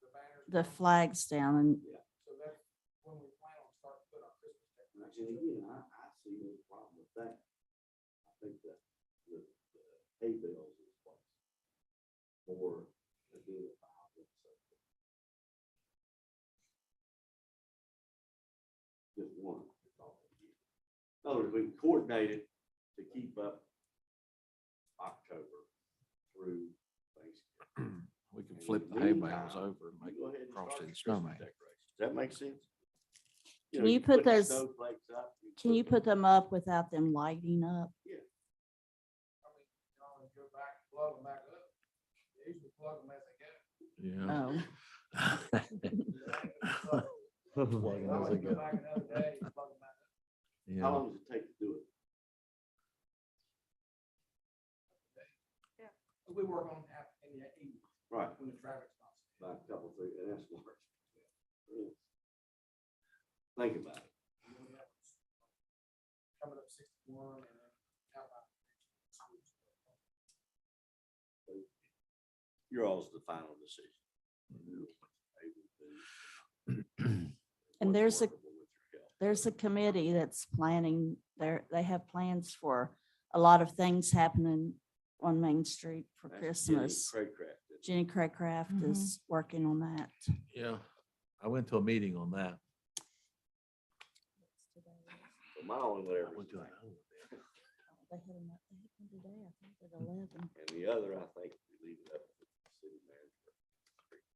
the banners. The flags down and So that's when we plan on starting to put our Christmas And decorations. again, I see no problem with that. I think that the hay bales is what's more to do with the holiday. Just one. that's all they do. In other words, we can coordinate it to keep up October through Thanksgiving. We can flip the hay bales over and make Go ahead and start frosted your Christmas snowman. decorations. Does that make sense? Can you put those, can you put them up without them lighting up? Go back, plug them back up. They usually plug them as they go. Yeah. Oh, They always go back another day and plug them back up. Yeah. How long does it take to do it? We work on half in the evening. Right. When the traffic stops. About a couple, three, and that's smart. Yeah. Think about it. Coming up 61 and then out by. You're always the final decision. and there's a committee that's planning, they have plans for a lot of things happening on Main Street for Christmas. Jenny Craycraft is working on that. Yeah. I went to a meeting on that. My only whatever. They had them today, I think at 11. And the other, I think, we leave it up to the city manager.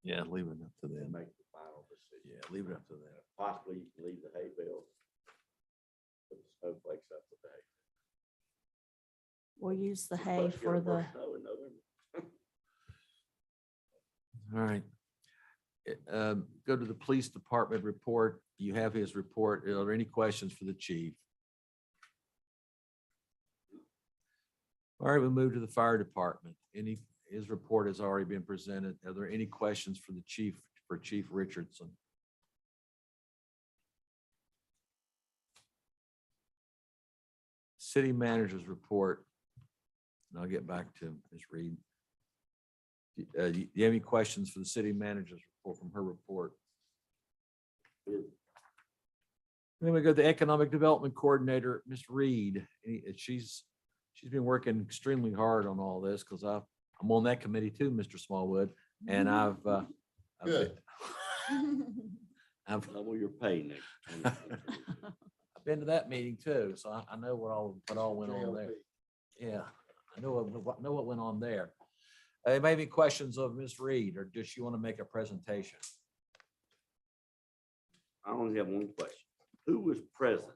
Yeah, leave it up to them. Make the final decision. Yeah, leave it up to them. Possibly you can leave the hay bale. Put the snowflakes up today. We'll use the hay for the, All right. Go to the police department report. You have his report. Are there any questions for the chief? All right, we move to the fire department. His report has already been presented. Are there any questions for the chief, for Chief Richardson? City manager's report. And I'll get back to Ms. Reed. Do you have any questions for the city manager's report from her report? Then we go to the economic development coordinator, Ms. Reed. She's been working extremely hard on all this because I'm on that committee too, Mr. Smallwood, and I've Good. Double your pay next. I've been to that meeting too, so I know what all went on there. Yeah, I know what went on there. May be questions of Ms. Reed, or does she want to make a presentation? I only have one question. Who was present at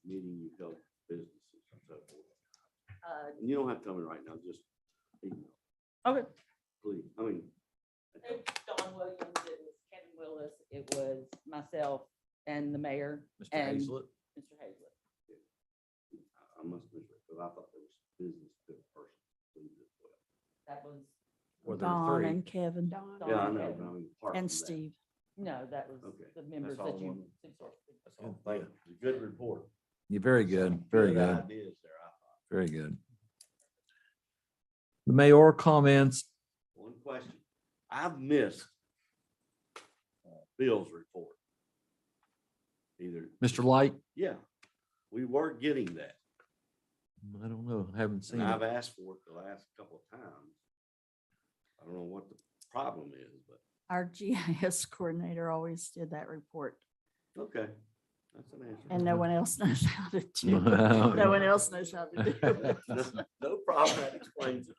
the meeting you held businesses and so forth? And you don't have to tell me right now, just email. Okay. Please, I mean. It was Don Williams, it was Kevin Willis, it was myself and the mayor. Mr. and Hazlett? Mr. Hazlett. I must be, because I thought there was business to the person. That was. Were there Dawn three? and Kevin Dawn Yeah, I and know, Kevin. but I mean. apart and from that. Steve. No, that was Okay. the members That's all that I you. wanted. Oh, thank you. Good report. You're very good, very good, Ideas there, I thought. very good. The mayor comments. One question. I've missed Bill's report. Either, Mr. Light? yeah, we were getting that. I don't know, haven't seen And it. I've asked for it the last couple of times. I don't know what the problem is, but, Our GIS coordinator always did that report, okay, that's an answer. and no one else knows how to do it. Well, No one else knows how to do it. No problem, that explains it.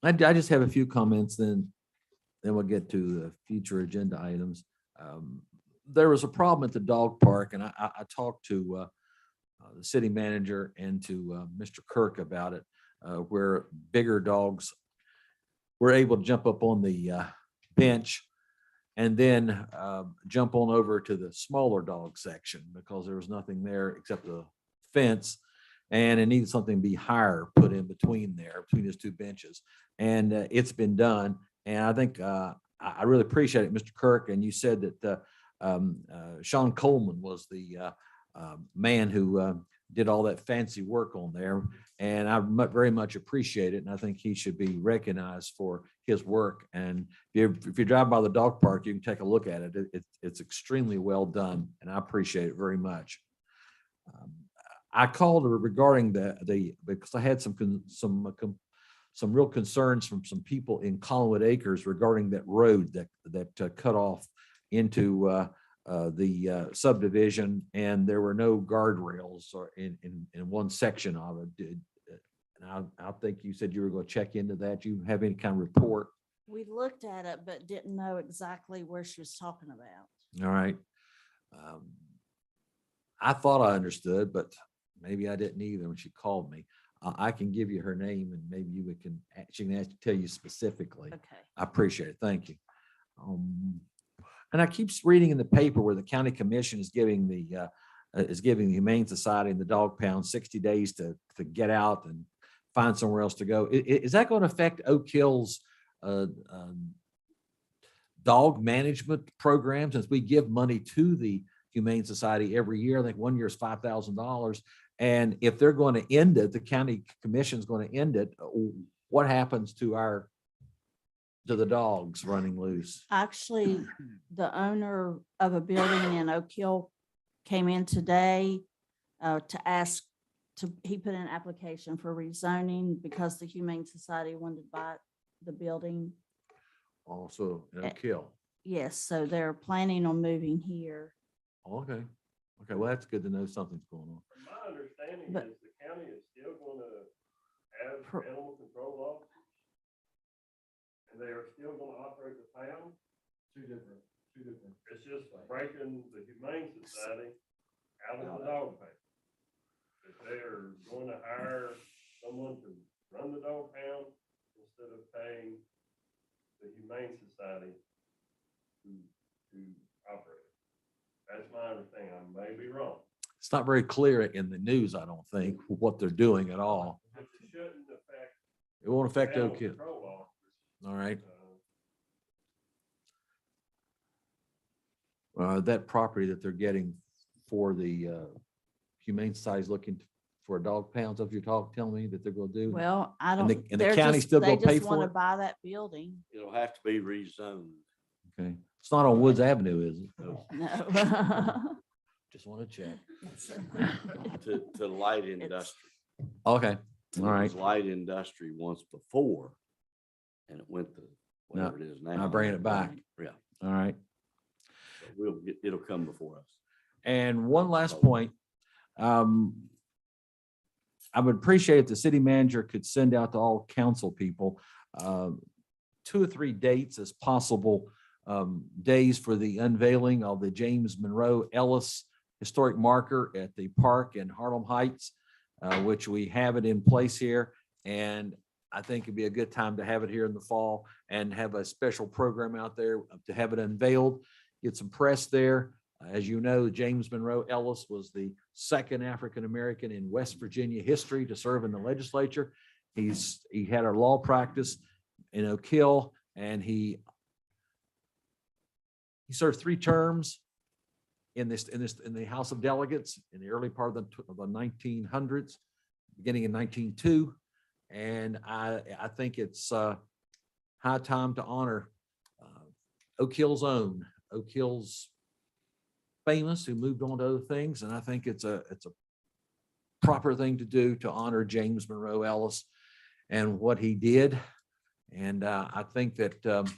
I just have a few comments, then we'll get to the future agenda items. There was a problem at the dog park, and I talked to the city manager and to Mr. Kirk about it, where bigger dogs were able to jump up on the bench and then jump on over to the smaller dog section because there was nothing there except a fence. And it needed something to be higher put in between there, between those two benches. And it's been done. And I think I really appreciate it, Mr. Kirk. And you said that Sean Coleman was the man who did all that fancy work on there. And I very much appreciate it. And I think he should be recognized for his work. And if you drive by the dog park, you can take a look at it. It's extremely well done. And I appreciate it very much. I called her regarding because I had some real concerns from some people in Collinwood Acres regarding that road that cut off into the subdivision, and there were no guardrails or in one section of it. And I think you said you were going to check into that. Do you have any kind of report We looked at it, but didn't know exactly where she was talking about. All right. I thought I understood, but maybe I didn't either when she called me. I can give you her name and maybe you can, she can tell you specifically. Okay. I appreciate it. Thank you. And I keep reading in the paper where the county commission is giving the Humane Society and the dog pound 60 days to get out and find somewhere else to go. Is that going to affect Oak Hill's dog management program, since we give money to the Humane Society every year? I think one year is $5,000. And if they're going to end it, the county commission is going to end it. What happens to the dogs running loose? Actually, the owner of a building in Oak Hill came in today to ask he put in an application for rezoning because the Humane Society wanted to buy the building. Also in Oak Hill. Yes, so they're planning on moving here. Okay. Okay. Well, that's good to know something's going on. From my understanding But- is the county is still gonna have Per- animal control officers. And they are still gonna operate the pound. Two different. It's just breaking the Humane Society out of the dog pound. If they are going to hire someone to run the dog pound instead of paying the Humane Society to operate it. That's my understanding. I may be wrong. It's not very clear in the news, I don't think, what they're doing at all. It shouldn't affect. It won't affect animal Oak Hill. control officers. All right. So, That property that they're getting for the Humane Society is looking for a dog pound. So if you're telling me that they're going to do. Well, I And don't. the- and the they're county just- still they gonna pay just want for to it? buy that building. It'll have to be rezoned. Okay. It's not on Woods Avenue, is it? No. No. Just want to check. To light industry. Okay. All It right. was light industry once before, and it went to whatever it is now. I'm bringing it back. Yeah, All right. so it'll come before us. And one last point. I would appreciate if the city manager could send out to all council people 2 or 3 dates as possible days for the unveiling of the James Monroe Ellis Historic Marker at the park in Harlem Heights, which we have it in place here. And I think it'd be a good time to have it here in the fall and have a special program out there to have it unveiled, get some press there. As you know, James Monroe Ellis was the second African-American in West Virginia history to serve in the legislature. He had a law practice in Oak Hill, and he served 3 terms in the House of Delegates in the early part of the 1900s, beginning in 1902. And I think it's high time to honor Oak Hill's own, Oak Hill's famous, who moved on to other things. And I think it's a proper thing to do to honor James Monroe Ellis and what he did. And I think that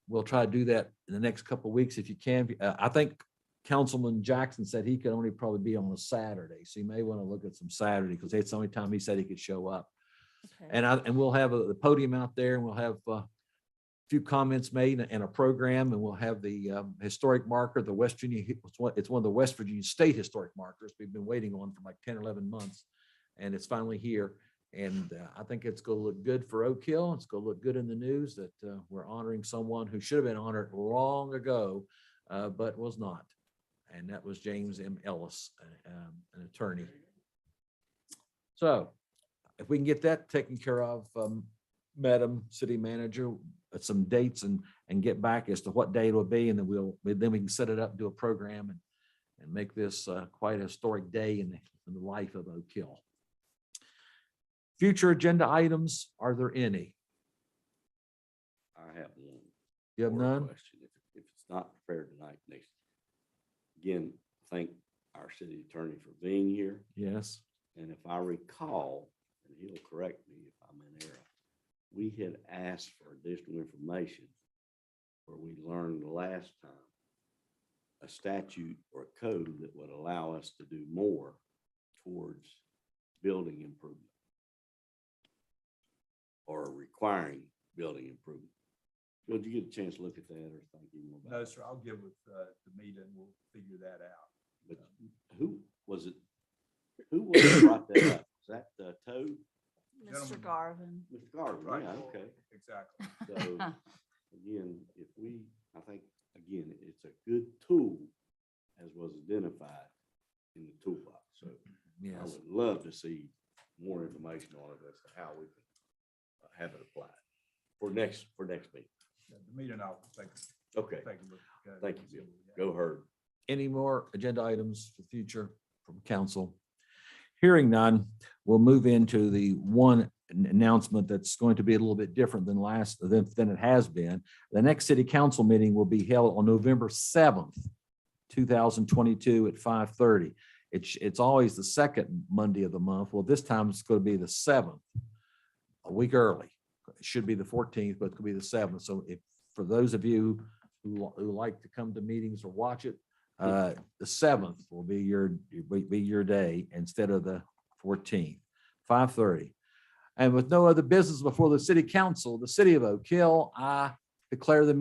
we'll try to do that in the next couple of weeks if you can. I think Councilman Jackson said he could only probably be on a Saturday. So you may want to look at some Saturday because that's the only time he said he could show up. Okay. And we'll have the podium out there, and we'll have a few comments made and a program, and we'll have the historic marker, the West Virginia, it's one of the West Virginia state historic markers we've been waiting on for like 10 or 11 months. And it's finally here. And I think it's going to look good for Oak Hill. It's going to look good in the news that we're honoring someone who should have been honored long ago, but was not. And that was James M. Ellis, an attorney. So if we can get that taken care of, Madam City Manager, some dates and get back as to what day it will be, and then we can set it up, do a program and make this quite a historic day in the life of Oak Hill. Future agenda items, are there any? I have one. You have more none? question. If it's not prepared tonight, next. Again, thank our city attorney for being here. Yes. And if I recall, and he'll correct me if I'm in error, we had asked for additional information where we learned the last time a statute or a code that would allow us to do more towards building improvement or requiring building improvement. Did you get a chance to look at that or think any more about No, it? sir, I'll get with Demita and we'll figure that out. But who was it? Who was it brought that up? Was that Toad? Mr. Gentlemen. Garvin. Mr. Garvin, Right. yeah, okay. Exactly. So again, I think, again, it's a good tool as was identified in the toolbox. So I Yes. would love to see more information on it as to how we can have it applied for next meeting. Yeah, Demita and I'll take, Okay, take a look. at it thank and you, see Bill. what we have. Go Herd. Any more agenda items for the future from council? Hearing none, we'll move into the one announcement that's going to be a little bit different than it has been. The next city council meeting will be held on November 7th, 2022 at 5:30. It's always the second Monday of the month. Well, this time it's going to be the 7th, a week early. It should be the 14th, but it could be the 7th. So if, for those of you who like to come to meetings or watch it, the 7th will be your day instead of the 14th, 5:30. And with no other business before the city council, the city of Oak Hill, I declare the